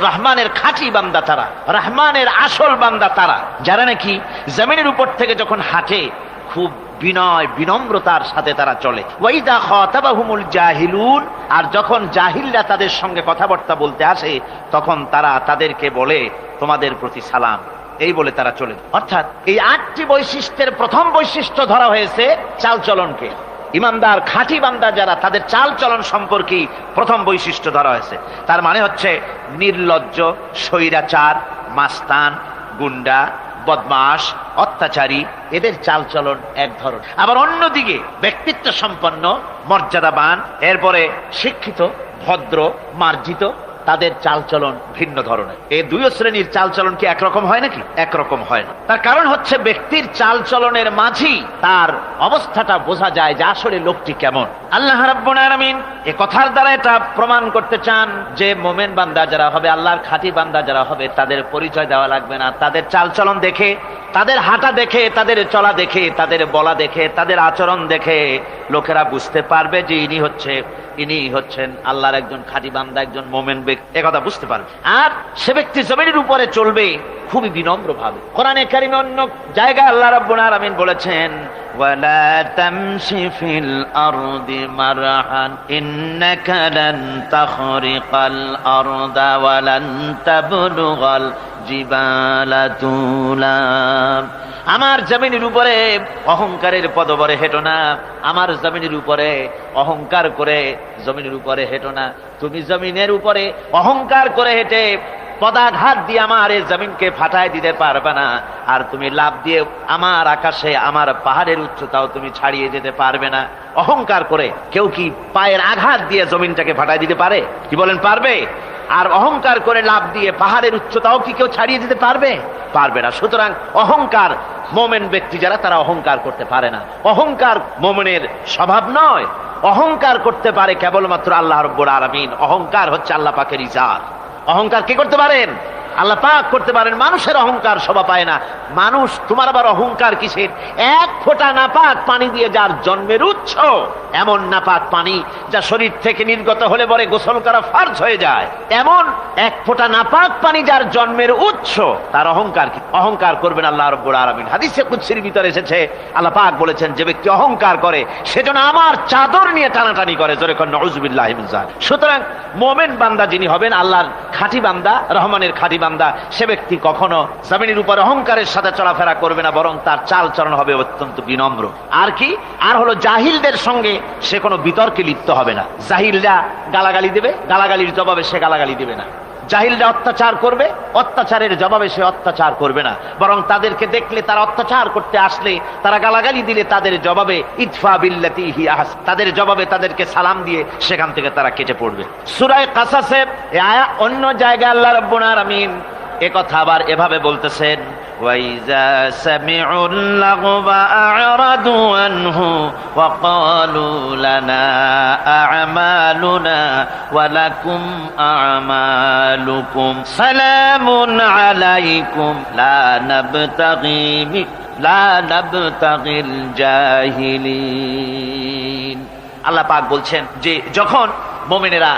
রহমানের খাঁটি বান্দা তারা, রহমানের আসল বান্দা তারা যারা নাকি জমিনের উপর থেকে যখন হাঁটে খুব বিনয় বিনম্রতার সাথে তারা চলে। ওয়াইদা খাতাবাহুমুল জাহিলুন, আর যখন জাহিলরা তাদের সঙ্গে কথাবার্তা বলতে আসে তখন তারা তাদেরকে বলে, তোমাদের প্রতি সালাম, এই বলে তারা চলে। অর্থাৎ এই 8টি বৈশিষ্ট্যের প্রথম বৈশিষ্ট্য ধরা হয়েছে চালচলনকে। ইমানদার খাঁটি বান্দা যারা, তাদের চাল চলন সম্পর্কে প্রথম বৈশিষ্ট্য ধরা হয়েছে। তার মানে হচ্ছে নির্লজ্জ, স্বৈরাচার, মাস্তান, গুন্ডা, বদমাশ, অত্যাচারী, এদের চাল চলন এক ধরন। আবার অন্যদিকে ব্যক্তিত্ব সম্পন্ন, মর্যাদাবান, এরপরে শিক্ষিত, ভদ্র, মার্জিত, তাদের চালচলন ভিন্ন ধরনের। এই 2 শ্রেণীর চালচলন কি একরকম হয় নাকি? একরকম হয় না। তার কারণ হচ্ছে ব্যক্তির চালচলনের মাঝেই তার অবস্থাটা বোঝা যায় যে আসলে লোকটি কেমন। আল্লাহ রাব্বুল আলামিন এই কথার দ্বারা এটা প্রমাণ করতে চান যে মোমেন বান্দা যারা হবে, আল্লাহর খাঁটি বান্দা যারা হবে, তাদের পরিচয় দেওয়া লাগবে না। তাদের চালচলন দেখে, তাদের হাঁটা দেখে, তাদের চলা দেখে, তাদের বলা দেখে, তাদের আচরণ দেখে লোকেরা বুঝতে পারবে যে ইনি হচ্ছেন আল্লাহর একজন খাঁটি বান্দা, একজন মোমেন ব্যক্তি, একথা বুঝতে পারবে। আর সে ব্যক্তি জমিনের উপরে চলবে খুবই বিনম্র ভাবে। কোরআনে কারিমে অন্য জায়গায় আল্লাহ রাব্বুল আলামিন বলেছেন, ওয়ালা তামশি ফিল আরদি মারহান ইন্নাকা লান তাখরিকাল আরদা ওয়া লান তাবলুগাল জিবালা তুলা। আমার জমিনের উপরে অহংকারের পদবরে হেঁটো না, আমার জমিনের উপরে অহংকার করে জমিনের উপরে হেঁটো না। তুমি জমিনের উপরে অহংকার করে হেঁটে পদাঘাত দিয়ে আমার এই জমিনকে ফাটায় দিতে পারবে না, আর তুমি লাভ দিয়ে আমার আকাশে, আমার পাহাড়ের উচ্চতাও তুমি ছাড়িয়ে যেতে পারবে না। অহংকার করে কেউ কি পায়ের আঘাত দিয়ে জমিনটাকে ফাটায় দিতে পারে? কি বলেন, পারবে? আর অহংকার করে লাভ দিয়ে পাহাড়ের উচ্চতাও কি কেউ ছাড়িয়ে দিতে পারবে? পারবে না। সুতরাং অহংকার, মোমেন ব্যক্তি যারা, তারা অহংকার করতে পারে না। অহংকার মোমেনের স্বভাব নয়। অহংকার করতে পারে কেবলমাত্র আল্লাহ রাব্বুল আলামিন। অহংকার হচ্ছে আল্লাহ পাকের ইজাত। অহংকার কে করতে পারেন? আল্লাহ পাক করতে পারেন। মানুষের অহংকার শোভা পায় না। মানুষ, তোমার আবার অহংকার কিসের? 1 ফোঁটা নাপাক পানি দিয়ে যার জন্মের উৎস, এমন নাপাক পানি যা শরীর থেকে নির্গত হলে পরে গোসল করা ফরজ হয়ে যায়, এমন 1 ফোঁটা নাপাক পানি যার জন্মের উৎস, তার অহংকার কি? অহংকার করবেন আল্লাহ রাব্বুল আলামিন। হাদিসে কুদসির ভিতরে এসেছে, আল্লাহ পাক বলেছেন, যে ব্যক্তি অহংকার করে সেজন্য আমার চাদর নিয়ে টানাটানি করে। জোরে কোন নাউযুবিল্লাহি মিন যালিক। সুতরাং মোমেন বান্দা যিনি হবেন, আল্লাহর খাঁটি বান্দা, রহমানের খাঁটি বান্দা, সে ব্যক্তি কখনো জমিনের উপর অহংকারের সাথে চলাফেরা করবে না, বরং তার চাল চলন হবে অত্যন্ত বিনম্র। আর কি? আর হলো জাহিলদের সঙ্গে সে কোনো বিতর্কে লিপ্ত হবে না। জাহিলরা গালাগালি দেবে, গালাগালির জবাবে সে গালাগালি দেবে না। জাহিলরা অত্যাচার করবে, অত্যাচারের জবাবে সে অত্যাচার করবে না, বরং তাদেরকে দেখলে, তারা অত্যাচার করতে আসলে, তারা গালাগালি দিলে তাদের জবাবে ইতফা বিল্লাতি হি আহসান, তাদের জবাবে তাদেরকে সালাম দিয়ে সেখান থেকে তারা কেটে পড়বে। সূরা কাসাসে অন্য জায়গায় আল্লাহ রাব্বুল আলামিন একথা আবার এভাবে বলতেছেন, ওয়াইজা সামিউল লাগবা আ'রাদু আনহু ওয়া ক্বালু লানা আ'মালুনা ওয়া লাকুম আ'মালুকুম সালামুন আলাইকুম লা নাবতাগিল জাহিলিন। আল্লাহ পাক বলছেন যে যখন মুমিনেরা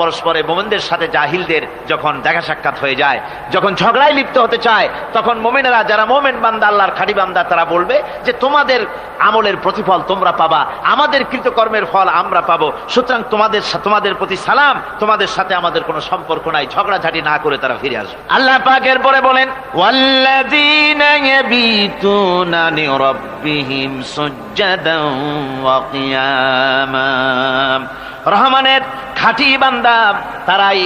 পরস্পরে মুমিনদের সাথে জাহিলদের যখন দেখা সাক্ষাৎ হয়ে যায়, যখন ঝগড়ায় লিপ্ত হতে চায়, তখন মুমিনেরা যারা মুমিন বান্দা, আল্লাহর খাঁটি বান্দা, তারা বলবে যে তোমাদের আমলের প্রতিফল তোমরা পাবা, আমাদের কৃতকর্মের ফল আমরা পাবো, সুতরাং তোমাদের প্রতি সালাম, তোমাদের সাথে আমাদের কোনো সম্পর্ক নাই, ঝগড়াঝাটি না করে তারা ফিরে আসবে। আল্লাহ পাক এরপরে বলেন, ওয়াল্লাযীনা ইয়াবীতুনা লিরাব্বিহিম সুজদান ওয়া কিয়ামা। রহমানের খাঁটি বান্দা তারাই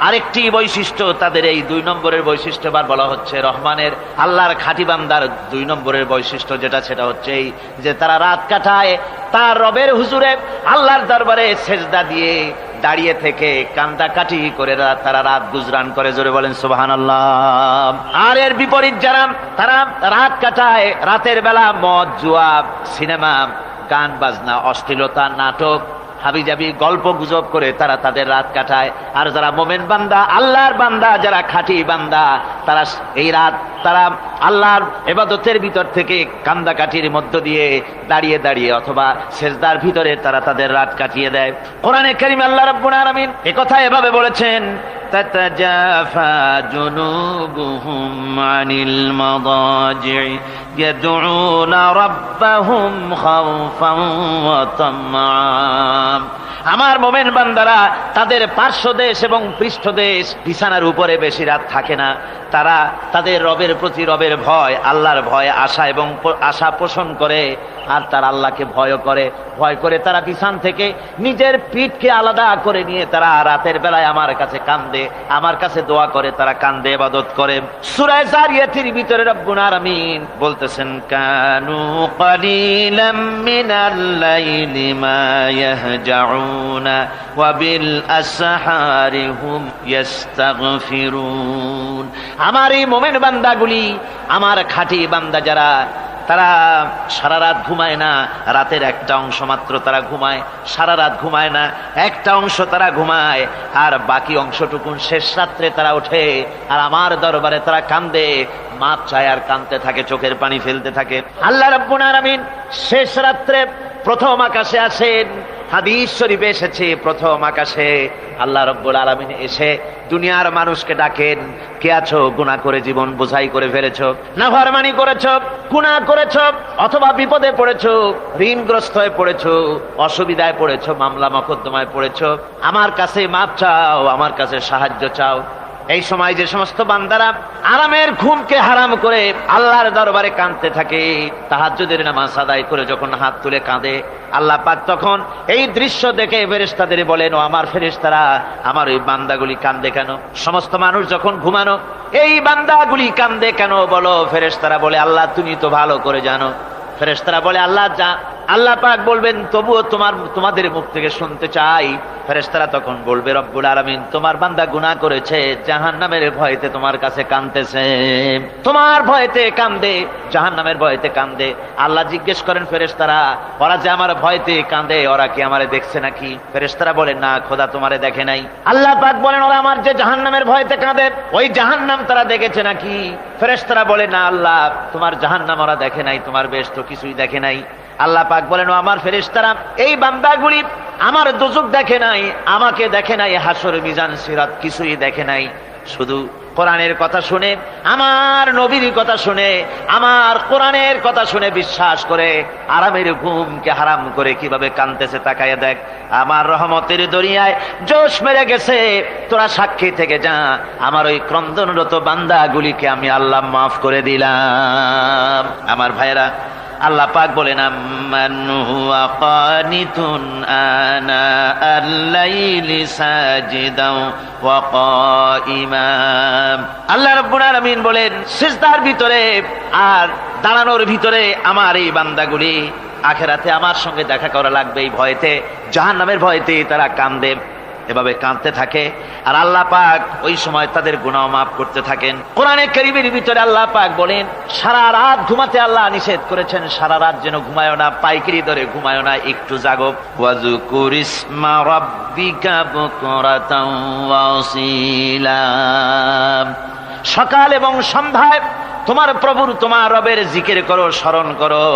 আরেকটি বৈশিষ্ট্য, তাদের এই 2 নম্বরের বৈশিষ্ট্য এবার বলা হচ্ছে। রহমানের আল্লাহর খাঁটি বান্দার 2 নম্বরের বৈশিষ্ট্য সেটা হচ্ছে এই যে তারা রাত কাটায় তার রবের হুজুরে আল্লাহর দরবারে সেজদা দিয়ে দাঁড়িয়ে থেকে কান্দাকাটি করে তারা রাত গুজরান করে। জোরে বলেন সুবহানাল্লাহ। আর এর বিপরীত যারা, তারা রাত কাটায় রাতের বেলা মদ, জুয়া, সিনেমা, গান বাজনা, অশ্লীলতা, নাটক, হাবিজাবি, গল্প গুজব করে তারা তাদের রাত কাটায়। আর যারা মোমেন বান্দা, আল্লাহর বান্দা, যারা খাঁটি বান্দা, তারা এই রাত তারা আল্লাহর ইবাদতের ভিতর থেকে কান্দাকাটির মধ্য দিয়ে দাঁড়িয়ে দাঁড়িয়ে অথবা সেজদার ভিতরে তারা তাদের রাত কাটিয়ে দেয়। কোরআনে কারীম আল্লাহ রাব্বুল আলামিন একথা এভাবে বলেছেন, তাতাজাফা জুনুবুহুম আনিল মাদাজি'i ইয়াদউনা রাব্বাহুম খাওফান ওয়া তামআ। আমার মোমেন বান্দারা তাদের পার্শ্বদেশ এবং পৃষ্ঠদেশ বিছানার উপরে বেশি রাত থাকে না, তারা তাদের রবের প্রতি রবের ভয়, আল্লাহর ভয়, আশা এবং আশা পোষণ করে, আর তারা আল্লাহকে ভয় করে তারা বিছান থেকে নিজের পিঠকে আলাদা করে নিয়ে তারা রাতের বেলায় আমার কাছে কান্দে, আমার কাছে দোয়া করে, তারা কান্দে, ইবাদত করে। সূরা যারিয়াতের ভিতরে রব্বুল আলামিন বলতেছেন, কানু ক্বালিলাম মিনাল লাইলি মা ইয়াহজাউনা ওয়া বিল আসহারি হুম ইস্তাগফিরুন। আমার এই মুমিন বান্দাগুলি, আমার খাঁটি বান্দা যারা, তারা সারা রাত ঘুমায় না, রাতের একটা অংশ মাত্র তারা ঘুমায়, সারা রাত ঘুমায় না, একটা অংশ তারা ঘুমায়, আর বাকি অংশটুকুন শেষ রাত্রে তারা ওঠে আর আমার দরবারে তারা কান্দে, মাপ চায় আর কাঁদতে থাকে, চোখের পানি ফেলতে থাকে। আল্লাহ রাব্বুল আলামিন শেষ রাত্রে প্রথম আকাশে আসেন। হাদিস শরীফে এসেছে, প্রথম আকাশে আল্লাহ রাব্বুল আলামিন এসে দুনিয়ার মানুষকে ডাকেন, কে আছো? গুনাহ করে জীবন বোঝাই করে ফেলেছো, নাফরমানি করেছো, গুনাহ করেছো, অথবা বিপদে পড়েছো, ঋণগ্রস্ত হয়ে পড়েছো, অসুবিধায় পড়েছো, মামলা মোকদ্দমায় পড়েছো, আমার কাছে মাপ চাও, আমার কাছে সাহায্য চাও। এই সময় যে সমস্ত বান্দারা আরামের ঘুমকে হারাম করে আল্লাহর দরবারে কাঁদতে থাকে, তাহাজ্জুদের নামাজ আদায় করে যখন হাত তুলে কাঁদে, আল্লাহ পাক তখন এই দৃশ্য দেখে ফেরেশতাদের বলেন, ও আমার ফেরেশতারা, আমার ওই বান্দাগুলি কাঁদে কেন? সমস্ত মানুষ যখন ঘুমানো, এই বান্দাগুলি কাঁদে কেন বলো? ফেরেশতারা বলে, আল্লাহ তুমি তো ভালো করে জানো। ফেরেশতারা বলে, আল্লাহ পাক বলবেন, তবুও তোমাদের মুখ থেকে শুনতে চাই। ফেরেশতারা তখন বলবে, রব্বুল আলামিন তোমার বান্দা গুনাহ করেছে, জাহান্নামের ভয়তে তোমার কাছে কাঁদতেছে, তোমার ভয়তে কাঁদে, জাহান্নামের ভয়তে কাঁদে। আল্লাহ জিজ্ঞেস করেন, ফেরেশতারা, ওরা যে আমার ভয়তে কাঁদে, ওরা কি আমারে দেখছে নাকি? ফেরেশতারা বলেন, না খোদা তোমারে দেখে নাই। আল্লাহ পাক বলেন, ওরা আমার যে জাহান্নামের ভয়তে কাঁদে, ওই জাহান্নাম তারা দেখেছে নাকি? ফেরেশতারা বলে, না আল্লাহ, তোমার জাহান্নাম ওরা দেখে নাই, তোমার বেহেশত কিছুই দেখে নাই। আল্লাহ পাক বলেন, ও আমার ফেরেশতারা, এই বান্দাগুলি আমার দোজখ দেখে নাই, আমাকে দেখে নাই, হাসর মিজান সিরাত কিছুই দেখে নাই, শুধু কোরআনের কথা শুনে, আমার নবীর কথা শুনে, আমার কোরআনের কথা শুনে বিশ্বাস করে আরামের ঘুমকে হারাম করে কিভাবে কাঁদতেছে তাকায় দেখ। আমার রহমতের দরিয়ায় জোশ মেরে গেছে, তোরা সাক্ষী থেকে যা, আমার ওই ক্রন্দনরত বান্দাগুলিকে আমি আল্লাহ মাফ করে দিলাম। আমার ভাইয়েরা, আল্লাহ পাক বলেন আম্মান হুয়া কানিতুন আনা আল-লাইলি সাজিদাও ওয়া কাইমা। আল্লাহ রাব্বুল আলামিন বলেন সিজদার ভিতরে আর দাঁড়ানোর ভিতরে আমার এই বান্দাগুলি আখিরাতে আমার সঙ্গে দেখা করা লাগবে এই ভয়েতে, জাহান্নামের ভয়েতে তারা কান্দে, এভাবে কাঁদতে থাকে। আর আল্লাহ পাক ওই সময় তাদের গুনাহ মাফ করতে থাকেন। কোরআনে কারীমের ভিতরে আল্লাহ পাক বলেন সারা রাত ঘুমাতে আল্লাহ নিষেধ করেছেন, সারা রাত যেন ঘুমায়ো না, পাইকারি ধরে ঘুমায়ো না, একটু জাগো। ওয়াজকুর ইসমা রাব্বিকা বুকরাতাও ওয়া আসীলা। সকাল এবং সন্ধ্যায় তোমার প্রভুর তোমার রবের জিকির করো, স্মরণ করো।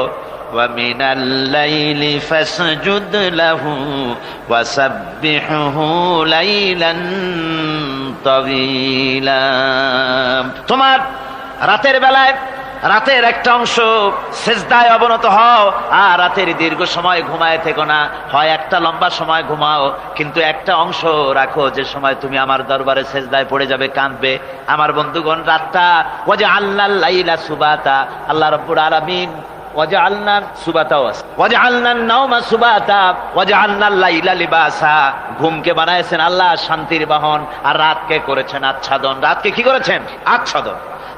وَمِنَ اللَّيْلِ فَاسْجُدْ لَهُ وَسَبِّحْهُ لَيْلًا طَوِيلًا। তোমার রাতের বেলায় রাতের একটা অংশ সেজদায় অবনত হও, আর রাতের দীর্ঘ সময় ঘুমায় থেকো না, হয় একটা লম্বা সময় ঘুমাও, কিন্তু একটা অংশ রাখো যে সময় তুমি আমার দরবারে সেজদায় পড়ে যাবে, কাঁদবে। আমার বন্ধুগণ, রাতটা ওয়াজআলনাল লাইলা সুবাতা, আল্লাহ রাব্বুল আলামিন ওয়াজআলনা সুবাতা ওয়াজআলনান নাওমা সুবাতা ওয়াজআলনাল লাইলা লিবাসা, ঘুমকে বানাইছেন আল্লাহ শান্তির বাহন, আর রাতকে করেছেন আচ্ছাদন। রাতকে কি করেছেন? আচ্ছাদন।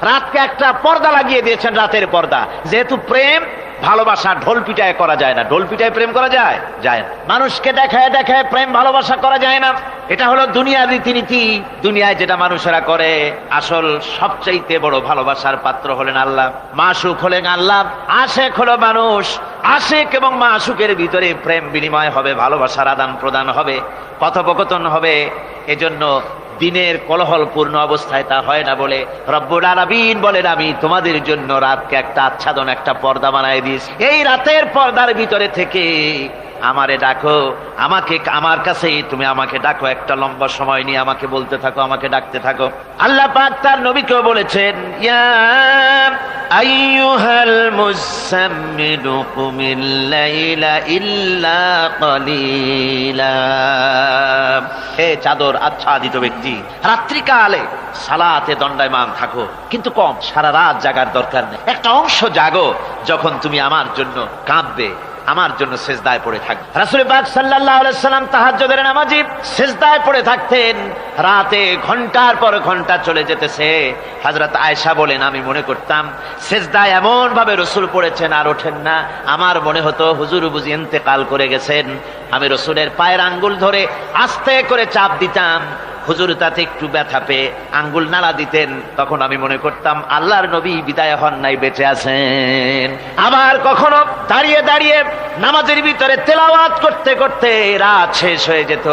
রাতকে একটা পর্দা লাগিয়ে দিয়েছেন, রাতের পর্দা। যেহেতু প্রেম ভালোবাসা ঢোল পিটায় করা যায় না। ঢোল পিটায় প্রেম করা যায়? যায় না। মানুষকে দেখায় দেখায় প্রেম ভালোবাসা করা যায় না। এটা হলো দুনিয়ার রীতিনীতি। দুনিয়ায় যেটা মানুষেরা করে, আসল সবচাইতে বড় ভালোবাসার পাত্র হলেন আল্লাহ, মাসুক হলেন আল্লাহ, আশেক হলো মানুষ। আশেক এবং মাসুকের ভিতরে প্রেম বিনিময় হবে, ভালোবাসার আদান প্রদান হবে, কথোপকথন হবে। এজন্য দিনের কোলাহলপূর্ণ অবস্থায় তা হয় না বলে রব্বুল আলামিন বলেন আমি তোমাদের জন্য রাতকে একটা আচ্ছাদন, একটা পর্দা বানায় দিয়েছি। এই রাতের পর্দার ভিতরে থেকে আমারে ডাকো, আমাকে আমার কাছেই তুমি আমাকে ডাকো, একটা লম্বা সময় নিয়ে আমাকে বলতে থাকো, আমাকে ডাকতে থাকো। আল্লাহ পাক তার নবীকেও বলেছেন ইয়া আইয়ুহাল মুসাম্মিলু কুমিল লাইলা ইল্লা কালিলা। হে চাদর আচ্ছাদিত ব্যক্তি, রাত্রিকালে সালাতে দণ্ডায়মান থাকো, কিন্তু কম, সারা রাত জাগার দরকার নেই। একটা অংশ জাগো যখন তুমি আমার জন্য কাঁদবে, আমার জন্য সেজদায় পড়ে থাকবে। রাসূল পাক সাল্লাল্লাহু আলাইহি সাল্লাম তাহাজ্জুদের নামাজি সেজদায় পড়ে থাকতেন, রাতে ঘন্টার পর ঘন্টা চলে যেতেছে। হযরত আয়েশা বলেন আমি মনে করতাম সেজদায় এমন ভাবে রাসূল পড়েছেন আর ওঠেন না, আমার মনে হতো হুজুর বুঝি ইন্তেকাল করে গেছেন। আমি রাসূলের পায়ের আঙ্গুল ধরে আস্তে করে চাপ দিতাম, হুজুর তাতে একটু ব্যথা পেয়ে আঙ্গুল নাড়া দিতেন, তখন আমি মনে করতাম আল্লাহর নবী বিদায় হন নাই, বেঁচে আছেন। আবার কখনো দাঁড়িয়ে দাঁড়িয়ে নামাজের ভিতরে তেলাওয়াত করতে করতে রাত শেষ হয়ে যেত,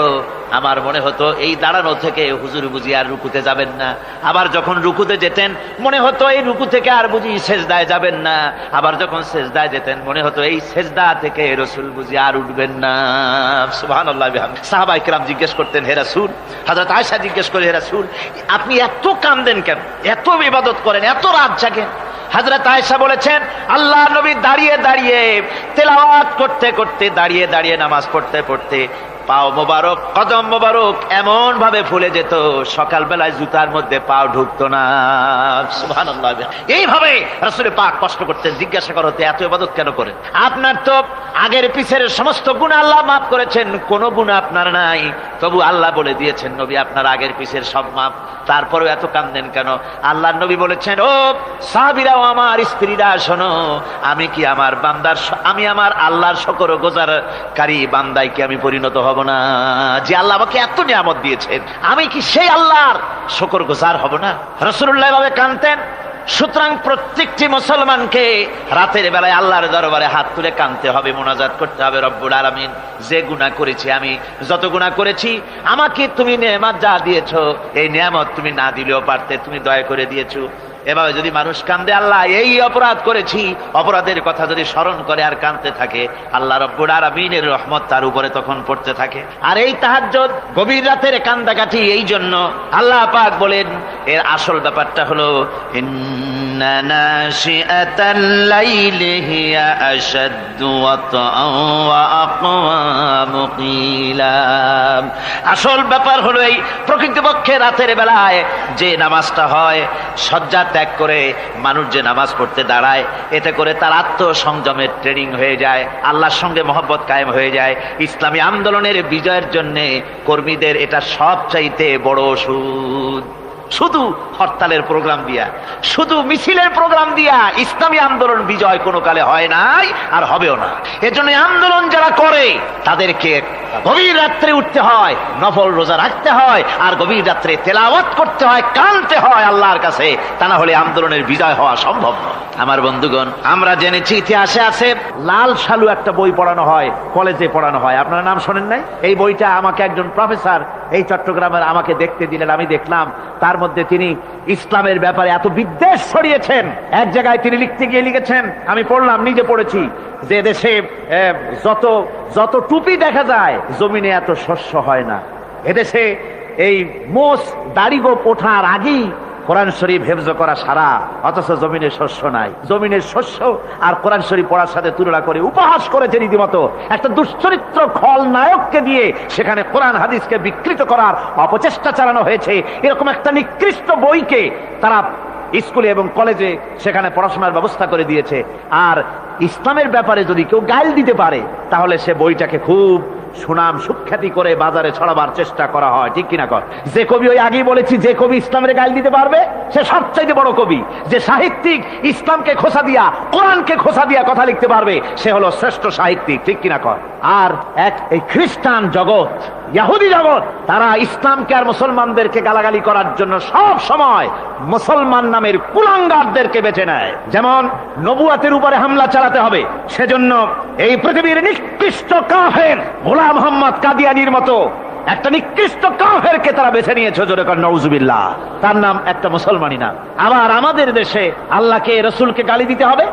আমার মনে হতো এই দাঁড়ানো থেকে হুজুর বুঝি আর রুকুতে যাবেন না। আবার যখন রুকুতে যেতেন মনে হতো এই রুকু থেকে আর বুঝি সেজদায় যাবেন না। আবার যখন সেজদায় যেতেন মনে হতো এই সেজদা থেকে রাসূল বুঝি আর উঠবেন না। সুবহানাল্লাহ। সাহাবায়ে কেরাম জিজ্ঞেস করতেন হে রাসূল, হযরত আয়েশা জিজ্ঞেস করে হে রাসূল আপনি এত কাঁদেন কেন, এত ইবাদত করেন, এত রাত জাগেন? হযরত আয়েশা বলেছেন আল্লাহ নবী দাঁড়িয়ে দাঁড়িয়ে তেলাওয়াত করতে করতে, দাঁড়িয়ে দাঁড়িয়ে নামাজ পড়তে পড়তে পাও মোবারক, কদম মোবারক এমন ভাবে ফুলে যেত সকালবেলায় জুতার মধ্যে পাও ঢুকতো না। সুবহানাল্লাহ। এইভাবে রাসূল পাক কষ্ট করতেন। জিজ্ঞাসা করো এত ইবাদত কেন করেন? আপনার তো আগের পিছের সমস্ত গুনাহ আল্লাহ মাফ করেছেন, কোনো গুনাহ আপনার নাই, তবু আল্লাহ বলে দিয়েছেন নবী আপনার আগের পিছের সব মাফ, তারপরেও এত কাঁদেন কেন? আল্লাহর নবী বলেছেন ও সাহাবীরাও আমার স্ত্রীরা শোনো, আমি কি আমার বান্দার, আমি আমার আল্লাহর শুকরগুজারকারী বান্দায় কি আমি পরিণত হব না? যে আল্লাহ আমাকে এত নিয়ামত দিয়েছেন, আমি কি সেই আল্লাহর শুকরগুজার হব না? রাসূলুল্লাহ ভাবে কাঁদতেন। সুতরাং প্রত্যেকটি মুসলমানকে রাতের বেলায় আল্লাহর দরবারে হাত তুলে কাঁদতে হবে, মোনাজাত করতে হবে, রব্বুল আলামিন যে গুনাহ করেছি, আমি যত গুনাহ করেছি, আমাকে তুমি নেয়ামত যা দিয়েছো, এই নেয়ামত তুমি না দিলেও পারতে, তুমি দয়া করে দিয়েছো। এভাবে যদি মানুষ কান্দে আল্লাহ এই অপরাধ করেছি, অপরাধের কথা যদি স্মরণ করে আর কাঁদতে থাকে, আল্লাহ রব্বুল আলামিনের রহমত তার উপরে তখন পড়তে থাকে। আর এই তাহাজ্জুদ গভীর রাতের কান্দাকাটি, এই জন্য আল্লাহ পাক বলেন এর আসল ব্যাপারটা হলো ইন্না নাশিআতাল লাইলি হিয়া আশাদ্দু ওয়াতআন ওয়া আকওয়ামু কিলা। আসল ব্যাপার হলো এই প্রকৃতপক্ষে রাতের বেলায় যে নামাজটা হয়, শয্যাতে ত্যাগ করে মানুষ যে নামাজ পড়তে দাঁড়ায়, এতে করে তার আত্মসংযমের ট্রেনিং হয়ে যায়, আল্লাহর সঙ্গে মহব্বত কায়েম হয়ে যায়। ইসলামী আন্দোলনের বিজয়ের জন্য কর্মীদের এটা সবচাইতে বড় ওষুধ। শুধু হরতালের প্রোগ্রাম দিয়া, শুধু মিছিলের প্রোগ্রাম দিয়া ইসলামী আন্দোলন বিজয় কোনো কালে হয় নাই, আর হবেও না। এজন্য আন্দোলন যারা করে তাদেরকে গভীর রাত্রে উঠতে হয়, নফল রোজা রাখতে হয়, আর গভীর রাত্রে তেলাওয়াত করতে হয়, কানতে হয় আল্লাহর কাছে, তা না হলে আন্দোলনের বিজয় হওয়া সম্ভব নয়। আমার বন্ধুগণ, আমরা জেনেছি ইতিহাসে আছে লাল সালু একটা বই পড়ানো হয়, কলেজে পড়ানো হয়, আপনারা নাম শোনেন নাই? এই বইটা আমাকে একজন প্রফেসর এই চট্টগ্রামের আমাকে দেখতে দিলেন, আমি দেখলাম তার মধ্যে তিনি ইসলামের ব্যাপারে এত বিদ্বেষ ছড়িয়েছেন। এক জায়গায় তিনি লিখতে গিয়ে লিখেছেন, আমি পড়লাম, নিজে পড়েছি, যে দেশে যত টুপি দেখা যায় জমিনে এত শস্য হয় না। এদেশে এই মোষ দাড়ি গোপ ওঠার আগেই কোরআন শরীফ হেফজ করা সারা, অথচ জমিনে শস্য নাই। জমিনের শস্য আর কোরআন শরীফ পড়ার সাথে তুলনা করে উপহাস করেছে রীতিমতো। একটা দুশ্চরিত্র খলনায়ককে দিয়ে সেখানে কোরআন হাদিসকে বিকৃত করার অপচেষ্টা চালানো হয়েছে। এরকম একটা নিকৃষ্ট বইকে তারা স্কুলে এবং কলেজে সেখানে পড়াশোনার ব্যবস্থা করে দিয়েছে। আর ইসলামের ব্যাপারে যদি কেউ গাইল দিতে পারে, তাহলে সে বইটাকে খুব সুনাম সুখ্যাতি করে বাজারে ছড়াবার চেষ্টা করা হয়, ঠিক কিনা কর? যে কবি, ওই আগেই বলেছি, যে কবি ইসলামের গাইল দিতে পারবে সে সবচাইতে বড় কবি। যে সাহিত্যিক ইসলামকে খোসা দিয়া, কোরআনকে খোসা দিয়া কথা লিখতে পারবে, সে হলো শ্রেষ্ঠ সাহিত্যিক, ঠিক কিনা কর? আর এই খ্রিস্টান জগৎ, ইহুদি জগৎ, তারা ইসলামকে আর মুসলমানদেরকে গালাগালি করার জন্য সব সময় মুসলমান নামের কুলাঙ্গারদেরকে বেছে নেয়। যেমন নবুয়াতের উপরে হামলা চালাতে হবে, সেজন্য এই পৃথিবীর নিকৃষ্ট কাফের গোলাম মোহাম্মদ কাদিয়ানির মতো একটা নিকৃষ্ট কাফেরকে তারা বেছে নিয়েছে, জোরে কর নাউজুবিল্লাহ। তার নাম একটা মুসলমানই না। আবার আমাদের দেশে আল্লাহকে, রসুলকে গালি দিতে হবে,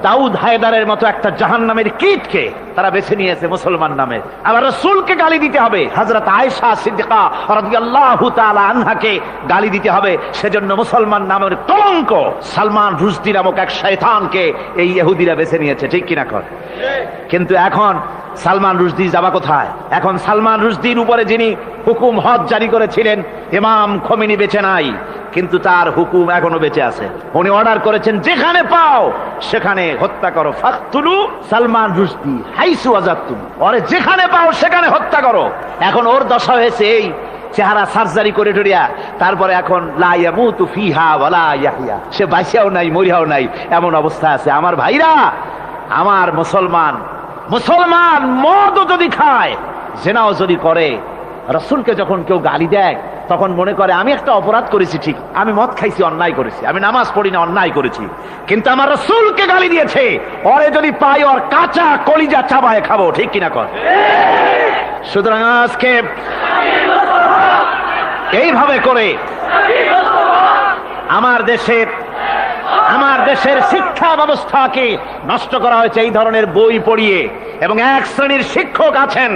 দাউদ হায়দারের মতো একটা জাহান্নামের কীটকে তারা বেছে নিয়েছে মুসলমান নামে। আবার রসুলকে গালি দিতে হবে, হযরত আয়েশা সিদ্দিকা রাদিয়াল্লাহু তাআলা আনহাকে গালি দিতে হবে, সেজন্য মুসলমান নামের কলঙ্ক সালমান রুশদি নামক এক শয়তানকে এই ইহুদিরা বেছে নিয়েছে, ঠিক কিনা কর? কিন্তু এখন সালমান রুশদি যাবা কোথায়? এখন সালমান রুশদির উপরে যিনি হুকুম হজ জারি করেছিলেন ইমাম খোমেনি বেঁচে নাই, কিন্তু তার হুকুম এখনো বেঁচে আছে। উনি অর্ডার করেছেন, যেখানে পাও সেখানে হত্যা করো, ফাকতুলু সালমান রুশদি হাইসু ওয়াজাদতুম, ওরে যেখানে পাও সেখানে হত্যা করো। এখন ওর দশা হয়েছে এই, চেহারা সার্জারি করে টরিয়া, তারপরে এখন লা ইয়ামুতু ফিহা ওয়ালা ইয়াহইয়া, সে বাঁচিয়াও নাই মরিয়াও নাই, এমন অবস্থা আছে। আমার ভাইরা, আমার মুসলমান মদও যদি খায়, জেনাও যদি করে, রসুলকে যখন কেউ গালি দেয় তখন মনে করে আমি একটা অপরাধ করেছি, ঠিক, আমি মদ খাইছি, অন্যায় করেছি, আমি নামাজ পড়ি না, অন্যায় করেছি, কিন্তু আমার রসুলকে গালি দিয়েছে, ওরে যদি পাই ওর কাঁচা কলিজা চাবায় খাবো, ঠিক কিনা কর? সুতরাং আজকে এইভাবে করে আমার দেশের শিক্ষা ব্যবস্থাকে নষ্ট করা হয়েছে এই ধরনের বই পড়িয়ে। এবং এক শ্রেণীর শিক্ষক আছেন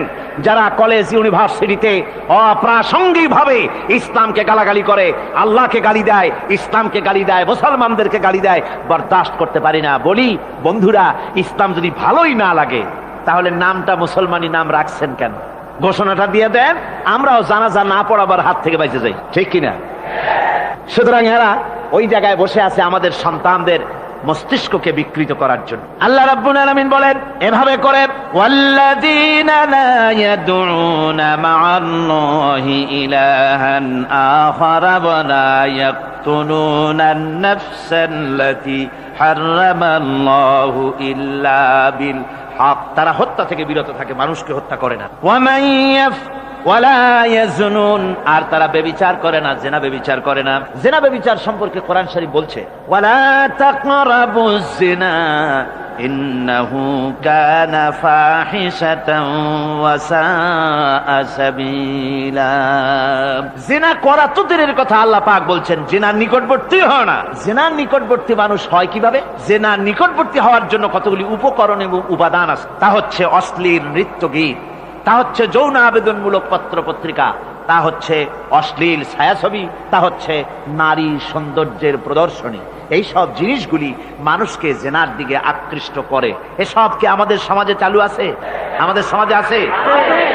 যারা কলেজ ইউনিভার্সিটিতে অপ্রাসঙ্গিক ভাবে ইসলামকে গালাগালি করে, আল্লাহকে গালি দেয়, ইসলামকে গালি দেয়, মুসলমানদেরকে গালি দেয়। বরদাস্ত করতে পারি না। বলি, বন্ধুরা, ইসলাম যদি ভালোই না লাগে তাহলে নামটা মুসলমানি নাম রাখছেন কেন? ঘোষণাটা দিয়ে দেন, আমরাও জানাজা না পড়াবার হাত থেকে বেঁচে যাই, ঠিক কিনা? সুতরাং এরা ওই জায়গায় বসে আছে আমাদের সন্তানদের মস্তিষ্ককে বিকৃত করার জন্য। আল্লাহ রাব্বুল আলামিন বলেন এভাবে করে, ওয়াল্লাযীনা লা ইয়াদউনা মা'আল্লাহি ইলাহান আখারা ওয়া লা ইয়াকতুলুনান নাফসাল্লাতী হারামাল্লাহু ইল্লা বিল হক, তারা হত্যা থেকে বিরত থাকে, মানুষকে হত্যা করে না। ওয়া মান ওয়ালা ইয়াজনুন, আর তারা ব্যভিচার করে না, জিনা ব্যভিচার করে না। জিনা ব্যভিচার সম্পর্কে কোরআন শরীফ বলছে, ওয়ালা তাকরাবুজ জিনা ইন্নাহু কানা ফাহিশাতান ওয়া সাআ সাবিলা। জিনা করা তো দূরের কথা, আল্লাহ পাক বলছেন জিনার নিকটবর্তী হয় না। জিনার নিকটবর্তী মানুষ হয় কিভাবে? জিনার নিকটবর্তী হওয়ার জন্য কতগুলি উপকরণ এবং উপাদান আছে। তা হচ্ছে অশ্লীল নৃত্য গীত, তা হচ্ছে যৌন আবেদনমূলক পত্র পত্রিকা, তা হচ্ছে অশ্লীল ছায়াছবি, তা হচ্ছে নারী সৌন্দর্যের প্রদর্শনী। এই সব জিনিসগুলি মানুষকে জেনার দিকে আকৃষ্ট করে। এসব কি আমাদের সমাজে চালু আছে? আমাদের সমাজে আছে?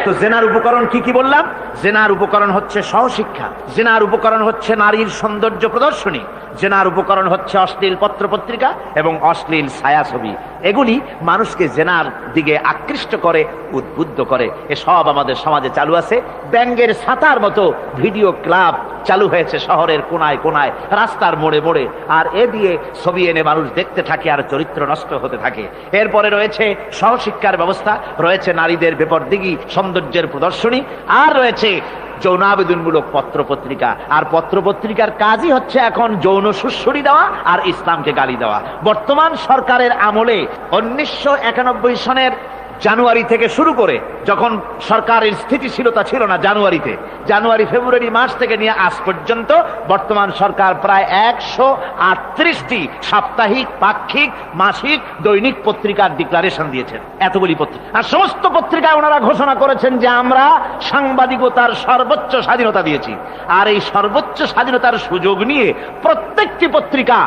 তো জেনার উপকরণ কি কি বললাম? জেনার উপকরণ হচ্ছে সহশিক্ষা, জেনার উপকরণ হচ্ছে নারীর সৌন্দর্য প্রদর্শনী, জেনার উপকরণ হচ্ছে অশ্লীল পত্র পত্রিকা এবং অশ্লীল ছায়াছবি। এগুলি মানুষকে জেনার দিকে আকৃষ্ট করে, উদ্বুদ্ধ করে। এসব আমাদের সমাজে চালু আছে। ব্যাঙ্গের ছাতার মতো ভিডিও ক্লাব চালু হয়েছে শহরের কোনায় কোনায়, রাস্তার মোড়ে মোড়ে। আর এ দিয়ে ছবি এনে মানুষ দেখতে থাকে আর চরিত্র নষ্ট হতে থাকে। এরপরে রয়েছে সহশিক্ষার ব্যবস্থা, রয়েছে নারীদের বেপরদিগি সৌন্দর্যের প্রদর্শনী, আর রয়েছে যৌনাবেদনমূলক পত্র পত্রিকা। আর পত্র পত্রিকার কাজই হচ্ছে এখন যৌন সুশ্রুতি দেওয়া আর ইসলামকে গালি দেওয়া। বর্তমান সরকারের আমলে 1991 সনের জানুয়ারি থেকে শুরু করে, যখন সরকারের স্থিতিশীলতা ছিল না, জানুয়ারি ফেব্রুয়ারি মাস থেকে নিয়ে আজ পর্যন্ত বর্তমান সরকার প্রায় 138টি সাপ্তাহিক, পাক্ষিক, মাসিক, দৈনিক পত্রিকার ডিক্লারেশন দিয়েছেন। এতগুলি পত্রিকা, আর সমস্ত পত্রিকায় ওনারা ঘোষণা করেছেন যে আমরা সাংবাদিকতার সর্বোচ্চ স্বাধীনতা দিয়েছি। আর এই সর্বোচ্চ স্বাধীনতার সুযোগ নিয়ে প্রত্যেকটি পত্রিকা,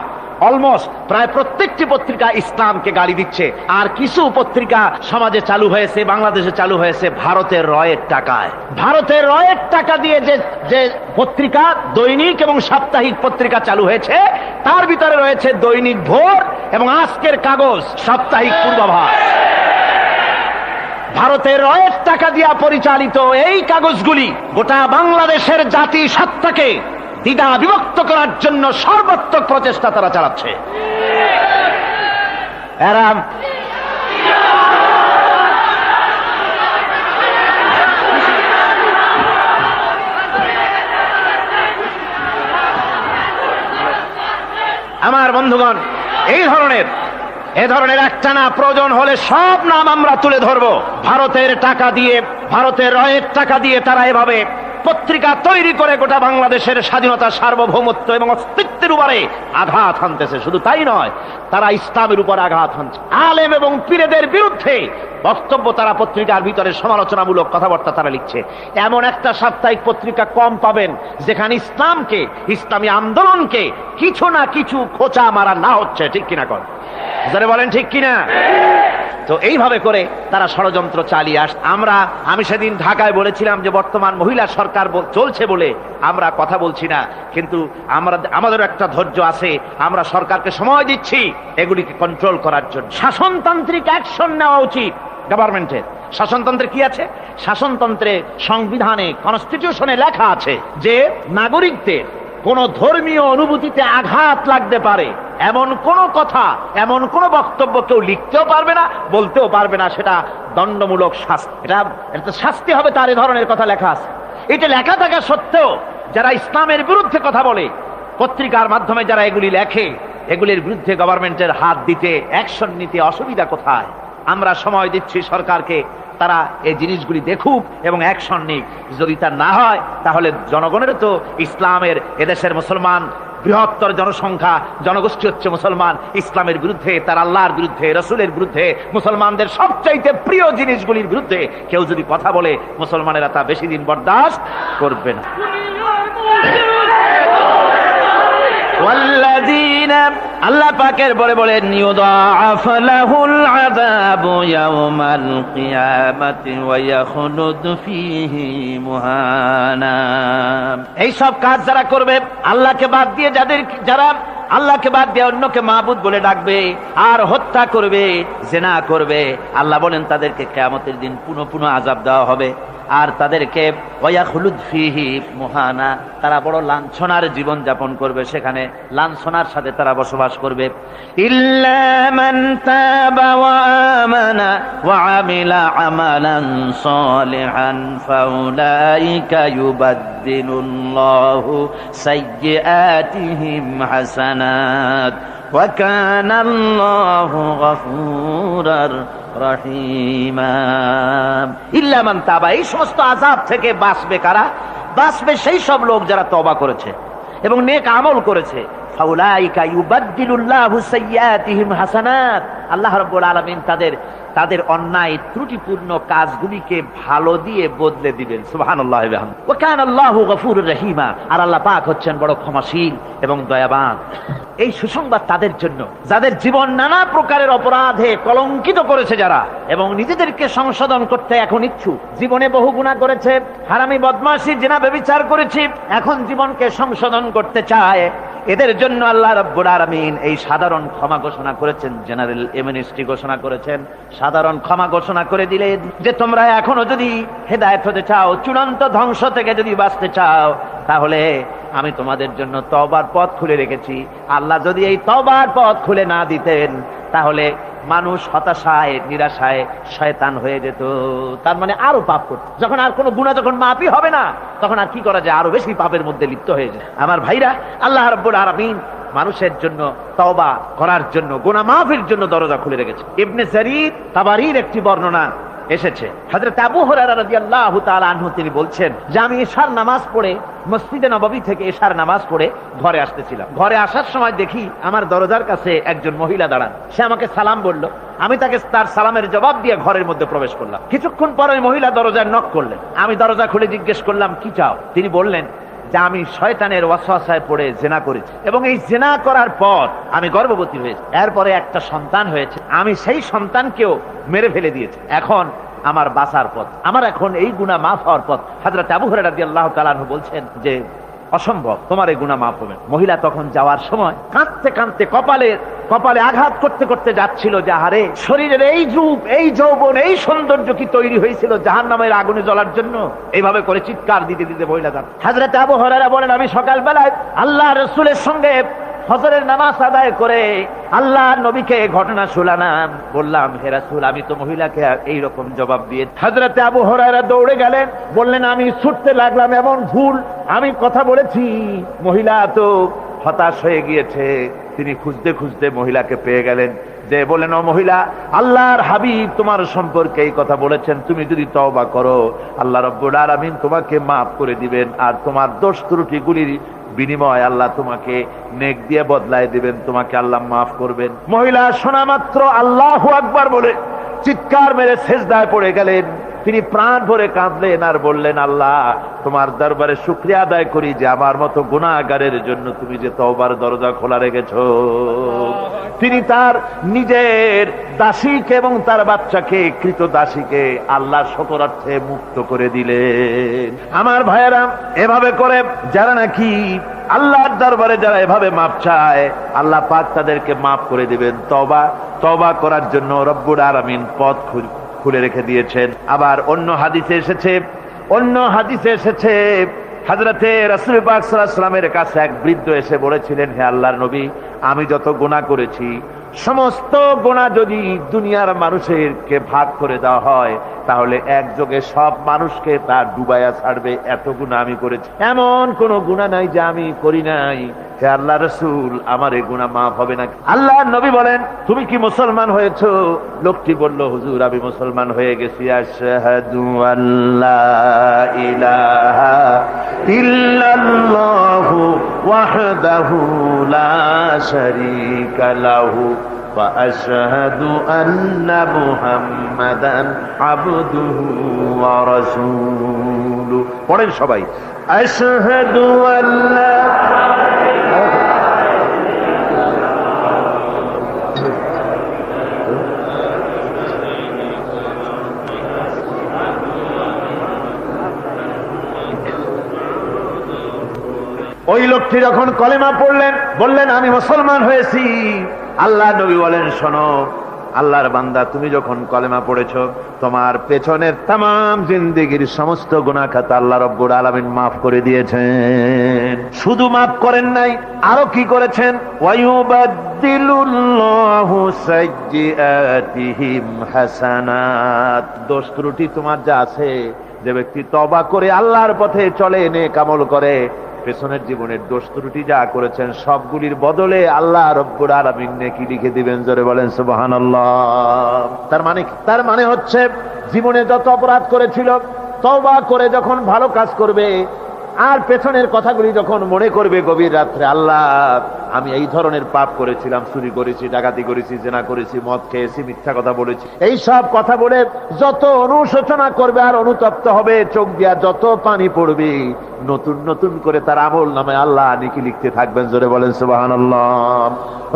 অলমোস্ট প্রায় প্রত্যেকটি পত্রিকা ইসলামকে গালি দিচ্ছে। আর কিছু পত্রিকা সমাজে চালু হয়েছে, বাংলাদেশে চালু হয়েছে ভারতের রয়ের টাকায়। ভারতের রয়ের টাকা দিয়ে যে পত্রিকা, দৈনিক এবং সাপ্তাহিক পত্রিকা চালু হয়েছে, তার ভিতরে রয়েছে দৈনিক ভোর এবং আজকের কাগজ, সাপ্তাহিক পূর্বাভাস। ভারতের রয়ের টাকা দিয়া পরিচালিত এই কাগজগুলি গোটা বাংলাদেশের জাতি সত্তাকে দ্বিধা বিভক্ত করার জন্য সর্বাত্মক প্রচেষ্টা তারা চালাচ্ছে। এরা আমার বন্ধুগণ, এ ধরনের একটা না, প্রয়োজন হলে সব নাম আমরা তুলে ধরবো। ভারতের টাকা দিয়ে, ভারতের রয়ের টাকা দিয়ে তারা এভাবে পত্রিকা তৈরি করে গোটা বাংলাদেশের স্বাধীনতা, সার্বভৌমত্ব এবং অস্তিত্বের উপরে আঘাত হানতেছে। শুধু তাই নয়, তারা ইসলামের উপর আঘাত হানছে। আলেম এবং পীরেদের বিরুদ্ধে বক্তব্য তারা পত্রিকার ভিতরে, সমালোচনামূলক কথাবার্তা তারা লিখছে। এমন একটা সাপ্তাহিক পত্রিকা কম পাবেন যেখানে ইসলামকে, ইসলামী আন্দোলনকে কিছু না কিছু খোঁচা মারা না হচ্ছে। ঠিক কিনা কর? যারা বলেন ঠিক কিনা? তো এইভাবে করে তারা ষড়যন্ত্র চালিয়ে আমি সেদিন ঢাকায় বলেছিলাম যে বর্তমান মহিলা সরকার চলছে বলে আমরা কথা বলছি না, কিন্তু আমাদের একটা ধৈর্য আছে। আমরা সরকারকে সময় দিচ্ছি এগুলিকে কন্ট্রোল করার জন্য। শাসনতান্ত্রিক অ্যাকশন নেওয়া উচিত গভর্নমেন্টের। শাসনতন্ত্রে কি আছে? শাসনতন্ত্রে, সংবিধানে, কনস্টিটিউশনে লেখা আছে যে নাগরিকদের কোন ধর্মীয় অনুভূতিতে আঘাত লাগতে পারে এমন কোন কথা, এমন কোন বক্তব্য কেউ লিখতেও পারবে না, বলতেও পারবে না। সেটা দণ্ডমূলক শাস্তি, এটা শাস্তি হবে তার। এ ধরনের কথা লেখা আছে। এটা লেখা থাকা সত্ত্বেও যারা ইসলামের বিরুদ্ধে কথা বলে, পত্রিকার মাধ্যমে যারা এগুলি লেখে, এগুলির বিরুদ্ধে গভর্নমেন্টের হাত দিতে, অ্যাকশন নিতে অসুবিধা কোথায়? আমরা সময় দিচ্ছি সরকারকে, তারা এই জিনিসগুলি দেখুক এবং অ্যাকশন নিক। যদি তা না হয় তাহলে জনগণের তো ইসলামের, এদেশের মুসলমান বৃহত্তর জনসংখ্যা, জনগোষ্ঠী হচ্ছে মুসলমান, ইসলামের বিরুদ্ধে, তার আল্লাহর বিরুদ্ধে, রসুলের বিরুদ্ধে, মুসলমানদের সবচাইতে প্রিয় জিনিসগুলির বিরুদ্ধে কেউ যদি কথা বলে, মুসলমানেরা তা বেশি দিন বরদাস্ত করবে না। আল্লাহ পাকের বলে বলেন, ইউদাআফ লাহুল আযাবু ইয়াওমাল কিয়ামাতি ওয়া ইয়াখলুদু ফীহি মুহানা। এই সব কাজ যারা করবে, আল্লাহকে বাদ দিয়ে যারা আল্লাহকে বাদ দিয়ে অন্যকে মাবুদ বলে ডাকবে আর হত্যা করবে, জিনা করবে, আল্লাহ বলেন তাদেরকে কিয়ামতের দিন পুনঃ পুনঃ আযাব দেওয়া হবে। আর তাদেরকে ওয়ায়াখলুদ ফীহি মুহানা, তারা বড় লাঞ্ছনার জীবন যাপন করবে, সেখানে লাঞ্ছনার সাথে তারা বসবাস করবে। ইল্লা মান তাবা ওয়া আমানা ওয়া আমিলা আমালান সালিহান ফাউলাইকা ইউবাদদিলুল্লাহু সাইয়্যাতিহিম হাসানাত ওয়া কানা আল্লাহু গফুরার রহিমা। ইল্লা মান তাবা, এই সমস্ত আযাব থেকে বাঁচবে কারা? বাঁচবে সেই সব লোক যারা তওবা করেছে, এবং নেক আমল করেছে, ফাউলাইকা ইউবাদদিলুল্লাহু সাইয়্যাতিহিম হাসানাত, আল্লাহ রাব্বুল আলামিন তাদের অন্যায় ত্রুটিপূর্ণ কাজগুলিকে ভালো দিয়ে বদলে দিবেন। সুবহানাল্লাহ ওয়া বিহামদিহি। ওয়া কানা আল্লাহু গফুরুর রহিমা, আর আল্লাহ পাক হচ্ছেন বড় ক্ষমাশীল এবং দয়াবান। এই সুসংবাদ তাদের জন্য যাদের জীবন নানা প্রকারের অপরাধে কলঙ্কিত করেছে যারা, এবং নিজেদেরকে সংশোধন করতে এখন ইচ্ছুক। জীবনে বহু গুনাহ করেছে, হারামি, বদমাশি, জিনা, ব্যভিচার করেছি, এখন জীবনকে সংশোধন করতে চায়, এদের জন্য আল্লাহ রাব্বুল আলামিন এই সাধারণ ক্ষমা ঘোষণা করেছেন, জেনারেল এমনেস্টি ঘোষণা করেছেন। সাধারণ ক্ষমা ঘোষণা করে দিলে যে তোমরা এখনো যদি হেদায়েত হতে চাও, চূড়ান্ত ধ্বংস থেকে যদি বাঁচতে চাও, তাহলে আমি তোমাদের জন্য তওবার পথ খুলে রেখেছি। আল্লাহ যদি এই তওবার পথ খুলে না দিতেন, তাহলে মানুষ হতাশায়, নিরাশায় শয়তান হয়ে যেত। তার মানে আরো পাপ করত। যখন আর কোনো গুনাহ যখন মাফই হবে না, তখন আর কি করা যায়? আরো বেশি পাপের মধ্যে লিপ্ত হয়ে যায়। আমার ভাইরা, আল্লাহ রাব্বুল আলামিন মানুষের জন্য তওবা করার জন্য, গুনাহ মাফের জন্য দরজা খুলে রেখেছে। ইবনে জারীর তাবারীর একটি বর্ণনা এসেছে, হযরত আবু হুরায়রা রাদিয়াল্লাহু তাআলা আনহু তিনি বলছেন যে আমি ইশার নামাজ পড়ে মসজিদে নববী থেকে ইশার নামাজ পড়ে ঘরে আসতেছিলাম। ঘরে আসার সময় দেখি আমার দরজার কাছে একজন মহিলা দাঁড়ান। সে আমাকে সালাম বলল, আমি তাকে তার সালামের জবাব দিয়ে ঘরের মধ্যে প্রবেশ করলাম। কিছুক্ষণ পরে মহিলা দরজায় নক করলেন। আমি দরজা খুলে জিজ্ঞেস করলাম, কি চাও? তিনি বললেন যে আমি শয়তানের ওয়াসওয়াসায় পড়ে জিনা করেছি, এবং এই জিনা করার পর আমি গর্ভবতী হয়েছি, এরপরে একটা সন্তান হয়েছে, আমি সেই সন্তানকেও মেরে ফেলে দিয়েছি। এখন আমার বাঁচার পথ, আমার এখন এই গুনাহ মাফ হওয়ার পথ। হযরত আবু হুরায়রা রাদিয়াল্লাহু তাআলা আনহু বলছেন যে অসম্ভব, তোমার এই গুনাহ মাফ হবে। মহিলা তখন যাওয়ার সময় কাঁদতে কাঁদতে কপালে আঘাত করতে করতে যাচ্ছিল যে আরে শরীরের এই রূপ, এই যৌবন, এই সৌন্দর্য কি তৈরি হয়েছিল জাহান্নামের আগুনে জ্বলার জন্য? এইভাবে করে চিৎকার দিতে দিতে মহিলা যান। হযরত আবু হুরায়রা বলেন, আমি সকালবেলায় আল্লাহ রাসূলের সঙ্গে ফজরের নামাজ আদায় করে আল্লাহর নবীকে ঘটনা শোনালাম। বললাম, হে রাসূল, আমি তো মহিলাকে এইরকম জবাব দিয়ে। হযরত আবু হুরায়রা দৌড়ে গেলেন, বললেন, আমি ছুটতে লাগলাম, এমন ভুল আমি কথা বলেছি। মহিলা তো হতাশ হয়ে গিয়েছে। তিনি খুঁজতে খুঁজতে মহিলাকে পেয়ে গেলেন, যে বলেন, ও মহিলা, আল্লাহর হাবিব তোমার সম্পর্কে এই কথা বলেছেন, তুমি যদি তওবা করো আল্লাহ রাব্বুল আলামিন তোমাকে মাফ করে দিবেন, আর তোমার দোষ ত্রুটিগুলির বিনিময় আল্লাহ তোমাকে নেক দিয়ে বদলায় দিবেন, তোমাকে আল্লাহ মাফ করবেন। মহিলা শোনা মাত্র আল্লাহু আকবার বলে চিৎকার মেরে সিজদায় পড়ে গেলেন। তিনি প্রাণ ভরে কাঁদলেন আর বললেন, আল্লাহ তোমার দরবারে শুকরিয়া আদায় করি যে আমার মতো গুনাহগারের জন্য তুমি যে তওবার দরজা খোলা রেখেছো। তিনি তার নিজের দাসীকে এবং তার বাচ্চাকে, কৃত দাসীকে আল্লাহ শকরার্থে মুক্ত করে দিলেন। আমার ভাইয়েরা, এভাবে করে যারা নাকি আল্লাহর দরবারে যারা এভাবে মাপ চায়, আল্লাহ পাক তাদেরকে মাফ করে দিবেন। তওবা করার জন্য রব্বুল আলামিন পথ খুলে রেখে দিয়েছেন। আবার অন্য হাদিসে এসেছে হযরতে রাসূল পাক সাল্লাল্লাহু আলাইহি ওয়াসাল্লামের কাছে এক বৃদ্ধ এসে বলেছিলেন, হে আল্লাহর নবী, আমি যত গুনাহ করেছি সমস্ত গুনাহ যদি দুনিয়ার মানুষেরকে ভাগ করে দেওয়া হয়, তাহলে একযোগে সব মানুষকে তা ডুবাইয়া ছাড়বে, এত গুনাহ আমি করেছি। এমন কোন গুনাহ নাই যে আমি করি নাই। হে আল্লাহ রাসূল, আমার এই গুনাহ মাফ হবে না? আল্লাহর নবী বলেন, তুমি কি মুসলমান হয়েছো? লোকটি বলল, হুজুর, আমি মুসলমান হয়ে গেছি। আশহাদু আল্লা ইলাহা ইল্লাল্লাহু ওয়াহদাহু লা শারীকা লাহু ওয়া আশহাদু আন্না মুহাম্মাদান আবদুহু ওয়া রাসূলুহু। পড়েন সবাই, আশহাদু আল্লা। ওই লোকটি যখন কলেমা পড়লেন, বললেন, আমি মুসলমান হয়েছি। আল্লাহ নবী বলেন, শোনো আল্লাহর বান্দা, তুমি যখন কলেমা পড়েছো, তোমার পেছনের তামাম জিন্দেগির সমস্ত গুনাহ খাতা আল্লাহ রাব্বুল আলামিন মাফ করে দিয়েছেন। শুধু মাফ করেন নাই, আরো কি করেছেন? ওয়ায়ুবাদদিলুল্লাহু সাইয়্যাতিহিম হাসানাত। দোষ ত্রুটি তোমার যা আছে, যে ব্যক্তি তওবা করে আল্লাহর পথে চলে, নেক আমল করে, পেছনের জীবনের দোষ ত্রুটি যা করেছেন সবগুলির বদলে আল্লাহ রব্বুল আলামিন নেকি লিখে দিবেন। জোরে বলেন সুবহানাল্লাহ। তার মানে হচ্ছে, জীবনে যত অপরাধ করেছিল, তওবা করে যখন ভালো কাজ করবে, আর পেছনের কথাগুলি যখন মনে করবে গভীর রাত্রে, আল্লাহ আমি এই ধরনের পাপ করেছিলাম, চুরি করেছি, ডাকাতি করেছি, জেনা করেছি, মদ খেয়েছি, মিথ্যা কথা বলেছি, এই সব কথা বলে যত অনুশোচনা করবে আর অনুতপ্ত হবে, চোখ দিয়া যত পানি পড়বে, নতুন নতুন করে তার আমল নামে আল্লাহ নেকি লিখতে থাকবেন। জোরে বলেন সুবহানাল্লাহ।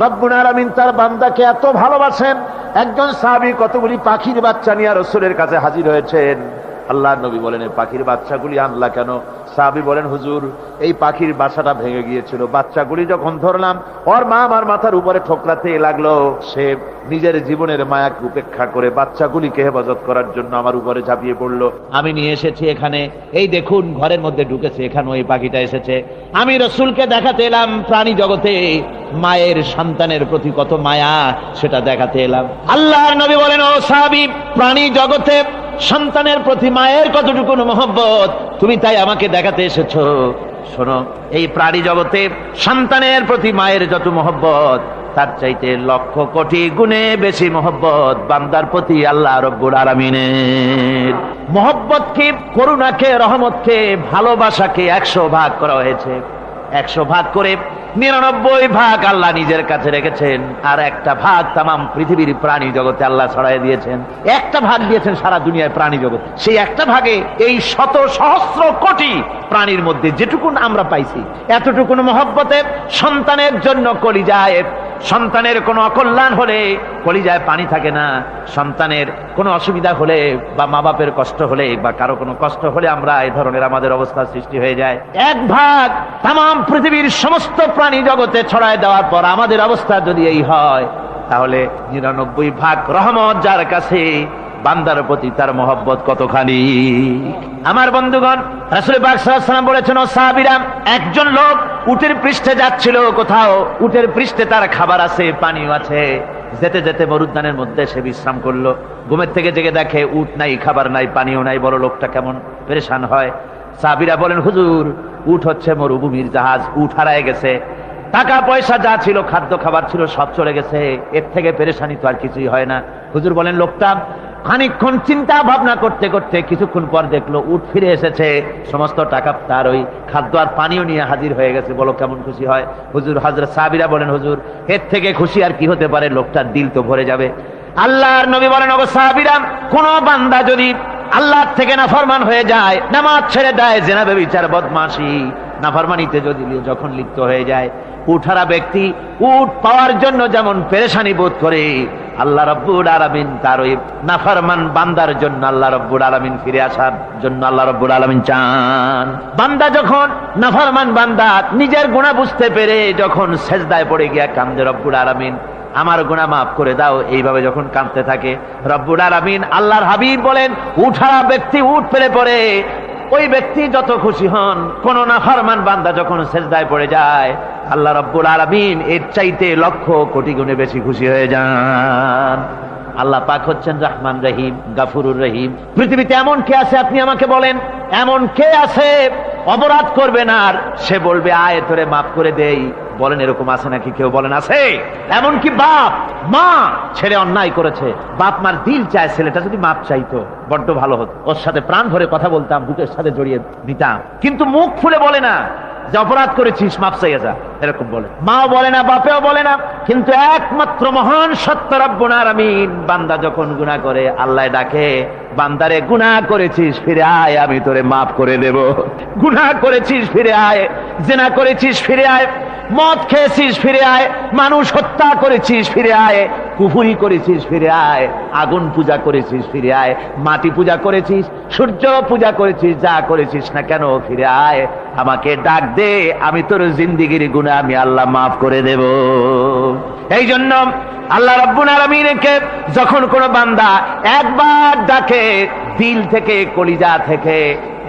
রব্বুল আলামিন তার বান্দাকে এত ভালোবাসেন। একজন সাহাবী কতগুলি পাখির বাচ্চা নিয়ে রাসূলের কাছে হাজির হয়েছেন। আল্লাহর নবী বলেন, এই পাখির বাচ্চাগুলি আনলা কেন? সাহাবী বলেন, হুজুর এই পাখির বাসাটা ভেঙে গিয়েছিল, বাচ্চাগুলি যখন ধরলাম ওর মা আমার মাথার উপরে ঠোকরাতে লাগলো, সে নিজের জীবনের মায়াকে উপেক্ষা করে বাচ্চাগুলিকে হেফাজত করার জন্য আমার উপরে ঝাঁপিয়ে পড়লো। আমি নিয়ে এসেছি এখানে, এই দেখুন ঘরের মধ্যে ঢুকেছে, এখানে ওই পাখিটা এসেছে। আমি রাসূলকে দেখাতে এলাম প্রাণী জগতে মায়ের সন্তানের প্রতি কত মায়া, সেটা দেখাতে এলাম। আল্লাহর নবী বলেন, ও সাহাবী, প্রাণী জগতে সন্তানের প্রতি মায়ের কতটুকু মহব্বত তুমি তাই আমাকে দেখাতে এসেছো। শোনো, এই প্রাণী জগতে সন্তানের প্রতি মায়ের যত মহব্বত, তার চাইতে লক্ষ কোটি গুণে বেশি মহব্বত বান্দার প্রতি আল্লাহ রব্বুল আলামিনের। মহব্বতকে, করুণাকে, রহমতকে, ভালোবাসাকে 100 ভাগ করা হয়েছে। 100 ভাগ করে 99 ভাগ আল্লাহ নিজের কাছে রেখেছেন, আর একটা ভাগ তামাম পৃথিবীর প্রাণী জগতে আল্লাহ ছড়াই দিয়েছেন। একটা ভাগ দিয়েছেন সারা দুনিয়ায় প্রাণী জগতে। সেই একটা ভাগে এই শত সহস্র কোটি প্রাণীর মধ্যে যেটুকুন আমরা পাইছি, এতটুকুন মহব্বতে সন্তানের জন্য কলিজায়, সন্তানের কোনো অকল্যাণ হলে কলিজায় পানি থাকে না, সন্তানের কোনো অসুবিধা হলে বা মা বাপের কষ্ট হলে বা কারো কোনো কষ্ট হলে আমরা এই ধরনের আমাদের অবস্থা সৃষ্টি হয়ে যায়। এক ভাগ তামাম পৃথিবীর সমস্ত প্রাণী জগতে ছড়ায় দেওয়ার পর আমাদের অবস্থা যদি এই হয়, তাহলে 99 ভাগ রহমত যার কাছে, বান্দার প্রতি তার মহব্বত কতখানি। আমার বন্ধুগণ, রাসূল পাক সাল্লাল্লাহু আলাইহি ওয়াসাল্লাম বলেছেন, ও সাহাবীরা, একজন লোক উটের পৃষ্ঠে যাচ্ছিল কোথাও, উটের পৃষ্ঠে তার খাবার আছে, পানিও আছে, যেতে যেতে মরুদ্যানের মধ্যে সে বিশ্রাম করলো। ঘুমের থেকে জেগে দেখে উট নাই, খাবার নাই, পানিও নাই। বড় লোকটা কেমন পেরেশান হয়। সাহাবীরা বলেন, হুজুর উট হচ্ছে মরুভূমির জাহাজ, উট হারায় গেছে, টাকা পয়সা যা ছিল, খাদ্য খাবার ছিল, সব চলে গেছে, এর থেকে পেরেশানি তো আর কিছুই হয় না। হুজুর বলেন, লোকটা খানিকক্ষণ চিন্তা ভাবনা করতে করতে কিছুক্ষণ পর দেখলো উট ফিরে এসেছে, সমস্ত টাকা তার ওই খাদ্য আর পানিও নিয়ে হাজির হয়ে গেছে। বলো কেমন খুশি হয়? হুজুর, হযরত সাহাবীরা বলেন, হুজুর এর থেকে খুশি আর কি হতে পারে, লোকটার দিল তো ভরে যাবে। আল্লাহর নবী বলেন, ও সাহাবীরা, কোন বান্দা যদি আল্লাহর থেকে নাফরমান হয়ে যায়, নামাজ ছেড়ে দেয়, জিনা ব্যভিচার বদমাশি নাফরমানিতে যদি যখন লিপ্ত হয়ে যায়, উঠারা ব্যক্তি উট পাওয়ার জন্য যেমন পেরেশানি বোধ করে, আল্লাহ রাব্বুল আলামিন তার ওই নাফরমান বান্দার জন্য, আল্লাহ রাব্বুল আলামিন ফিরে আসার জন্য আল্লাহ রাব্বুল আলামিন চান। বান্দা যখন, নাফরমান বান্দা নিজের গুনাহ বুঝতে পেরে যখন সেজদায় পড়ে গিয়া কান্দে, রব্বুল আলামিন আমার গুনাহ মাফ করে দাও, এইভাবে যখন কাঁদতে থাকে, রব্বুল আলামিন, আল্লাহর হাবিব বলেন, উঠারা ব্যক্তি উঠ পেলে পড়ে, ওই ব্যক্তি যত খুশি হন। কোন নাফরমান বান্দা যখন সেজদায় পড়ে যায়, আল্লাহ রাব্বুল আলামিন এর চাইতে লক্ষ কোটি গুণে বেশি খুশি হয়ে যান। আল্লাহ পাক হচ্ছেন রহমান রহিম, গাফুরুর রহিম। পৃথিবীতে এমন কে আছে আপনি আমাকে বলেন? এমন কে আছে অপরাধ করবে না আর সে বলবে আয় তোরে মাফ করে দেই? বলেন এরকম আছে নাকি? কেউ বলেন আছে? এমনকি বাপ মা ছেলে অন্যায় করেছে, বাপ মার দিল চায় ছেলেটা যদি মাপ চাইতো, বড্ড ভালো হতো, ওর সাথে প্রাণ ভরে কথা বলতাম, বুকের সাথে জড়িয়ে নিতাম। কিন্তু মুখ খুলে বলে না যে অপরাধ করেছিস, মাপ চাইয়া যা, এরকম বলে। মাও বলে না, বাপেও বলে না। কিন্তু একমাত্র মহান সত্য রব্বুল আলামিন, বান্দা যখন গুনাহ করে আল্লাহ ডাকে, বান্দারে গুনাহ করেছিস ফিরে আয়, আমি তোরে মাফ করে দেব। গুনাহ করেছিস ফিরে আয়, জিনা করেছিস ফিরে আয়, মদ খেয়েছিস ফিরে আয়, মানুষ হত্যা করেছিস ফিরে আয়, কুফরি করেছিস ফিরে আয়, আগুন পূজা করেছিস ফিরে আয়, মাটি পূজা করেছিস, সূর্য পূজা করেছিস, যা করেছিস না কেন ফিরে আয়, আমাকে ডাক দে, আমি তোর জিন্দেগির গুনাহ আমি আল্লাহ মাফ করে দেব। এই জন্য আল্লাহ রাব্বুল আলামিনকে যখন কোন বান্দা একবার ডাকে, দিল থেকে, কলিজা থেকে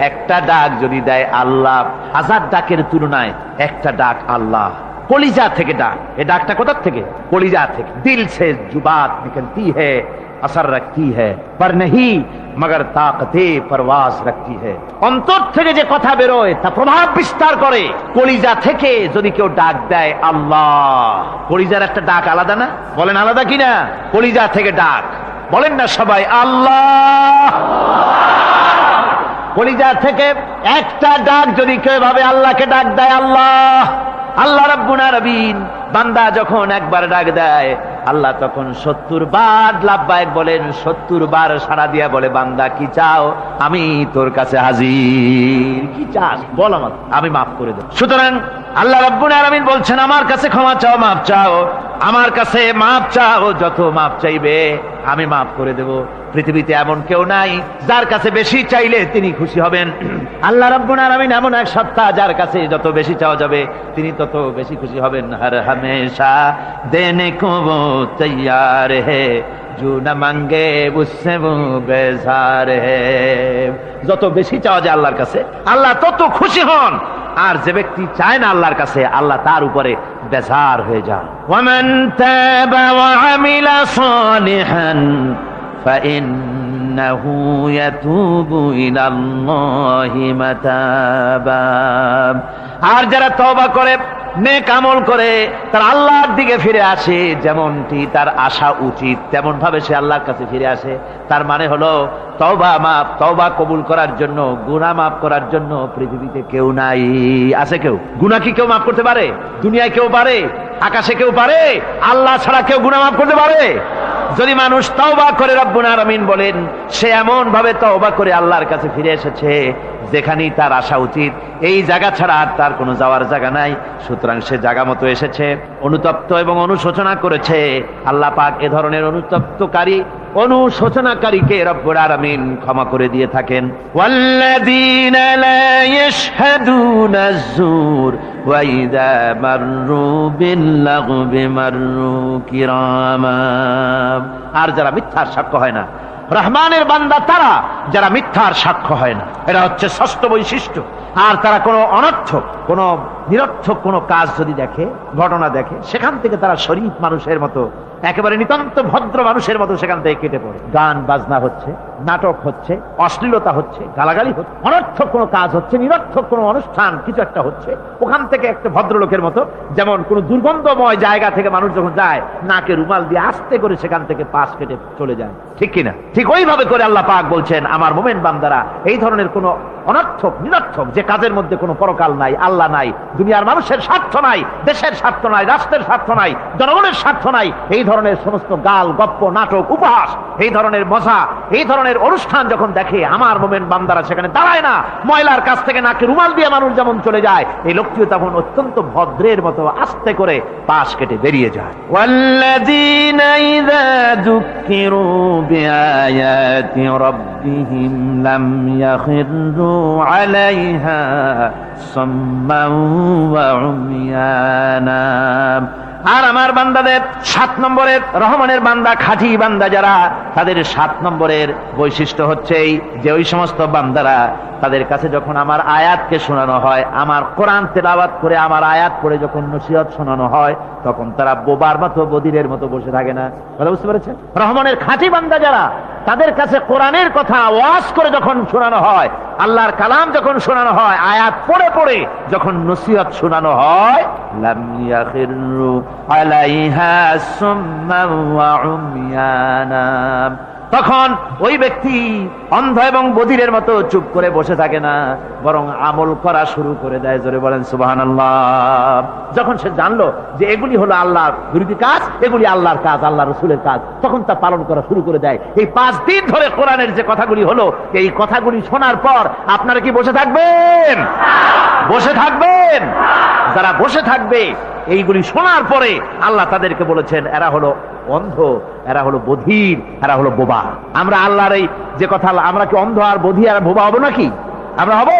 একটা ডাক যদি দেয়, আল্লাহ 1000 ডাকের তুলনায় একটা ডাক আল্লাহ, কলিজা থেকে ডাক। এই ডাকটা কোথা থেকে? কলিজা থেকে। দিল সে जुबात निकलती है, असर रखती है, पर नहीं मगर ताकते परवास रखती है। অন্তর থেকে যে কথা বেরোয় তা প্রভাব বিস্তার করে। কলিজা থেকে যদি কেউ ডাক দেয় আল্লাহ, কলিজার একটা ডাক আলাদা না? বলেন আলাদা কিনা? কলিজা থেকে ডাক, বলেন না সবাই আল্লাহ। কলিজা থেকে একটা ডাক যদি কেউ ভাবে আল্লাহকে ডাক দেয়, আল্লাহ আল্লাহ রাব্বুল আলামিন, বান্দা যখন একবার ডাক দেয় আল্লাহ তখন 70 বার লাব্বাইক বলেন, 70 বার সাড়া দিয়া বলে, বান্দা কি চাও, আমি তোর কাছে হাজির। কি চাস বল, আমার আমি মাফ করে দেব। সুতরাং আল্লাহ রাব্বুল আলামিন বলছেন, আমার কাছে ক্ষমা চাও, মাফ চাও, আমার কাছে মাফ চাও, যত মাফ চাইবে আমি মাফ করে দেব। পৃথিবীতে এমন কেউ নাই যার কাছে বেশি চাইলে তিনি খুশি হবেন। আল্লাহ রাব্বুল আলামিন এমন এক সত্তা যার কাছে যত বেশি চাওয়া যাবে তিনি তত বেশি খুশি হবেন। হর হামেশা দেনে কো वो तैयार है जो न मांगे उससे वो बेजार है। যত বেশি চাওয়া যায় আল্লাহর কাছে আল্লাহ তত খুশি হন, আর যে ব্যক্তি চায় না আল্লাহর কাছে আল্লাহ তার উপরে বেজার হয়ে যান। ওয়ামান তাবা ওয়া আমিলা সালিহান ফাইন্নাহু ইয়াতুবু ইলাল্লাহি মাতাবা। আর যারা তওবা করে, নেক আমল করে, তার আল্লাহর দিকে ফিরে আসে, যেমনটি তার আশা উচিত তেমন ভাবে সে আল্লাহর কাছে ফিরে আসে, তার মানে হলো তওবা মাফ, তওবা কবুল করার জন্য, গুনাহ মাফ করার জন্য পৃথিবীতে কেউ নাই। আছে কেউ? গুনাহ কি কেউ মাফ করতে পারে? দুনিয়ায় কেউ পারে? আকাশে কেউ পারে? আল্লাহ ছাড়া কেউ গুনাহ মাফ করতে পারে? যদি মানুষ তওবা করে, রব্বুল আলামিন বলেন সে এমন ভাবে তওবা করে আল্লাহর কাছে ফিরে এসেছে যেখানেই তার আসা উচিত, এই জায়গা ছাড়া আর তার কোনো যাওয়ার জায়গা নাই। সুতরাং সে জায়গা মতো এসেছে, অনুতপ্ত এবং অনুশোচনা করেছে। আল্লাহ পাক এ ধরনের অনুতপ্তকারী, অনুশোচনাকারীকে রব্বুল আলামিন ক্ষমা করে দিয়ে থাকেন। ওয়াল্লাযীনা লা ইয়াশহাদুনা আয-যুর ওয়া ইযা মাররু বিল-লাগবি মাররু কিরামা। আর যারা মিথ্যার সাক্ষ্য হয় না, রহমানের বান্দা তারা যারা মিথ্যার সাক্ষ্য হয় না, এটা হচ্ছে ষষ্ঠ বৈশিষ্ট্য। আর তারা কোনো অনর্থক, কোনো নিরর্থক কোনো কাজ যদি দেখে, ঘটনা দেখে, সেখান থেকে তারা শরীফ মানুষের মতো, একেবারে নিতান্ত ভদ্র মানুষের মতো সেখান থেকে কেটে পড়ে। গান বাজনা হচ্ছে, নাটক হচ্ছে, অশ্লীলতা হচ্ছে, গালাগালি হচ্ছে, অনর্থক কোনো কাজ হচ্ছে, নিরর্থক কোনো অনুষ্ঠান কিছু একটা হচ্ছে, ওখান থেকে একটা ভদ্রলোকের মতো, যেমন কোনো দুর্গন্ধময় জায়গা থেকে মানুষ যখন যায় নাকে রুমাল দিয়ে আস্তে করে সেখান থেকে পাশ কেটে চলে যায়, ঠিক কিনা? ঠিক ওইভাবে করে আল্লাহ পাক বলছেন আমার মুমিন বান্দারা এই ধরনের কোনো অনর্থক, নিরর্থক যে কাজের মধ্যে কোনো পরকাল নাই, আল্লাহ নাই, দুনিয়ার মানুষের স্বার্থ নাই, দেশের স্বার্থ নাই, রাষ্ট্রের স্বার্থ নাই, জনগণের স্বার্থ নাই, এই ধরনের সমস্ত গাল গপ্প, নাটক, উপহাস, এই ধরনের মজা, এই ধরনের অনুষ্ঠান যখন দেখে আমার মুমিন বান্দারা সেখানে দাঁড়ায় না। ময়লার কাছ থেকে নাকে রুমাল দিয়ে মানুষ যেমন চলে যায়, এই লোকটিও তখন অত্যন্ত ভদ্রের মতো আস্তে করে পাশ কেটে বেরিয়ে যায়। ওয়াল্লাযীনা ইযা যুক্কিরু বিআয়াতি রাব্বিহিম লাম ইয়াখিরু আলাইহা সাম্মান ওয়া উময়ানা। আর আমার বান্দাদের 7 নম্বরের, রহমানের বান্দা, খাঁটি বান্দা যারা, তাদের 7 নম্বরের বৈশিষ্ট্য হচ্ছে এই যে ওই সমস্ত বান্দারা তাদের কাছে যখন আমার আয়াতকে শোনানো হয়, আমার কোরআন তেলাওয়াত করে আমার আয়াত পড়ে যখন নসিহত শোনানো হয়, তখন তারা বোবার মতো, বধিরের মতো বসে থাকে না। কথা বুঝতে পেরেছেন? রহমানের খাঁটি বান্দা যারা, তাদের কাছে কোরআনের কথা ওয়াজ করে যখন শোনানো হয়, আল্লাহর কালাম যখন শোনানো হয়, আয়াত পড়ে পড়ে যখন নসিহত শোনানো হয়, লাম ইয়াখিরু আলাইহা সুম্মান ওয়া উময়ানা, তখন ওই ব্যক্তি অন্ধ এবং বধিরের মতো চুপ করে বসে থাকে না, বরং আমল করা শুরু করে দেয়। জোরে বলেন সুবহানাল্লাহ। যখন সে জানলো যে এগুলি হলো আল্লাহর বিরোধী কাজ, এগুলি আল্লাহর কাজ, আল্লাহ রসুলের কাজ, তখন তা পালন করা শুরু করে দেয়। এই 5 দিন ধরে কোরআনের যে কথাগুলি হলো, এই কথাগুলি শোনার পর আপনারা কি বসে থাকবেন? বসে থাকবেন? যারা বসে থাকবে এইগুলি শোনার পরে আল্লাহ তাদেরকে বলেছেন এরা হলো অন্ধ, এরা হলো বধির, এরা হলো বোবা। আমরা আল্লাহর এই যে কথা, আমরা কি অন্ধ আর বধির আর বোবা হবো নাকি? আমরা হব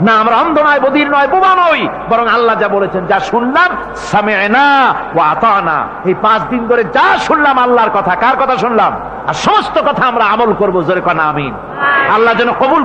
না। আমরা অন্ধ নয়, বধির নয়, বোবা নই, বরং আল্লাহ যা বলেছেন, যা শুনলাম সামি'না ওয়া আতা'না, এই 5 দিন ধরে যা শুনলাম আল্লাহর কথা, কার কথা শুনলাম? আর সমস্ত কথা আমরা আমল করবো। জোরে কনা আমিন। আল্লাহ যেন কবুল